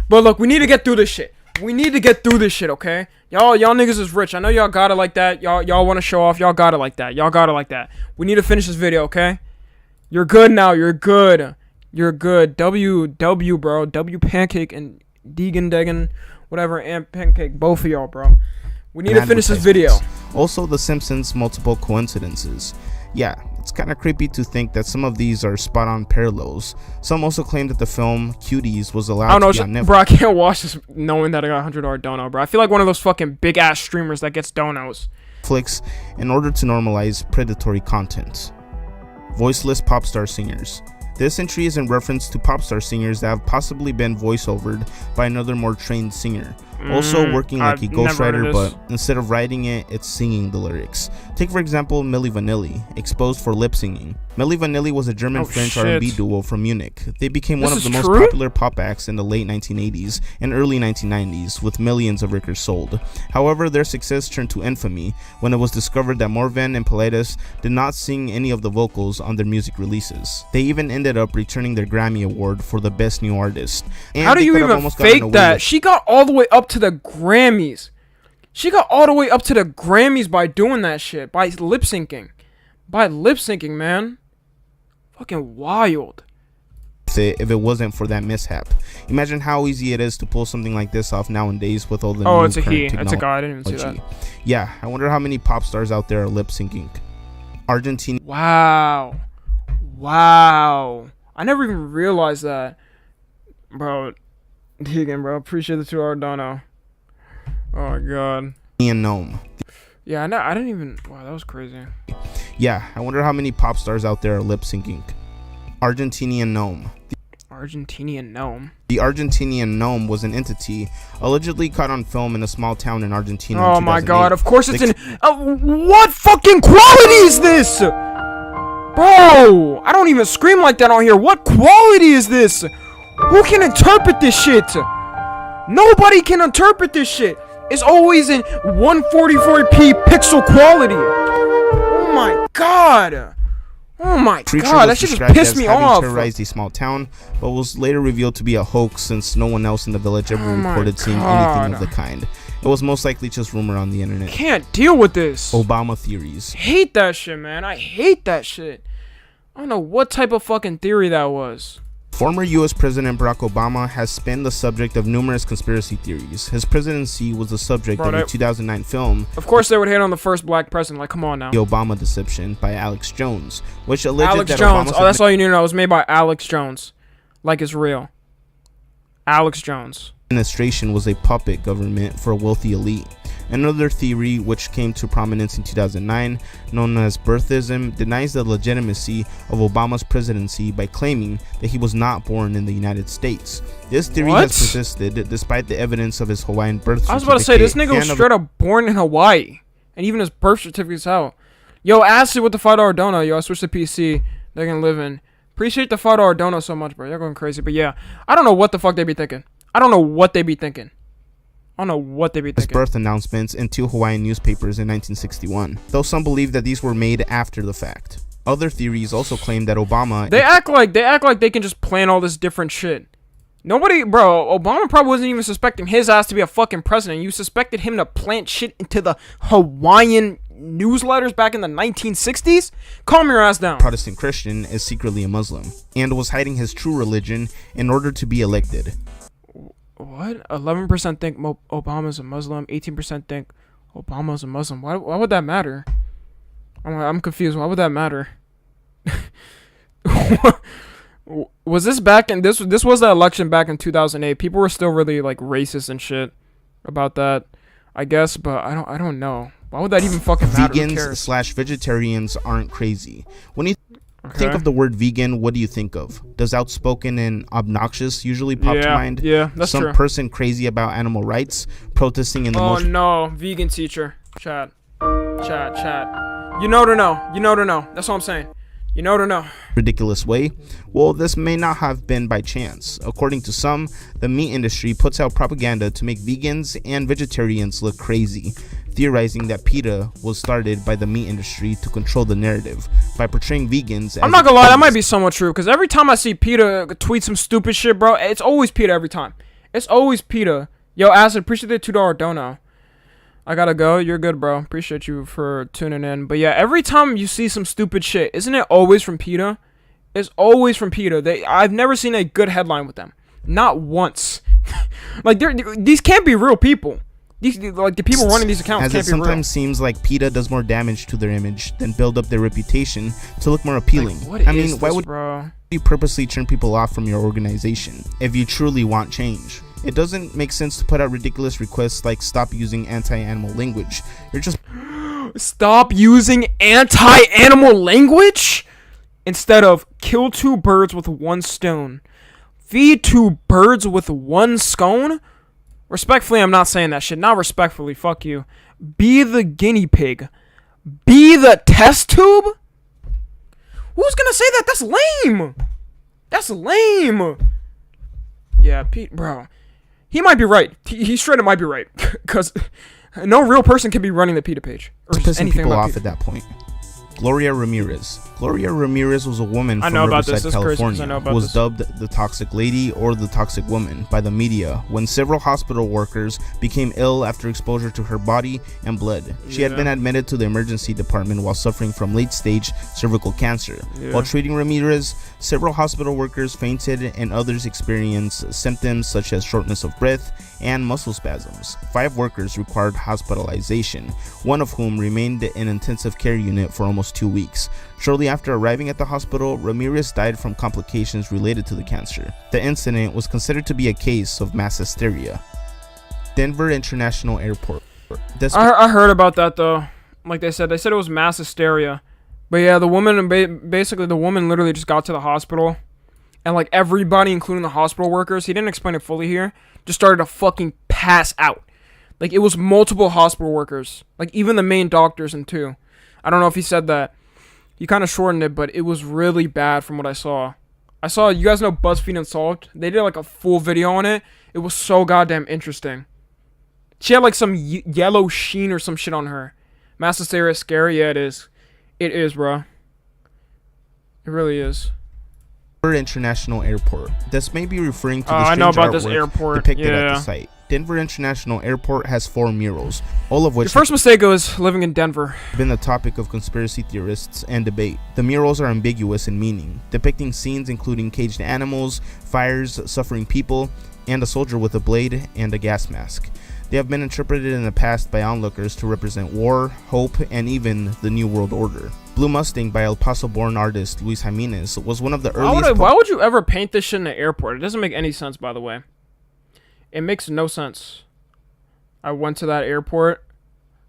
Speaker 1: But look, we need to get through this shit. We need to get through this shit, okay? Y'all niggas is rich. I know y'all got it like that. Y'all want to show off. Y'all got it like that. Y'all got it like that. We need to finish this video, okay? You're good now. You're good. You're good. W, bro. W Pancake and Deegan, whatever, and Pancake. Both of y'all, bro. We need to finish this video.
Speaker 20: Also, The Simpsons' multiple coincidences. Yeah, it's kind of creepy to think that some of these are spot-on parallels. Some also claim that the film Cuties was allowed to be on Netflix.
Speaker 1: Bro, I can't watch this knowing that I got a $100 dono, bro. I feel like one of those fucking big-ass streamers that gets donos.
Speaker 20: In order to normalize predatory content. Voiceless pop star singers. This entry is in reference to pop star singers that have possibly been voiceovered by another more trained singer. Also working like a ghostwriter, but instead of writing it, it's singing the lyrics. Take for example Milli Vanilli, exposed for lip singing. Milli Vanilli was a German-French R&B duo from Munich. They became one of the most popular pop acts in the late 1980s and early 1990s, with millions of records sold. However, their success turned to infamy when it was discovered that Morvan and Pilatus did not sing any of the vocals on their music releases. They even ended up returning their Grammy Award for the Best New Artist. And
Speaker 1: how do you even fake that? She got all the way up to the Grammys. She got all the way up to the Grammys by doing that shit. By lip syncing. By lip syncing, man. Fucking wild.
Speaker 20: If it wasn't for that mishap. Imagine how easy it is to pull something like this off nowadays with all the new
Speaker 1: it's a he. It's a guy. I didn't even see that.
Speaker 20: Yeah, I wonder how many pop stars out there are lip syncing. Argentina.
Speaker 1: Wow. Wow. I never even realized that. Bro. Deegan, bro. Appreciate the $2 dono. Oh my god.
Speaker 20: Gnome.
Speaker 1: Yeah, I didn't even. Wow, that was crazy.
Speaker 20: Yeah, I wonder how many pop stars out there are lip syncing. Argentinian gnome.
Speaker 1: Argentinian gnome.
Speaker 20: The Argentinian gnome was an entity allegedly caught on film in a small town in Argentina.
Speaker 1: Oh my god, of course it's
Speaker 20: They-
Speaker 1: what fucking quality is this? Bro, I don't even scream like that on here. What quality is this? Who can interpret this shit? Nobody can interpret this shit. It's always in 144p pixel quality. Oh my god. Oh my
Speaker 20: Creature
Speaker 1: god, that
Speaker 20: was
Speaker 1: shit just
Speaker 20: described
Speaker 1: pissed
Speaker 20: as
Speaker 1: me
Speaker 20: having
Speaker 1: off.
Speaker 20: terrorized a small town, but was later revealed to be a hoax since no one else in the village ever
Speaker 1: Oh my
Speaker 20: reported seeing
Speaker 1: God.
Speaker 20: anything of the kind. It was most likely just rumor on the internet.
Speaker 1: Can't deal with this.
Speaker 20: Obama theories.
Speaker 1: Hate that shit, man. I hate that shit. I don't know what type of fucking theory that was.
Speaker 20: Former U.S. President Barack Obama has been the subject of numerous conspiracy theories. His presidency was the subject
Speaker 1: Bro,
Speaker 20: of a
Speaker 1: that-
Speaker 20: 2009 film,
Speaker 1: Of course they would hate on the first black president. Like, come on now.
Speaker 20: The Obama Deception, by Alex Jones, which alleged
Speaker 1: Alex
Speaker 20: that
Speaker 1: Jones.
Speaker 20: Obama's
Speaker 1: Oh, that's all you need to know. It was made by Alex Jones. Like it's real. Alex Jones.
Speaker 20: administration was a puppet government for a wealthy elite. Another theory, which came to prominence in 2009, known as birthism, denies the legitimacy of Obama's presidency by claiming that he was not born in the United States. This theory
Speaker 1: What?
Speaker 20: has persisted despite the evidence of his Hawaiian birth certificate.
Speaker 1: I was about to say, this nigga was
Speaker 20: and of-
Speaker 1: straight up born in Hawaii. And even his birth certificate's out. Yo, Acid with the $5 dono. Yo, I switched to PC. They're gonna live in. Appreciate the $5 dono so much, bro. Y'all going crazy. But yeah, I don't know what the fuck they be thinking. I don't know what they be thinking. I don't know what they be
Speaker 20: his
Speaker 1: thinking.
Speaker 20: birth announcements in 2 Hawaiian newspapers in 1961, though some believe that these were made after the fact. Other theories also claim that Obama...
Speaker 1: They act like they can just plan all this different shit. Nobody, bro, Obama probably wasn't even suspecting his ass to be a fucking president. You suspected him to plant shit into the Hawaiian newsletters back in the 1960s? Calm your ass down.
Speaker 20: Protestant Christian is secretly a Muslim and was hiding his true religion in order to be elected.
Speaker 1: What? 11% think Obama's a Muslim. 18% think Obama's a Muslim. Why would that matter? I'm confused. Why would that matter? Was this back in this was the election back in 2008? People were still really like racist and shit about that, I guess, but I don't know. Why would that even fucking matter? Who cares?
Speaker 20: Vegans/vegetarians aren't crazy. When you think
Speaker 1: Okay.
Speaker 20: of the word vegan, what do you think of? Does outspoken and obnoxious usually pop to
Speaker 1: Yeah,
Speaker 20: mind?
Speaker 1: yeah, that's
Speaker 20: Some
Speaker 1: true.
Speaker 20: person crazy about animal rights, protesting in the
Speaker 1: Oh
Speaker 20: most
Speaker 1: no, vegan teacher. Chat. You know to know. You know to know. That's all I'm saying. You know to know.
Speaker 20: ridiculous way? Well, this may not have been by chance. According to some, the meat industry puts out propaganda to make vegans and vegetarians look crazy, theorizing that PETA was started by the meat industry to control the narrative by portraying vegans as
Speaker 1: I'm not gonna lie, that might be somewhat true, because every time I see PETA tweet some stupid shit, bro, it's always PETA every time. It's always PETA. Yo, Acid, appreciate the $2 dono. I gotta go. You're good, bro. Appreciate you for tuning in. But yeah, every time you see some stupid shit, isn't it always from PETA? It's always from PETA. I've never seen a good headline with them. Not once. Like, these can't be real people. These, like, the people running these accounts
Speaker 20: as
Speaker 1: can't
Speaker 20: it
Speaker 1: be real.
Speaker 20: sometimes seems like PETA does more damage to their image than build up their reputation to look more appealing.
Speaker 1: Like, what
Speaker 20: I mean,
Speaker 1: is
Speaker 20: why
Speaker 1: this,
Speaker 20: would
Speaker 1: bro?
Speaker 20: you purposely turn people off from your organization if you truly want change? It doesn't make sense to put out ridiculous requests like stop using anti-animal language. You're just
Speaker 1: Stop using anti-animal language instead of kill 2 birds with 1 stone. Feed 2 birds with 1 scone. Respectfully, I'm not saying that shit. Not respectfully, fuck you. Be the guinea pig. Be the test tube. Who's gonna say that? That's lame. That's lame. Yeah, Pete, bro. He might be right. He straight up might be right. Because no real person can be running the PETA page. Or just
Speaker 20: pissing
Speaker 1: anything
Speaker 20: people
Speaker 1: about
Speaker 20: off
Speaker 1: PETA.
Speaker 20: at that point. Gloria Ramirez. Gloria Ramirez was a woman
Speaker 1: I
Speaker 20: from
Speaker 1: know about
Speaker 20: Riverside,
Speaker 1: this. This is crazy 'cause I
Speaker 20: California,
Speaker 1: know about
Speaker 20: who was
Speaker 1: this.
Speaker 20: dubbed the Toxic Lady or the Toxic Woman by the media when several hospital workers became ill after exposure to her body and blood. She had
Speaker 1: Yeah.
Speaker 20: been admitted to the emergency department while suffering from late-stage cervical cancer.
Speaker 1: Yeah.
Speaker 20: While treating Ramirez, several hospital workers fainted and others experienced symptoms such as shortness of breath and muscle spasms. 5 workers required hospitalization, one of whom remained in intensive care unit for almost 2 weeks. Shortly after arriving at the hospital, Ramirez died from complications related to the cancer. The incident was considered to be a case of mass hysteria. Denver International Airport.
Speaker 1: I heard about that though. Like they said it was mass hysteria. But yeah, the woman, basically the woman literally just got to the hospital. And like everybody, including the hospital workers, he didn't explain it fully here, just started to fucking pass out. Like it was multiple hospital workers. Like even the main doctors and two. I don't know if he said that. He kind of shortened it, but it was really bad from what I saw. You guys know BuzzFeed Unsolved? They did like a full video on it. It was so goddamn interesting. She had like some yellow sheen or some shit on her. Mass hysteria is scary. Yeah, it is. It is, bro. It really is.
Speaker 20: Denver International Airport. This may be referring to the
Speaker 1: I know about this
Speaker 20: artwork
Speaker 1: airport.
Speaker 20: depicted
Speaker 1: Yeah.
Speaker 20: at the site. Denver International Airport has 4 murals, all of which
Speaker 1: Your first mistake was living in Denver.
Speaker 20: have been the topic of conspiracy theorists and debate. The murals are ambiguous in meaning, depicting scenes including caged animals, fires, suffering people, and a soldier with a blade and a gas mask. They have been interpreted in the past by onlookers to represent war, hope, and even the New World Order. Blue Mustang by El Paso-born artist Luis Jimenez was one of the earliest...
Speaker 1: Why would you ever paint this shit in the airport? It doesn't make any sense, by the way. It makes no sense. I went to that airport.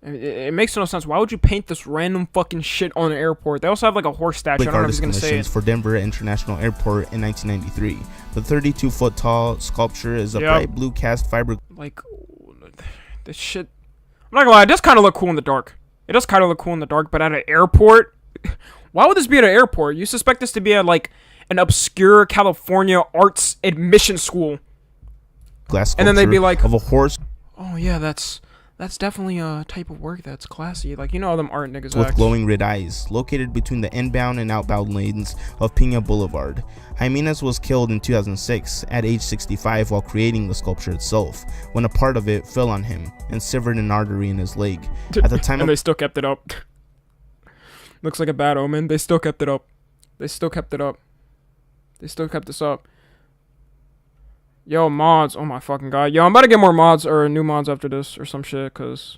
Speaker 1: It makes no sense. Why would you paint this random fucking shit on an airport? They also have like a horse statue. I don't know if he's gonna say it.
Speaker 20: For Denver International Airport in 1993. The 32-foot tall sculpture is a bright blue cast fiber...
Speaker 1: Like, this shit... I'm not gonna lie, it does kind of look cool in the dark. It does kind of look cool in the dark, but at an airport... Why would this be at an airport? You suspect this to be at like an obscure California arts admission school.
Speaker 20: Glass
Speaker 1: and then they'd be like...
Speaker 20: of a horse...
Speaker 1: Oh yeah, that's definitely a type of work that's classy. Like, you know how them art niggas
Speaker 20: with
Speaker 1: act.
Speaker 20: glowing red eyes, located between the inbound and outbound lanes of Pina Boulevard. Jimenez was killed in 2006 at age 65 while creating the sculpture itself, when a part of it fell on him and severed an artery in his leg. At the time
Speaker 1: and they still kept it up. Looks like a bad omen. They still kept it up. They still kept it up. They still kept this up. Yo, mods. Oh my fucking god. Yo, I'm about to get more mods or new mods after this or some shit, cause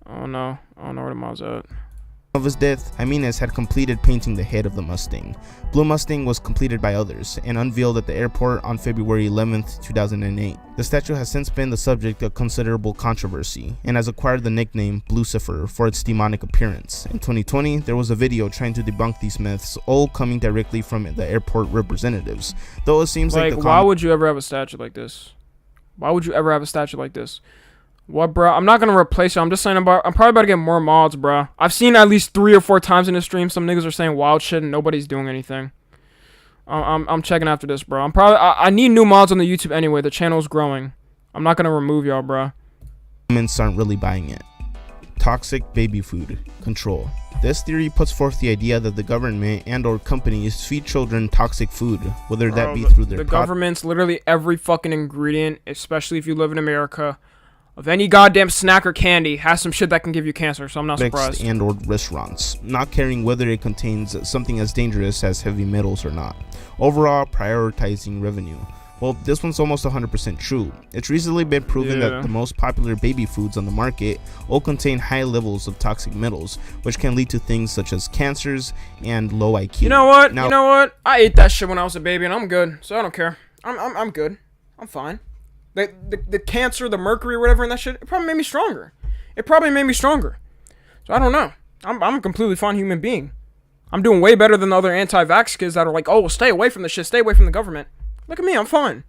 Speaker 1: I don't know where the mods at.
Speaker 20: Of his death, Jimenez had completed painting the head of the Mustang. Blue Mustang was completed by others and unveiled at the airport on February 11th, 2008. The statue has since been the subject of considerable controversy and has acquired the nickname Blucifer for its demonic appearance. In 2020, there was a video trying to debunk these myths, all coming directly from the airport representatives. Though it seems like the
Speaker 1: why would you ever have a statue like this? Why would you ever have a statue like this? What, bro? I'm not gonna replace you. I'm just saying I'm probably about to get more mods, bro. I've seen at least 3 or 4 times in the stream some niggas are saying wild shit and nobody's doing anything. I'm checking after this, bro. I need new mods on the YouTube anyway. The channel's growing. I'm not gonna remove y'all, bro.
Speaker 20: Governments aren't really buying it. Toxic baby food control. This theory puts forth the idea that the government and or companies feed children toxic food, whether that be through their
Speaker 1: the government's literally every fucking ingredient, especially if you live in America, of any goddamn snack or candy has some shit that can give you cancer, so I'm not surprised.
Speaker 20: And or restaurants, not caring whether it contains something as dangerous as heavy metals or not. Overall, prioritizing revenue. Well, this one's almost 100% true. It's recently been proven that the most popular baby foods on the market all contain high levels of toxic metals, which can lead to things such as cancers and low IQ.
Speaker 1: You know what? I ate that shit when I was a baby, and I'm good, so I don't care. I'm good. I'm fine. The cancer, the mercury, or whatever in that shit, it probably made me stronger. So I don't know. I'm a completely fine human being. I'm doing way better than the other anti-vax kids that are like, oh, well, stay away from the shit, stay away from the government. Look at me, I'm fine.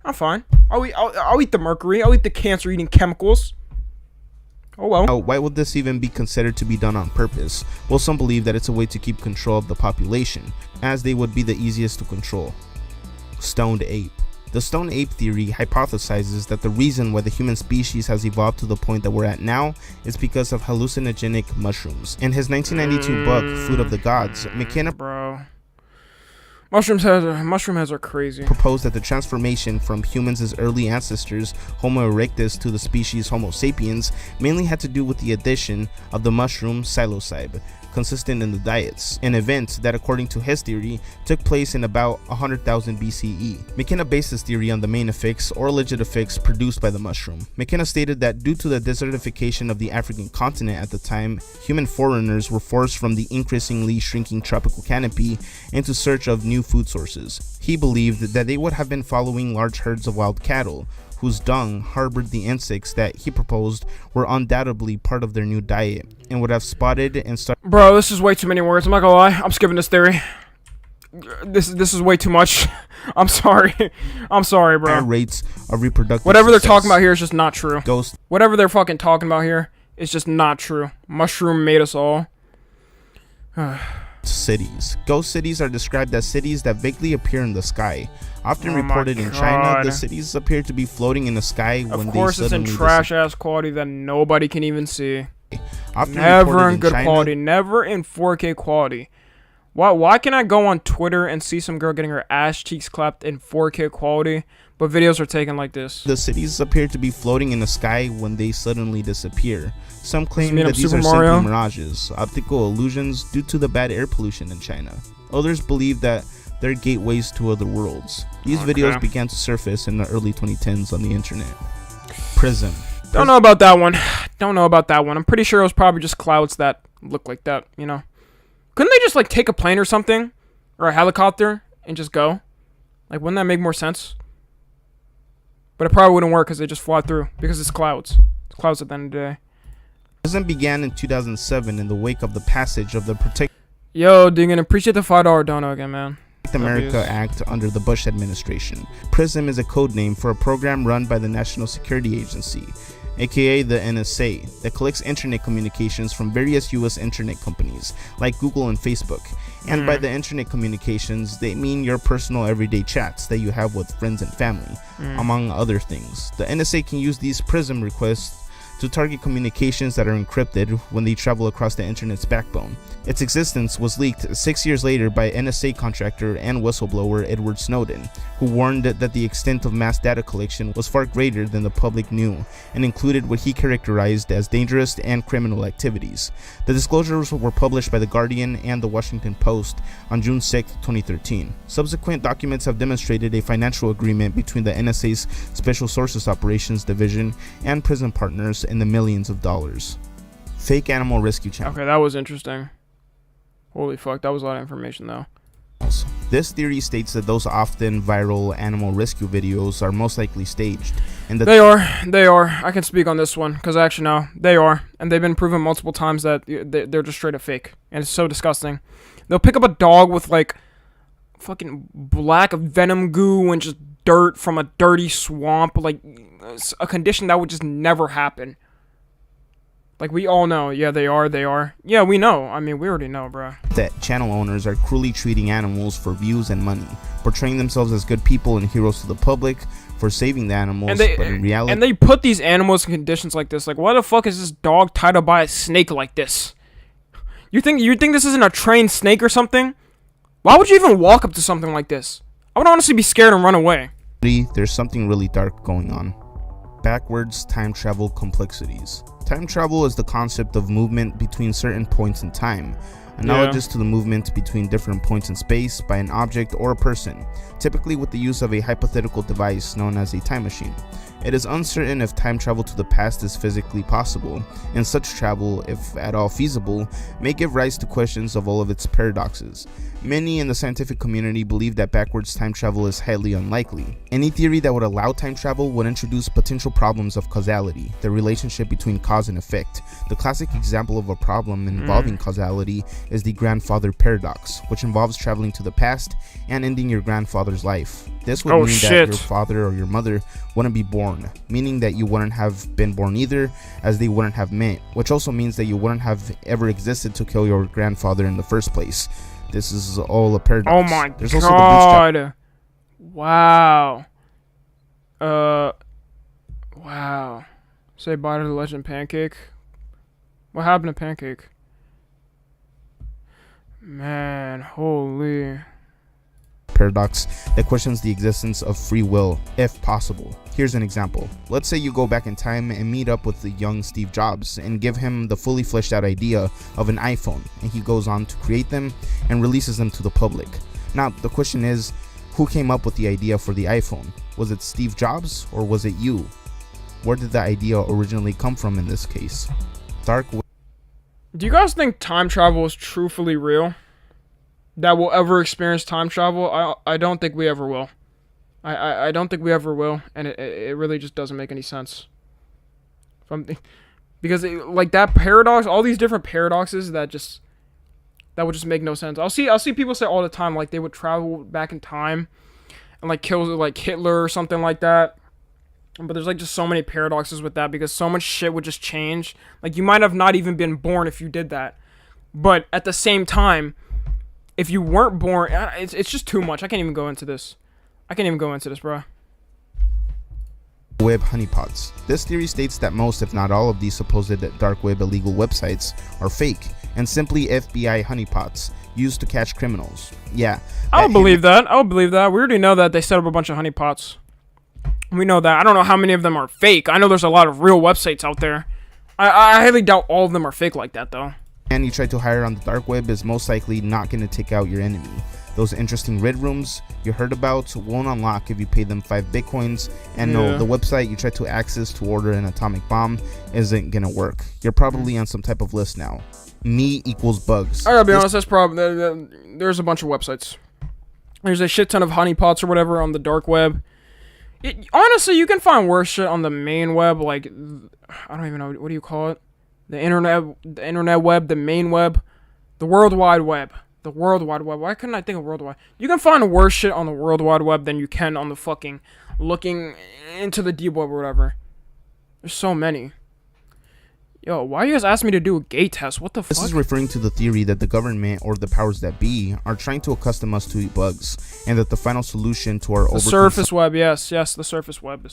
Speaker 1: I'll eat the mercury, I'll eat the cancer-eating chemicals. Oh well.
Speaker 20: Now, why would this even be considered to be done on purpose? Well, some believe that it's a way to keep control of the population, as they would be the easiest to control. Stoned ape. The stone ape theory hypothesizes that the reason why the human species has evolved to the point that we're at now is because of hallucinogenic mushrooms. In his 1992 book, Food of the Gods, McKenna
Speaker 1: mushroom heads are crazy.
Speaker 20: Proposed that the transformation from humans' early ancestors, Homo erectus, to the species Homo sapiens mainly had to do with the addition of the mushroom psilocybe, consistent in the diets, an event that, according to his theory, took place in about 100,000 BCE. McKenna based his theory on the main effects or alleged effects produced by the mushroom. McKenna stated that due to the desertification of the African continent at the time, human foreigners were forced from the increasingly shrinking tropical canopy into search of new food sources. He believed that they would have been following large herds of wild cattle, whose dung harbored the insects that he proposed were undoubtedly part of their new diet and would have spotted and started.
Speaker 1: Bro, this is way too many words. I'm not gonna lie. I'm skipping this theory. This is way too much. I'm sorry. I'm sorry, bro.
Speaker 20: Rates of reproductive
Speaker 1: Whatever they're
Speaker 20: success.
Speaker 1: talking about here is just not true.
Speaker 20: Ghost.
Speaker 1: Whatever they're fucking talking about here is just not true. Mushroom made us all.
Speaker 20: Cities. Ghost cities are described as cities that vaguely appear in the sky. Often
Speaker 1: Oh my
Speaker 20: reported in China, the
Speaker 1: God.
Speaker 20: cities appear to be floating in the sky when
Speaker 1: Of course,
Speaker 20: they
Speaker 1: it's in
Speaker 20: suddenly
Speaker 1: trash ass quality that nobody can even see.
Speaker 20: Often
Speaker 1: Never
Speaker 20: reported
Speaker 1: in
Speaker 20: in
Speaker 1: good
Speaker 20: China.
Speaker 1: quality. Never in 4K quality. Why can I go on Twitter and see some girl getting her ass cheeks clapped in 4K quality, but videos are taken like this?
Speaker 20: The cities appear to be floating in the sky when they suddenly disappear. Some claim
Speaker 1: mean
Speaker 20: that
Speaker 1: I'm
Speaker 20: these
Speaker 1: Super
Speaker 20: are
Speaker 1: Mario?
Speaker 20: simply mirages, optical illusions due to the bad air pollution in China. Others believe that they're gateways to other worlds. These videos began to surface in the early 2010s on the internet. Prism.
Speaker 1: Don't know about that one. Don't know about that one. I'm pretty sure it was probably just clouds that look like that, you know? Couldn't they just, like, take a plane or something? Or a helicopter and just go? Like, wouldn't that make more sense? But it probably wouldn't work because they just fly through. Because it's clouds. It's clouds at the end of the day.
Speaker 20: Prism began in 2007 in the wake of the passage of the Protect
Speaker 1: Yo, Dingan, appreciate the $5 dono again, man.
Speaker 20: America Act under the Bush administration. PRISM is a code name for a program run by the National Security Agency, aka the NSA, that collects internet communications from various US internet companies like Google and Facebook. And by the internet communications, they mean your personal everyday chats that you have with friends and family, among other things. The NSA can use these PRISM requests to target communications that are encrypted when they travel across the internet's backbone. Its existence was leaked 6 years later by NSA contractor and whistleblower Edward Snowden, who warned that the extent of mass data collection was far greater than the public knew and included what he characterized as dangerous and criminal activities. The disclosures were published by The Guardian and The Washington Post on June 6, 2013. Subsequent documents have demonstrated a financial agreement between the NSA's Special Sources Operations Division and PRISM partners in the millions of dollars. Fake animal rescue channel.
Speaker 1: Okay, that was interesting. Holy fuck, that was a lot of information though.
Speaker 20: This theory states that those often viral animal rescue videos are most likely staged, and that
Speaker 1: They are. I can speak on this one because actually no, they are, and they've been proven multiple times that they're just straight up fake, and it's so disgusting. They'll pick up a dog with like fucking black venom goo and just dirt from a dirty swamp, like a condition that would just never happen. Like, we all know. Yeah, they are. Yeah, we know. I mean, we already know, bro.
Speaker 20: that channel owners are cruelly treating animals for views and money, portraying themselves as good people and heroes to the public for saving the animals, but in reality...
Speaker 1: And they put these animals in conditions like this. Like, why the fuck is this dog tied up by a snake like this? You think this isn't a trained snake or something? Why would you even walk up to something like this? I would honestly be scared and run away.
Speaker 20: There's something really dark going on. Backwards time travel complexities. Time travel is the concept of movement between certain points in time, analogous to the movement between different points in space by an object or a person, typically with the use of a hypothetical device known as a time machine. It is uncertain if time travel to the past is physically possible, and such travel, if at all feasible, may give rise to questions of all of its paradoxes. Many in the scientific community believe that backwards time travel is highly unlikely. Any theory that would allow time travel would introduce potential problems of causality, the relationship between cause and effect. The classic example of a problem involving causality is the grandfather paradox, which involves traveling to the past and ending your grandfather's life. This would mean that your father or your mother wouldn't be born, meaning that you wouldn't have been born either, as they wouldn't have met, which also means that you wouldn't have ever existed to kill your grandfather in the first place. This is all a paradox.
Speaker 1: Oh my
Speaker 20: There's
Speaker 1: god.
Speaker 20: also the bootstrap.
Speaker 1: Wow. Wow. Say bye to the legend Pancake. What happened to Pancake? Man, holy.
Speaker 20: Paradox that questions the existence of free will, if possible. Here's an example. Let's say you go back in time and meet up with the young Steve Jobs and give him the fully fleshed out idea of an iPhone, and he goes on to create them and releases them to the public. Now, the question is, who came up with the idea for the iPhone? Was it Steve Jobs or was it you? Where did the idea originally come from in this case?
Speaker 1: Do you guys think time travel is truthfully real? That we'll ever experience time travel? I don't think we ever will. I don't think we ever will, and it really just doesn't make any sense. Because like that paradox, all these different paradoxes that would just make no sense. I'll see people say all the time like they would travel back in time and like kill like Hitler or something like that. But there's like just so many paradoxes with that because so much shit would just change. Like you might have not even been born if you did that. But at the same time, if you weren't born, it's just too much. I can't even go into this. Bro.
Speaker 20: Web honeypots. This theory states that most, if not all, of these supposed dark web illegal websites are fake and simply FBI honeypots used to catch criminals. Yeah.
Speaker 1: I would believe that. We already know that they set up a bunch of honeypots. We know that. I don't know how many of them are fake. I know there's a lot of real websites out there. I highly doubt all of them are fake like that, though.
Speaker 20: And you try to hire on the dark web is most likely not going to take out your enemy. Those interesting red rooms you heard about won't unlock if you pay them 5 bitcoins. And no, the website you try to access to order an atomic bomb isn't going to work. You're probably on some type of list now. Me equals bugs.
Speaker 1: I gotta be honest, that's probably... There's a bunch of websites. There's a shit ton of honeypots or whatever on the dark web. Honestly, you can find worse shit on the main web. Like, I don't even know. What do you call it? The internet web, the main web, the World Wide Web. The World Wide Web. Why couldn't I think of World Wide? You can find worse shit on the World Wide Web than you can on the fucking looking into the deep web or whatever. There's so many. Yo, why you guys asking me to do a gay test? What the fuck?
Speaker 20: This is referring to the theory that the government or the powers that be are trying to accustom us to eat bugs, and that the final solution to our
Speaker 1: surface web, yes, the surface web,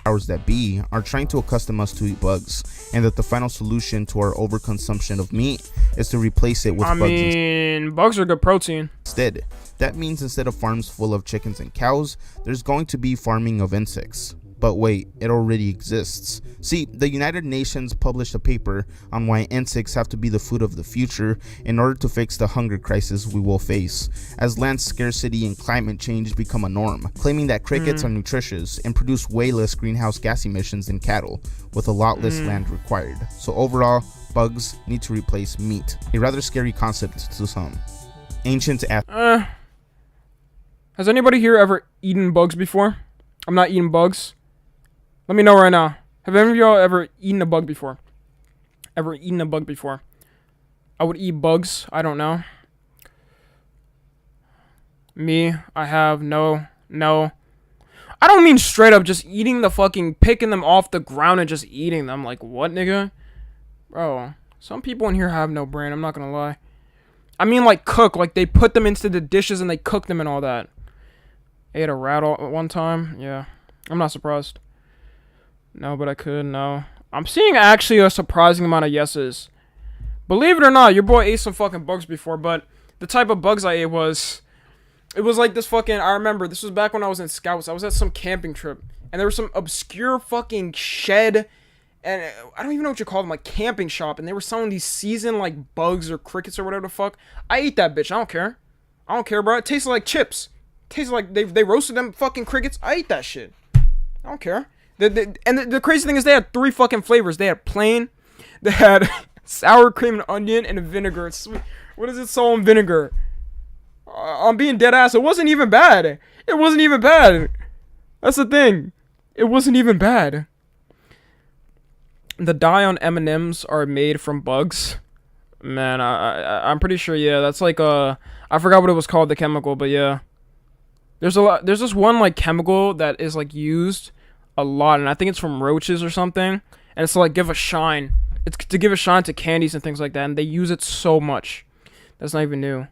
Speaker 20: powers that be are trying to accustom us to eat bugs, and that the final solution to our overconsumption of meat is to replace it with bugs.
Speaker 1: I mean, bugs are good protein.
Speaker 20: Instead, that means instead of farms full of chickens and cows, there's going to be farming of insects. But wait, it already exists. See, the United Nations published a paper on why insects have to be the food of the future in order to fix the hunger crisis we will face, as land scarcity and climate change become a norm, claiming that crickets are nutritious and produce way less greenhouse gas emissions than cattle, with a lot less land required. So overall, bugs need to replace meat, a rather scary concept to some. Ancient
Speaker 1: Has anybody here ever eaten bugs before? I'm not eating bugs. Let me know right now. Have any of y'all ever eaten a bug before? I would eat bugs. I don't know. Me, I have no. I don't mean straight up just eating the fucking, picking them off the ground and just eating them. Like, what, nigga? Bro, some people in here have no brain. I'm not gonna lie. I mean, like, cook. Like, they put them into the dishes and they cook them and all that. I ate a rat at one time. Yeah. I'm not surprised. No, but I could. No. I'm seeing actually a surprising amount of yeses. Believe it or not, your boy ate some fucking bugs before, but the type of bugs I ate was... It was like this fucking... I remember, this was back when I was in Scouts. I was at some camping trip, and there was some obscure fucking shed, and I don't even know what you call them, like camping shop, and they were selling these seasoned like bugs or crickets or whatever the fuck. I ate that bitch. I don't care, bro. It tasted like chips. It tasted like they roasted them fucking crickets. I ate that shit. I don't care. The crazy thing is they had 3 fucking flavors. They had plain, they had sour cream and onion, and vinegar. It's sweet. What is it? Salt and vinegar. I'm being dead ass. It wasn't even bad. That's the thing. It wasn't even bad. The dye on M&Ms are made from bugs. Man, I'm pretty sure. Yeah, that's like I forgot what it was called, the chemical, but yeah. There's this one like chemical that is like used a lot, and I think it's from roaches or something, and it's to like give a shine. It's to give a shine to candies and things like that, and they use it so much. That's not even new.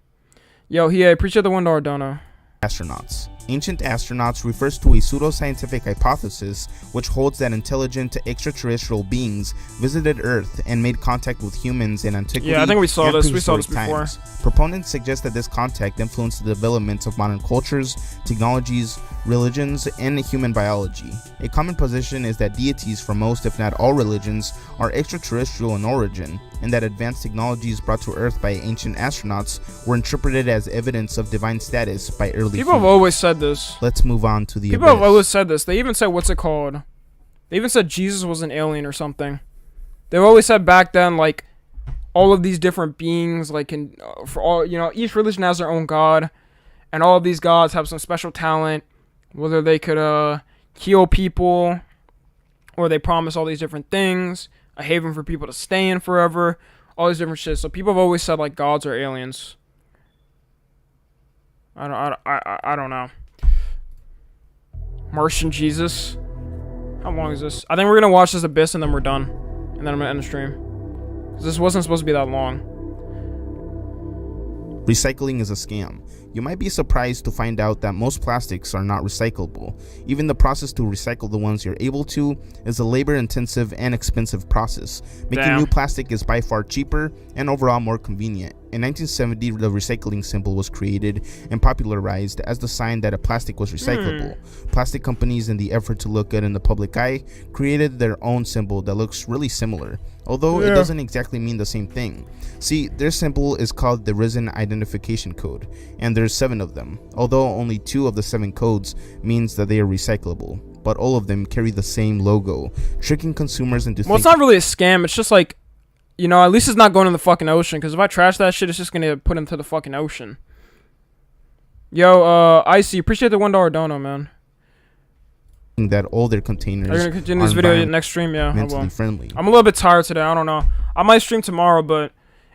Speaker 1: Yo, I appreciate the $1 dono.
Speaker 20: Astronauts. Ancient astronauts refers to a pseudoscientific hypothesis which holds that intelligent extraterrestrial beings visited Earth and made contact with humans in antiquity.
Speaker 1: Yeah, I think we saw this before.
Speaker 20: Proponents suggest that this contact influenced the development of modern cultures, technologies, religions, and human biology. A common position is that deities for most, if not all religions, are extraterrestrial in origin, and that advanced technologies brought to Earth by ancient astronauts were interpreted as evidence of divine status by early
Speaker 1: people have always said this.
Speaker 20: Let's move on to the
Speaker 1: people have always said this. They even said, what's it called? They even said Jesus was an alien or something. They've always said back then, like, all of these different beings, like, for all, each religion has their own god, and all of these gods have some special talent, whether they could heal people, or they promise all these different things, a haven for people to stay in forever, all these different shit. So people have always said like gods are aliens. I don't know. Martian Jesus. How long is this? I think we're gonna watch this Abyss and then we're done, and then I'm gonna end the stream. 'Cause this wasn't supposed to be that long.
Speaker 20: Recycling is a scam. You might be surprised to find out that most plastics are not recyclable. Even the process to recycle the ones you're able to is a labor-intensive and expensive process. Making new plastic is by far cheaper and overall more convenient. In 1970, the recycling symbol was created and popularized as the sign that a plastic was recyclable. Plastic companies, in the effort to look good in the public eye, created their own symbol that looks really similar, although it doesn't exactly mean the same thing. See, their symbol is called the Resin Identification Code, and there's 7 of them, although only 2 of the 7 codes means that they are recyclable, but all of them carry the same logo, tricking consumers into
Speaker 1: Well, it's not really a scam, it's just like, you know, at least it's not going in the fucking ocean, because if I trash that shit, it's just gonna put into the fucking ocean. Yo, Icy, appreciate the $1 dono, man.
Speaker 20: That all their containers
Speaker 1: are you gonna continue this video next stream? Yeah, I will.
Speaker 20: Friendly.
Speaker 1: I'm a little bit tired today, I don't know. I might stream tomorrow, but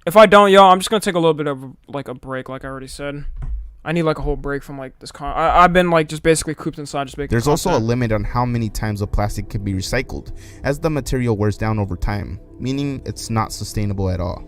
Speaker 1: if I don't, yo, I'm just gonna take a little bit of like a break, like I already said. I need like a whole break from like this I've been like just basically cooped inside just making
Speaker 20: There's
Speaker 1: content.
Speaker 20: also a limit on how many times a plastic can be recycled, as the material wears down over time, meaning it's not sustainable at all.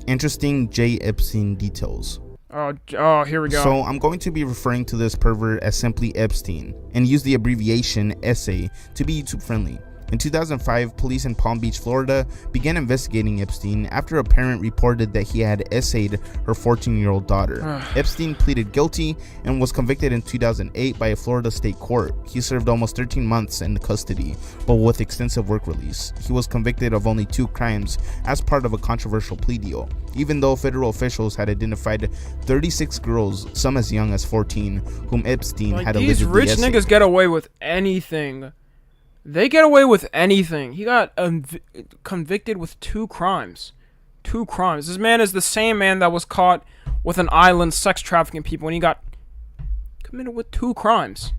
Speaker 20: Interesting J. Epstein details.
Speaker 1: Oh, here we go.
Speaker 20: So I'm going to be referring to this pervert as simply Epstein, and use the abbreviation essay to be YouTube friendly. In 2005, police in Palm Beach, Florida began investigating Epstein after a parent reported that he had essayed her 14-year-old daughter. Epstein pleaded guilty and was convicted in 2008 by a Florida state court. He served almost 13 months in custody, but with extensive work release. He was convicted of only 2 crimes as part of a controversial plea deal, even though federal officials had identified 36 girls, some as young as 14, whom Epstein had allegedly
Speaker 1: These rich
Speaker 20: essayed.
Speaker 1: niggas get away with anything. They get away with anything. He got convicted with 2 crimes. 2 crimes. This man is the same man that was caught with an island sex trafficking people, and he got committed with 2 crimes.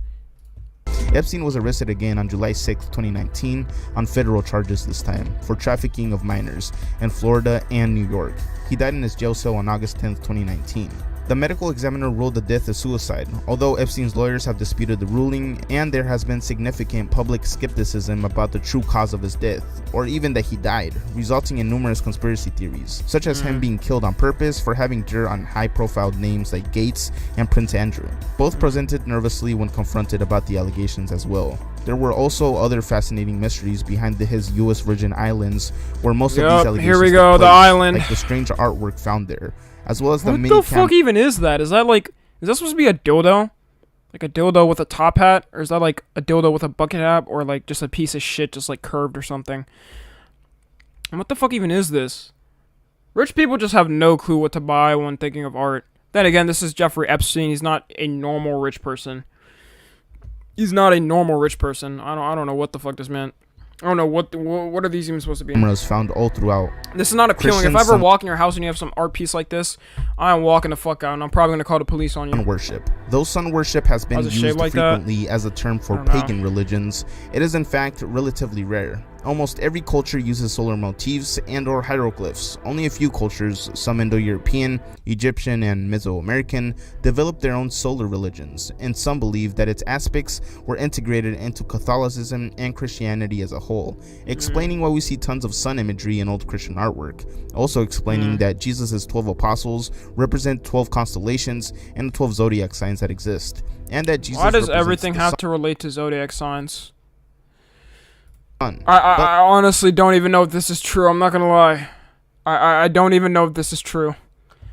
Speaker 20: Epstein was arrested again on July 6, 2019 on federal charges this time for trafficking of minors in Florida and New York. He died in his jail cell on August 10, 2019. The medical examiner ruled the death a suicide, although Epstein's lawyers have disputed the ruling, and there has been significant public skepticism about the true cause of his death, or even that he died, resulting in numerous conspiracy theories, such as him being killed on purpose for having dirt on high-profile names like Gates and Prince Andrew. Both presented nervously when confronted about the allegations as well. There were also other fascinating mysteries behind his U.S. Virgin Islands, where most of these allegations
Speaker 1: here we go,
Speaker 20: took
Speaker 1: the
Speaker 20: place,
Speaker 1: island.
Speaker 20: like the strange artwork found there, as well as the
Speaker 1: What the fuck even is that? Is that like, is that supposed to be a dildo? Like a dildo with a top hat? Or is that like a dildo with a bucket hat? Or like just a piece of shit just like curved or something? And what the fuck even is this? Rich people just have no clue what to buy when thinking of art. Then again, this is Jeffrey Epstein. He's not a normal rich person. He's not a normal rich person. I don't know what the fuck this meant. I don't know what are these even supposed to be.
Speaker 20: Cameras found all throughout.
Speaker 1: This is not appealing. If I ever walk in your house and you have some art piece like this, I'm walking the fuck out, and I'm probably gonna call the police on you.
Speaker 20: Sun worship. Though sun worship has been used
Speaker 1: like
Speaker 20: frequently as a term for pagan religions, it is in fact relatively rare. Almost every culture uses solar motifs and or hieroglyphs. Only a few cultures, some Indo-European, Egyptian, and Mesoamerican, developed their own solar religions, and some believe that its aspects were integrated into Catholicism and Christianity as a whole, explaining why we see tons of sun imagery in old Christian artwork. Also explaining that Jesus' 12 apostles represent 12 constellations and the 12 zodiac signs that exist, and that Jesus
Speaker 1: Why does
Speaker 20: represents
Speaker 1: everything
Speaker 20: the
Speaker 1: have
Speaker 20: sun.
Speaker 1: to relate to zodiac signs? I honestly don't even know if this is true. I'm not gonna lie. I don't even know if this is true.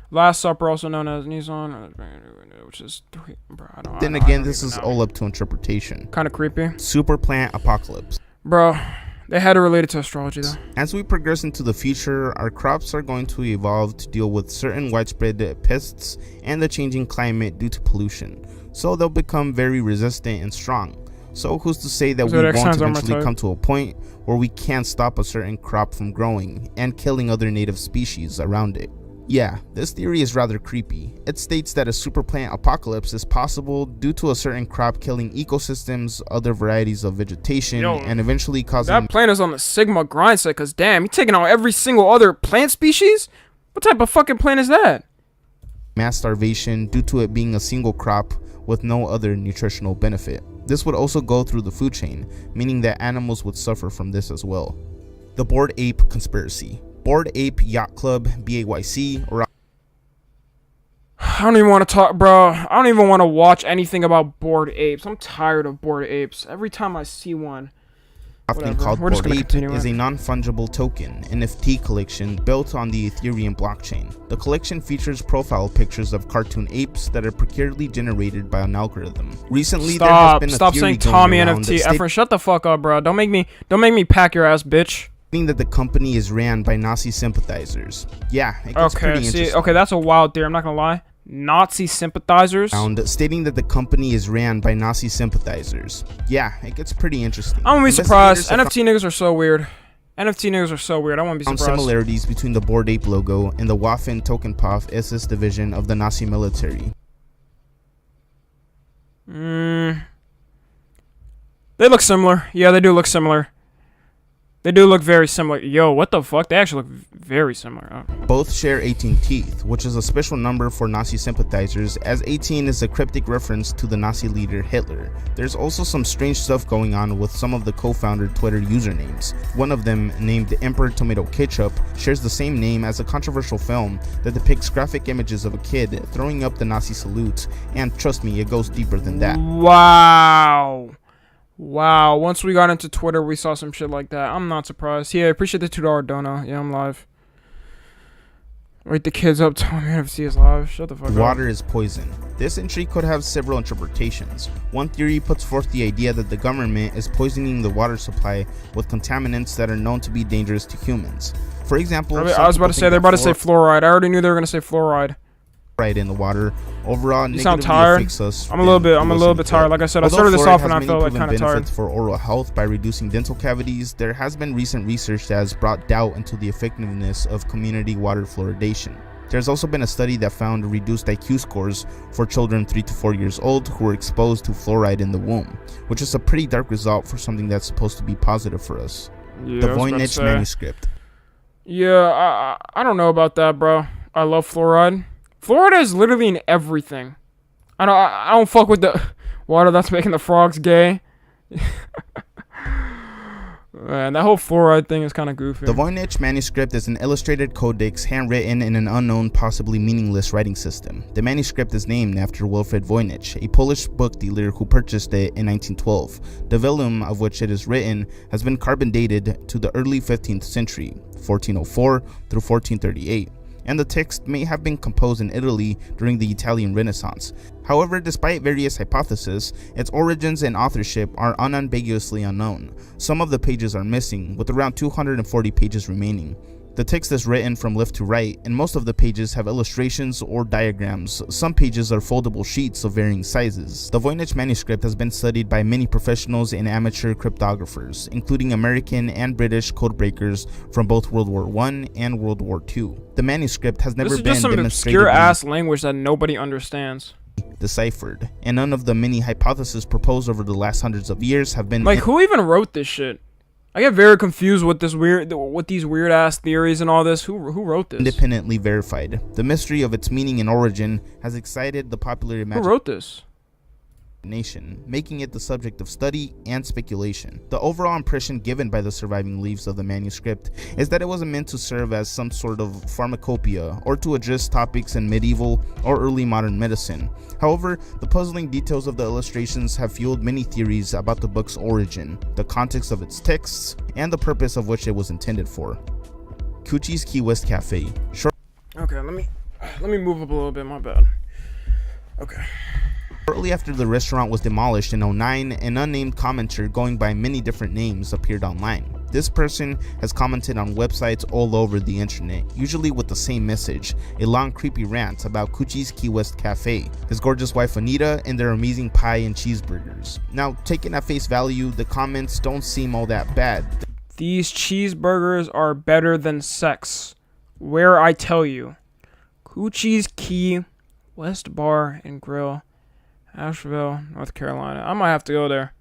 Speaker 1: Last Supper, also known as Nissan, which is 3. Bro,
Speaker 20: Then again, this is all up to interpretation.
Speaker 1: Kind of creepy.
Speaker 20: Super plant apocalypse.
Speaker 1: Bro, they had to relate it to astrology though.
Speaker 20: As we progress into the future, our crops are going to evolve to deal with certain widespread pests and the changing climate due to pollution. So they'll become very resistant and strong. So who's to say that we won't eventually come to a point where we can't stop a certain crop from growing and killing other native species around it? Yeah, this theory is rather creepy. It states that a superplant apocalypse is possible due to a certain crop killing ecosystems, other varieties of vegetation, and eventually causing...
Speaker 1: That plant is on the Sigma grind set, cause damn, you taking out every single other plant species? What type of fucking plant is that?
Speaker 20: Mass starvation due to it being a single crop with no other nutritional benefit. This would also go through the food chain, meaning that animals would suffer from this as well. The Bored Ape Conspiracy. Bored Ape Yacht Club, BAYC, or...
Speaker 1: I don't even want to talk, bro. I don't even want to watch anything about bored apes. I'm tired of bored apes. Every time I see one.
Speaker 20: Often called Bored Ape, is a non-fungible token NFT collection built on the Ethereum blockchain. The collection features profile pictures of cartoon apes that are precariously generated by an algorithm. Recently, there has been a
Speaker 1: stop
Speaker 20: theory
Speaker 1: saying
Speaker 20: going around
Speaker 1: TommyNFG.
Speaker 20: that
Speaker 1: AFRO, shut the fuck up, bro. Don't make me pack your ass, bitch.
Speaker 20: That the company is ran by Nazi sympathizers. Yeah, it gets pretty interesting.
Speaker 1: Okay, that's a wild theory. I'm not gonna lie. Nazi sympathizers?
Speaker 20: Stating that the company is ran by Nazi sympathizers. Yeah, it gets pretty interesting.
Speaker 1: I won't be surprised. NFT niggas are so weird. NFT niggas are so weird. I won't be surprised.
Speaker 20: Similarities between the Bored Ape logo and the Waffen Tokenpaf SS division of the Nazi military.
Speaker 1: They look similar. Yeah, they do look similar. They do look very similar. Yo, what the fuck? They actually look very similar. Oh.
Speaker 20: Both share 18 teeth, which is a special number for Nazi sympathizers, as 18 is a cryptic reference to the Nazi leader Hitler. There's also some strange stuff going on with some of the co-founder Twitter usernames. One of them, named Emperor Tomato Ketchup, shares the same name as a controversial film that depicts graphic images of a kid throwing up the Nazi salute, and trust me, it goes deeper than that.
Speaker 1: Wow, once we got into Twitter, we saw some shit like that. I'm not surprised. Yeah, I appreciate the $2 dono. Yeah, I'm live. Wait, the kids up. TommyNFG is live. Shut the fuck up.
Speaker 20: Water is poison. This entry could have several interpretations. One theory puts forth the idea that the government is poisoning the water supply with contaminants that are known to be dangerous to humans. For example,
Speaker 1: I was about to say, they're about to say fluoride. I already knew they were going to say fluoride.
Speaker 20: Right in the water overall
Speaker 1: you sound tired. I'm a little bit tired. Like I said, I started this off and I felt like kind of tired.
Speaker 20: For oral health by reducing dental cavities, there has been recent research that has brought doubt into the effectiveness of community water fluoridation. There's also been a study that found reduced IQ scores for children 3 to 4 years old who were exposed to fluoride in the womb, which is a pretty dark result for something that's supposed to be positive for us.
Speaker 1: Yeah,
Speaker 20: the Voynich manuscript.
Speaker 1: Yeah, I don't know about that, bro. I love fluoride. Fluoride is literally in everything. I don't fuck with the water that's making the frogs gay. Man, that whole fluoride thing is kind of goofy.
Speaker 20: The Voynich manuscript is an illustrated codex handwritten in an unknown, possibly meaningless writing system. The manuscript is named after Wilfred Voynich, a Polish book dealer who purchased it in 1912. The vellum of which it is written has been carbon dated to the early 15th century, 1404 through 1438. And the text may have been composed in Italy during the Italian Renaissance. However, despite various hypotheses, its origins and authorship are unambiguously unknown. Some of the pages are missing, with around 240 pages remaining. The text is written from left to right, and most of the pages have illustrations or diagrams. Some pages are foldable sheets of varying sizes. The Voynich manuscript has been studied by many professionals and amateur cryptographers, including American and British codebreakers from both World War I and World War II. The manuscript has never been
Speaker 1: demonstrated. This is just some obscure-ass language that nobody understands.
Speaker 20: Deciphered, and none of the many hypotheses proposed over the last hundreds of years have been...
Speaker 1: Like, who even wrote this shit? I get very confused with these weird ass theories and all this. Who wrote this?
Speaker 20: Independently verified. The mystery of its meaning and origin has excited the popular imagination.
Speaker 1: Who wrote this?
Speaker 20: Nation, making it the subject of study and speculation. The overall impression given by the surviving leaves of the manuscript is that it wasn't meant to serve as some sort of pharmacopoeia or to address topics in medieval or early modern medicine. However, the puzzling details of the illustrations have fueled many theories about the book's origin, the context of its texts, and the purpose of which it was intended for. Coochie's Key West Cafe.
Speaker 1: Okay, let me move up a little bit, my bad. Okay.
Speaker 20: Shortly after the restaurant was demolished in 2009, an unnamed commenter going by many different names appeared online. This person has commented on websites all over the internet, usually with the same message, a long creepy rant about Coochie's Key West Cafe, his gorgeous wife Anita, and their amazing pie and cheeseburgers. Now, taken at face value, the comments don't seem all that bad.
Speaker 1: These cheeseburgers are better than sex. Where I tell you. Coochie's Key West Bar and Grill, Asheville, North Carolina. I might have to go there.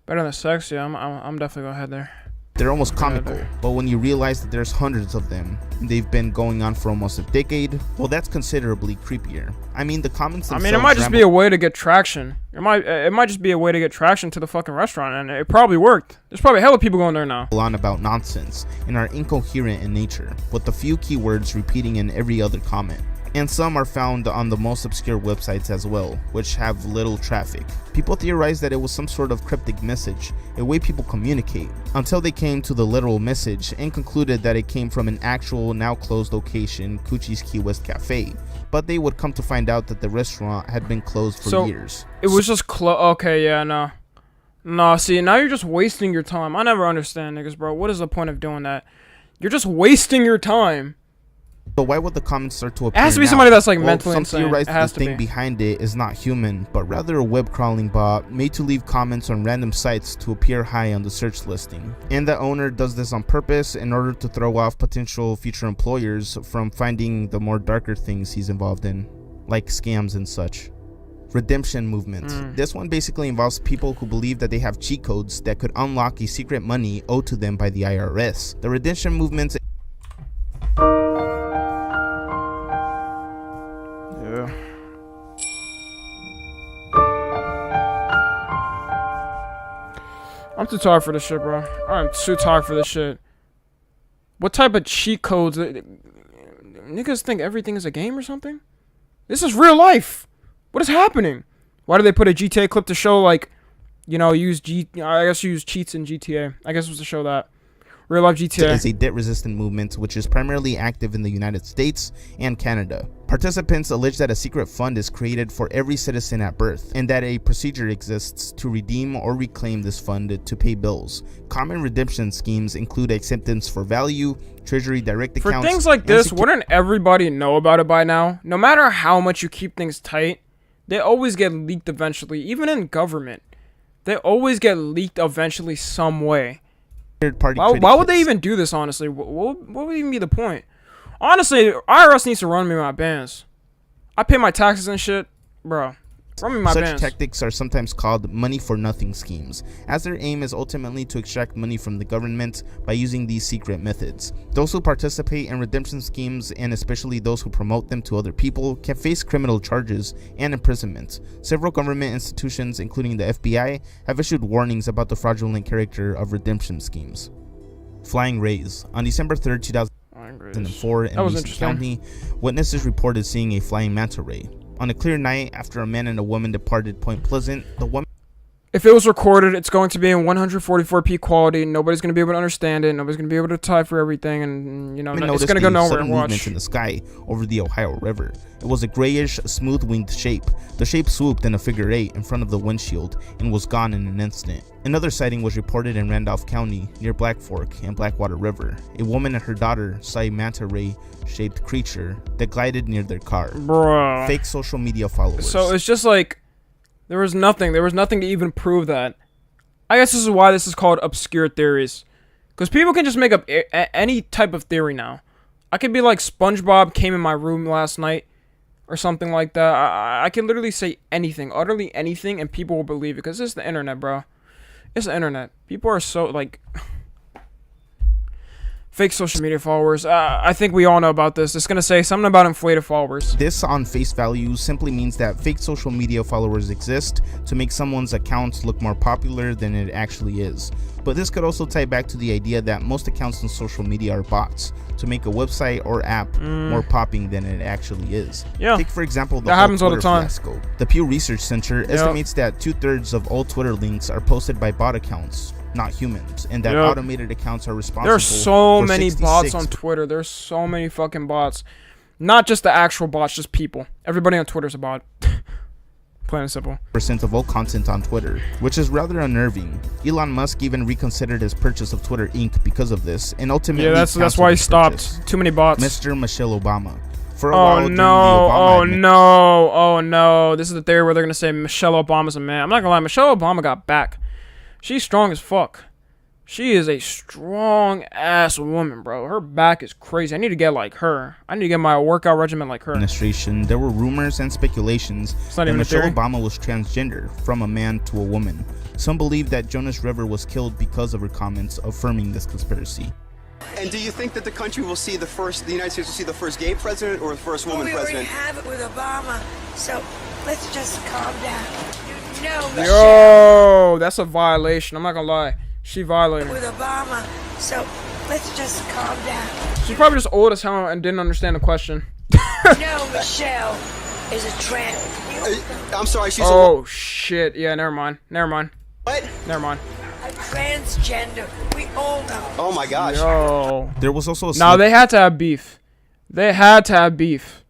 Speaker 1: Better than Sexy. I'm definitely gonna head there.
Speaker 20: They're almost comical, but when you realize that there's hundreds of them, they've been going on for almost a decade, well, that's considerably creepier. I mean, the comments themselves...
Speaker 1: it might just be a way to get traction. It might just be a way to get traction to the fucking restaurant, and it probably worked. There's probably hella people going there now.
Speaker 20: ...on about nonsense and are incoherent in nature, with a few keywords repeating in every other comment. And some are found on the most obscure websites as well, which have little traffic. People theorized that it was some sort of cryptic message, a way people communicate, until they came to the literal message and concluded that it came from an actual, now closed location, Coochie's Key West Cafe. But they would come to find out that the restaurant had been closed for years.
Speaker 1: It was just okay, yeah, no. No, see, now you're just wasting your time. I never understand niggas, bro. What is the point of doing that? You're just wasting your time.
Speaker 20: But why would the comments start to appear?
Speaker 1: It has to be
Speaker 20: now?
Speaker 1: somebody that's like
Speaker 20: Well,
Speaker 1: mentally
Speaker 20: some
Speaker 1: insane.
Speaker 20: theorize
Speaker 1: It has
Speaker 20: the
Speaker 1: to
Speaker 20: thing
Speaker 1: be.
Speaker 20: behind it is not human, but rather a web crawling bot made to leave comments on random sites to appear high on the search listing. And the owner does this on purpose in order to throw off potential future employers from finding the more darker things he's involved in, like scams and such. Redemption movement. This one basically involves people who believe that they have cheat codes that could unlock a secret money owed to them by the IRS. The redemption movement...
Speaker 1: I'm too tired for this shit, bro. I'm too tired for this shit. What type of cheat codes? Niggas think everything is a game or something? This is real life. What is happening? Why do they put a GTA clip to show, like, you know, use cheats in GTA? I guess it was to show that. Real life GTA
Speaker 20: is a debt-resistant movement which is primarily active in the United States and Canada. Participants allege that a secret fund is created for every citizen at birth, and that a procedure exists to redeem or reclaim this fund to pay bills. Common redemption schemes include acceptance for value, treasury direct accounts...
Speaker 1: For things like this, wouldn't everybody know about it by now? No matter how much you keep things tight, they always get leaked eventually. Even in government, they always get leaked eventually some way. Why would they even do this, honestly? What would even be the point? Honestly, IRS needs to run me my bands. I pay my taxes and shit. Bro, run me my
Speaker 20: Such
Speaker 1: bands.
Speaker 20: tactics are sometimes called money-for-nothing schemes, as their aim is ultimately to extract money from the government by using these secret methods. Those who participate in redemption schemes, and especially those who promote them to other people, can face criminal charges and imprisonment. Several government institutions, including the FBI, have issued warnings about the fraudulent character of redemption schemes. Flying Rays. On December 3rd, 2004, in Mason County, witnesses reported seeing a flying manta ray. On a clear night, after a man and a woman departed Point Pleasant, the woman...
Speaker 1: If it was recorded, it's going to be in 144p quality. Nobody's going to be able to understand it. Nobody's going to be able to type for everything. And, you know, it's going to go nowhere and watch.
Speaker 20: Movement in the sky over the Ohio River. It was a grayish, smooth-winged shape. The shape swooped in a figure 8 in front of the windshield and was gone in an instant. Another sighting was reported in Randolph County, near Black Fork and Blackwater River. A woman and her daughter saw a manta ray-shaped creature that glided near their car.
Speaker 1: Bro.
Speaker 20: Fake social media followers.
Speaker 1: So it's just like... There was nothing to even prove that. I guess this is why this is called Obscure Theories. Because people can just make up any type of theory now. I could be like, SpongeBob came in my room last night. Or something like that. I can literally say anything. Utterly anything. And people will believe it. Because it's the internet, bro. It's the internet. People are so, like... Fake social media followers. I think we all know about this. It's gonna say something about inflated followers.
Speaker 20: This, on face value, simply means that fake social media followers exist to make someone's account look more popular than it actually is. But this could also tie back to the idea that most accounts on social media are bots to make a website or app more popping than it actually is.
Speaker 1: Yeah.
Speaker 20: Take, for example, the
Speaker 1: that happens all the time.
Speaker 20: Fiasco. The Pew Research Center estimates that 2/3 of all Twitter links are posted by bot accounts, not humans, and that automated accounts are responsible.
Speaker 1: There's so
Speaker 20: for
Speaker 1: many
Speaker 20: 66
Speaker 1: bots on Twitter. There's so many fucking bots. Not just the actual bots, just people. Everybody on Twitter's a bot. Plain and simple.
Speaker 20: % of all content on Twitter, which is rather unnerving. Elon Musk even reconsidered his purchase of Twitter Inc. because of this, and ultimately
Speaker 1: that's why he stopped. Too many bots.
Speaker 20: Mr. Michelle Obama. For a
Speaker 1: Oh
Speaker 20: while
Speaker 1: no. This is the theory where they're gonna say Michelle Obama's a man. I'm not gonna lie, Michelle Obama got back. She's strong as fuck. She is a strong ass woman, bro. Her back is crazy. I need to get like her. I need to get my workout regimen like her.
Speaker 20: Administration, there were rumors and speculations that
Speaker 1: even a
Speaker 20: Michelle
Speaker 1: theory.
Speaker 20: Obama was transgender, from a man to a woman. Some believe that Jonas River was killed because of her comments affirming this conspiracy.
Speaker 21: And do you think that the country will see the United States will see the first gay president or the first woman president?
Speaker 22: We already have it with Obama, so let's just calm down. No, Michelle.
Speaker 1: Yo, that's a violation. I'm not gonna lie. She violated.
Speaker 22: With Obama, so let's just calm down.
Speaker 1: She's probably just old as hell and didn't understand the question.
Speaker 22: No, Michelle is a trans.
Speaker 21: I'm sorry, she's
Speaker 1: oh shit. Yeah, never mind. Never mind.
Speaker 21: What?
Speaker 1: Never mind.
Speaker 22: A transgender. We all know.
Speaker 21: Oh my gosh.
Speaker 1: Yo.
Speaker 20: There was also a
Speaker 1: No, they had to have beef. They had to have beef.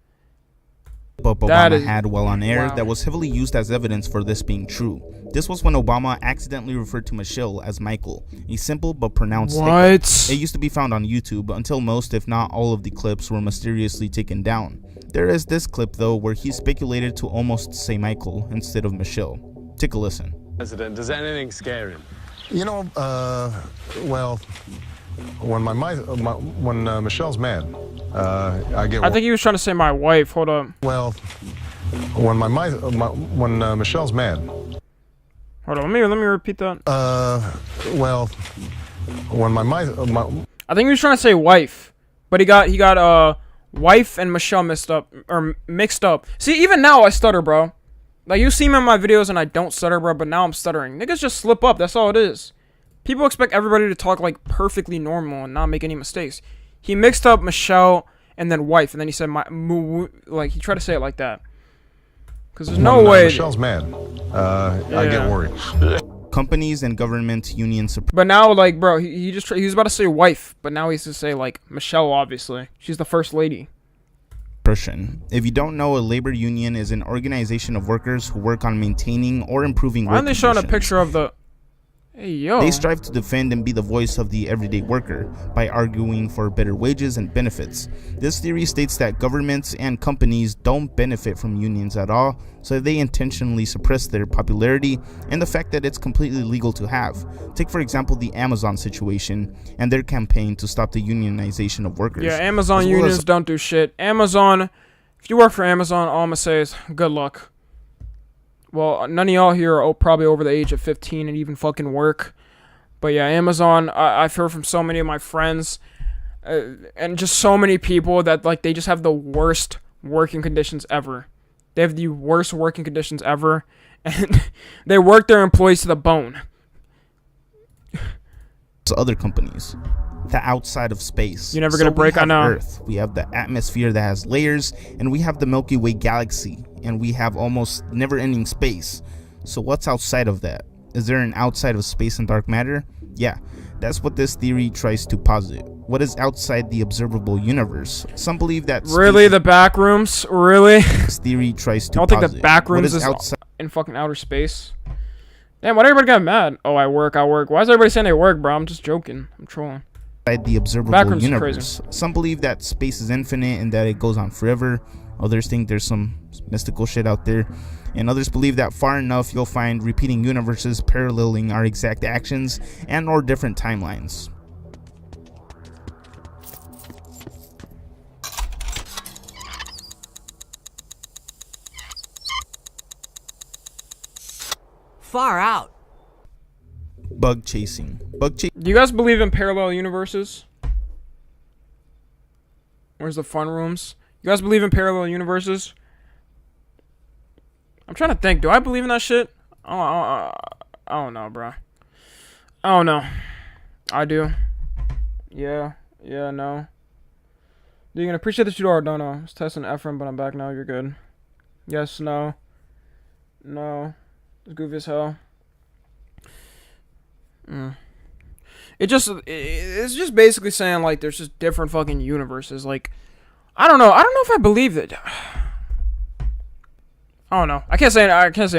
Speaker 20: But
Speaker 1: That
Speaker 20: Obama
Speaker 1: is-
Speaker 20: had while on air
Speaker 1: wow.
Speaker 20: that was heavily used as evidence for this being true. This was when Obama accidentally referred to Michelle as Michael, a simple but pronounced
Speaker 1: What?
Speaker 20: sticker. It used to be found on YouTube until most, if not all, of the clips were mysteriously taken down. There is this clip though where he speculated to almost say Michael instead of Michelle. Take a listen.
Speaker 23: President, does anything scare him?
Speaker 24: You know, well, when when Michelle's mad, I get.
Speaker 1: I think he was trying to say my wife. Hold up.
Speaker 24: Well, when when Michelle's mad.
Speaker 1: Hold on. Let me repeat that.
Speaker 24: Well, when
Speaker 1: I think he was trying to say wife, but he got wife and Michelle mixed up. See, even now I stutter, bro. Like, you see me in my videos and I don't stutter, bro, but now I'm stuttering. Niggas just slip up. That's all it is. People expect everybody to talk, like, perfectly normal and not make any mistakes. He mixed up Michelle and then wife, and then he said like, he tried to say it like that. Because there's no way.
Speaker 24: Michelle's mad. I get worried.
Speaker 20: Companies and government unions.
Speaker 1: But now, like, bro, he was about to say wife, but now he's to say, like, Michelle, obviously. She's the first lady.
Speaker 20: If you don't know, a labor union is an organization of workers who work on maintaining or improving
Speaker 1: Why
Speaker 20: work
Speaker 1: aren't they showing a
Speaker 20: conditions.
Speaker 1: picture of the... Hey, yo.
Speaker 20: They strive to defend and be the voice of the everyday worker by arguing for better wages and benefits. This theory states that governments and companies don't benefit from unions at all, so they intentionally suppress their popularity and the fact that it's completely legal to have. Take, for example, the Amazon situation and their campaign to stop the unionization of workers.
Speaker 1: Yeah, Amazon
Speaker 20: as well
Speaker 1: unions
Speaker 20: as
Speaker 1: don't do shit. Amazon, if you work for Amazon, all I'm gonna say is good luck. Well, none of y'all here are probably over the age of 15 and even fucking work. But yeah, Amazon, I've heard from so many of my friends and just so many people that, like, they just have the worst working conditions ever. They have the worst working conditions ever. And they work their employees to the bone.
Speaker 20: other companies. The outside of space.
Speaker 1: You're never gonna break, I know.
Speaker 20: Earth. We have the atmosphere that has layers, and we have the Milky Way galaxy, and we have almost never-ending space. So what's outside of that? Is there an outside of space and dark matter? Yeah, that's what this theory tries to posit. What is outside the observable universe? Some believe that
Speaker 1: Really, the back rooms? Really?
Speaker 20: This theory tries to
Speaker 1: I don't think the
Speaker 20: posit
Speaker 1: back
Speaker 20: what
Speaker 1: rooms is
Speaker 20: outside
Speaker 1: in fucking outer space. Damn, why everybody got mad? Oh, I work. Why is everybody saying they work, bro? I'm just joking. I'm trolling.
Speaker 20: the observable
Speaker 1: Backrooms are
Speaker 20: universe.
Speaker 1: crazy.
Speaker 20: Some believe that space is infinite and that it goes on forever. Others think there's some mystical shit out there. And others believe that far enough you'll find repeating universes paralleling our exact actions and or different timelines.
Speaker 18: Far out.
Speaker 20: Bug chasing.
Speaker 1: Do you guys believe in parallel universes? Where's the fun rooms? You guys believe in parallel universes? I'm trying to think. Do I believe in that shit? I don't know, bro. I don't know. I do. Yeah. Yeah, no. You can appreciate the tutorial. No, no. I was testing Ephraim, but I'm back now. You're good. Yes, no. No. It's goofy as hell. It's just basically saying, like, there's just different fucking universes. Like, I don't know if I believe it. I don't know. I can't say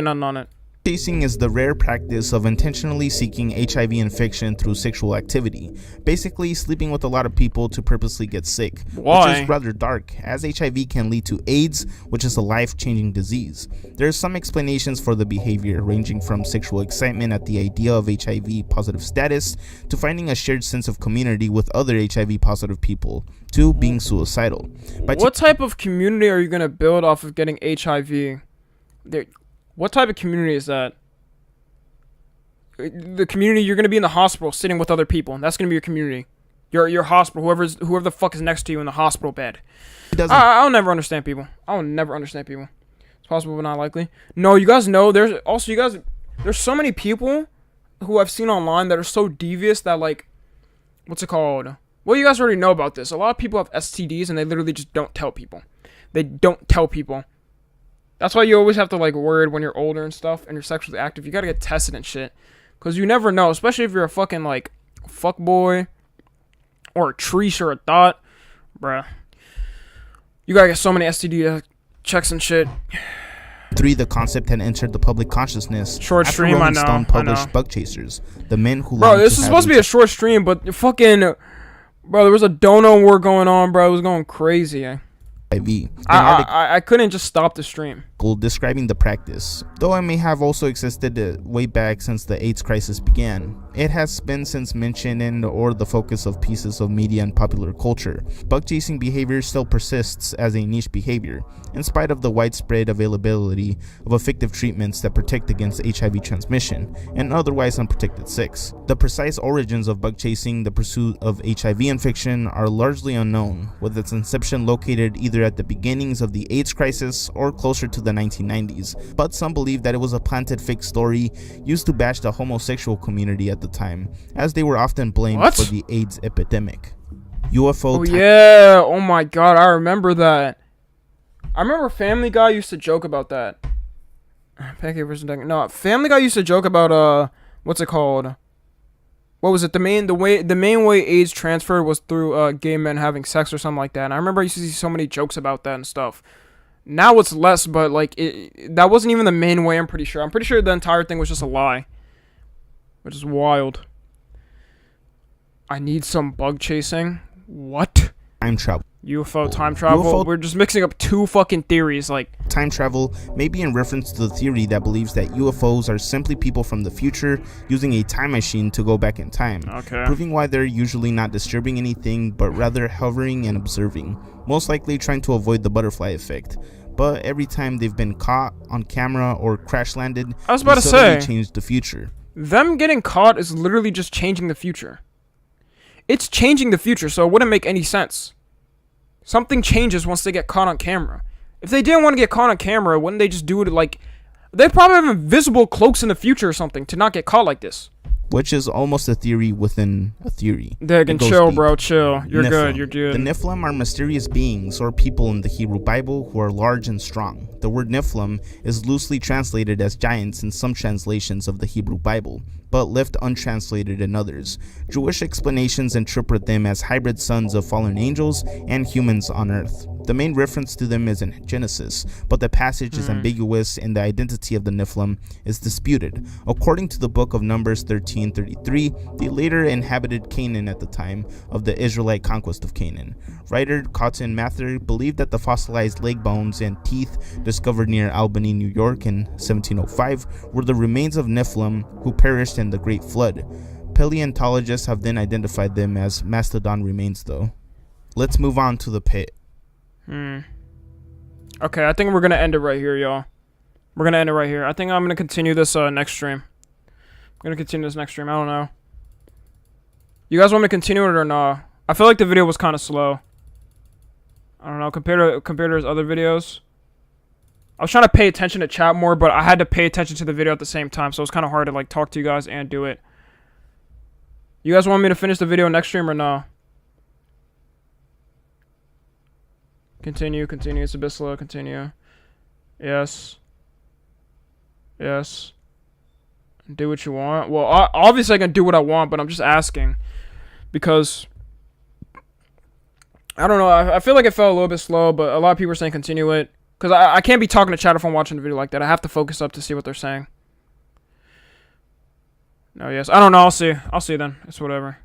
Speaker 1: nothing on it.
Speaker 20: Chasing is the rare practice of intentionally seeking HIV infection through sexual activity, basically sleeping with a lot of people to purposely get sick,
Speaker 1: Why?
Speaker 20: which is rather dark, as HIV can lead to AIDS, which is a life-changing disease. There are some explanations for the behavior, ranging from sexual excitement at the idea of HIV positive status, to finding a shared sense of community with other HIV positive people, to being suicidal.
Speaker 1: What type of community are you going to build off of getting HIV? What type of community is that? The community, you're going to be in the hospital sitting with other people. That's going to be your community. Your hospital, whoever the fuck is next to you in the hospital bed. I'll never understand people. I'll never understand people. It's possible but not likely. No, you guys know, there's so many people who I've seen online that are so devious that, like, what's it called? Well, you guys already know about this. A lot of people have STDs and they literally just don't tell people. They don't tell people. That's why you always have to, like, worry when you're older and stuff and you're sexually active. You gotta get tested and shit. Because you never know, especially if you're a fucking, like, fuckboy or a treesh or a thought. Bruh. You gotta get so many STD checks and shit.
Speaker 20: 3. The concept had entered the public consciousness
Speaker 1: short
Speaker 20: after
Speaker 1: stream,
Speaker 20: Rolling
Speaker 1: I know,
Speaker 20: Stone published
Speaker 1: I know.
Speaker 20: Bug Chasers, the men who
Speaker 1: Bro, this is supposed to be a short stream, but fucking... Bro, there was a dono war going on, bro. It was going crazy.
Speaker 20: HIV.
Speaker 1: I couldn't just stop the stream.
Speaker 20: Describing the practice, though it may have also existed way back since the AIDS crisis began. It has been since mentioned in or the focus of pieces of media and popular culture. Bug chasing behavior still persists as a niche behavior, in spite of the widespread availability of effective treatments that protect against HIV transmission and otherwise unprotected sex. The precise origins of bug chasing, the pursuit of HIV infection, are largely unknown, with its inception located either at the beginnings of the AIDS crisis or closer to the 1990s, but some believe that it was a planted fake story used to bash the homosexual community at the time, as they were often blamed for the AIDS epidemic. UFO.
Speaker 1: Oh yeah! Oh my god, I remember that. I remember Family Guy used to joke about that. Pancake versus Dunkin'. No, Family Guy used to joke about what's it called? What was it? The main way AIDS transferred was through gay men having sex or something like that. And I remember I used to see so many jokes about that and stuff. Now it's less, but like that wasn't even the main way. I'm pretty sure. I'm pretty sure the entire thing was just a lie, which is wild. I need some bug chasing. What?
Speaker 20: Time travel.
Speaker 1: UFO time travel. We're just mixing up two fucking theories. Like
Speaker 20: time travel may be in reference to the theory that believes that UFOs are simply people from the future using a time machine to go back in time.
Speaker 1: Okay.
Speaker 20: Proving why they're usually not disturbing anything, but rather hovering and observing, most likely trying to avoid the butterfly effect. But every time they've been caught on camera or crash landed,
Speaker 1: I was about to
Speaker 20: suddenly
Speaker 1: say,
Speaker 20: changed the future.
Speaker 1: Them getting caught is literally just changing the future. It's changing the future, so it wouldn't make any sense. Something changes once they get caught on camera. If they didn't want to get caught on camera, wouldn't they just do it like... They'd probably have invisible cloaks in the future or something to not get caught like this.
Speaker 20: Which is almost a theory within a theory.
Speaker 1: Dig, chill, bro, chill. You're good, you're good.
Speaker 20: The Nephilim are mysterious beings or people in the Hebrew Bible who are large and strong. The word Nephilim is loosely translated as giants in some translations of the Hebrew Bible, but left untranslated in others. Jewish explanations interpret them as hybrid sons of fallen angels and humans on earth. The main reference to them is in Genesis, but the passage is ambiguous and the identity of the Nephilim is disputed. According to the book of Numbers 13:33, they later inhabited Canaan at the time of the Israelite conquest of Canaan. Writer Cotton Mather believed that the fossilized leg bones and teeth discovered near Albany, New York in 1705 were the remains of Nephilim who perished in the Great Flood. Paleontologists have then identified them as mastodon remains though. Let's move on to the pit.
Speaker 1: Okay, I think we're gonna end it right here, y'all. We're gonna end it right here. I think I'm gonna continue this next stream. I'm gonna continue this next stream. I don't know. You guys want me to continue it or not? I feel like the video was kind of slow. I don't know, compared to his other videos. I was trying to pay attention to chat more, but I had to pay attention to the video at the same time, so it's kind of hard to like talk to you guys and do it. You guys want me to finish the video next stream or no? Continue. It's a bit slow. Continue. Yes. Yes. Do what you want. Well, obviously I can do what I want, but I'm just asking. Because... I don't know. I feel like it felt a little bit slow, but a lot of people are saying continue it. Because I can't be talking to chat if I'm watching the video like that. I have to focus up to see what they're saying. No, yes. I don't know. I'll see. I'll see then. It's whatever.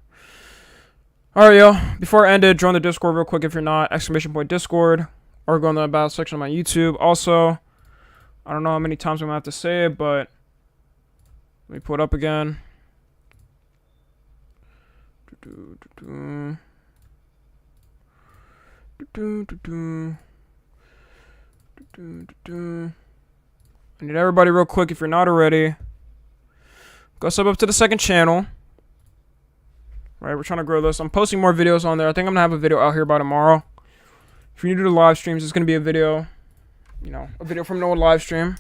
Speaker 1: Alright, yo. Before I end it, join the Discord real quick if you're not. !Discord. Or go in the About section of my YouTube. Also, I don't know how many times I'm going to have to say it, but let me pull it up again. I need everybody real quick if you're not already. Go sub up to the second channel. Right, we're trying to grow this. I'm posting more videos on there. I think I'm gonna have a video out here by tomorrow. If you're new to the live streams, it's gonna be a video. You know, a video from an old live stream.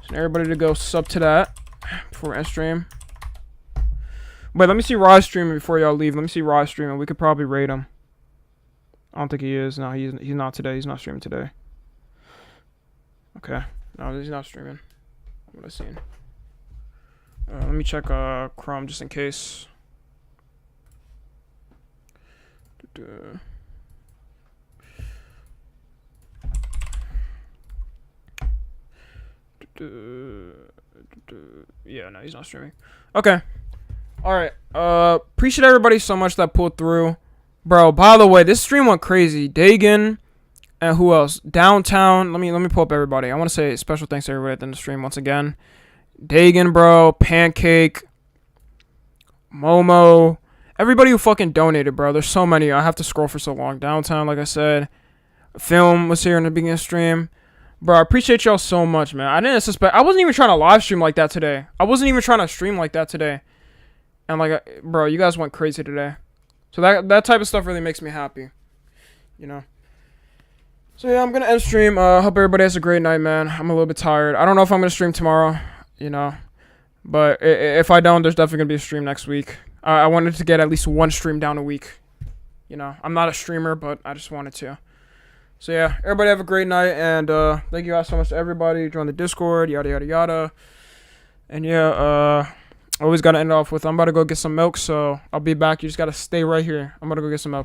Speaker 1: So everybody to go sub to that before I stream. Wait, let me see Raj streaming before y'all leave. Let me see Raj streaming. We could probably rate him. I don't think he is. No, he's not today. He's not streaming today. Okay. No, he's not streaming. What I've seen. Let me check Chrome just in case. Yeah, no, he's not streaming. Okay. Alright. Appreciate everybody so much that pulled through. Bro, by the way, this stream went crazy. Dagan and who else? Downtown. Let me pull up everybody. I want to say special thanks to everybody at the end of the stream once again. Dagan, bro, Pancake, Momo, everybody who fucking donated, bro. There's so many. I have to scroll for so long. Downtown, like I said. Film was here in the beginning of the stream. Bro, I appreciate y'all so much, man. I didn't suspect. I wasn't even trying to live stream like that today. I wasn't even trying to stream like that today. And like, bro, you guys went crazy today. So that type of stuff really makes me happy. You know. So yeah, I'm gonna end stream. Hope everybody has a great night, man. I'm a little bit tired. I don't know if I'm gonna stream tomorrow. You know, but if I don't, there's definitely gonna be a stream next week. I wanted to get at least one stream down a week. You know, I'm not a streamer, but I just wanted to. So yeah, everybody have a great night, and thank you guys so much to everybody. Join the Discord, yada yada yada. And yeah, always gotta end off with I'm about to go get some milk, so I'll be back. You just gotta stay right here. I'm about to go get some milk.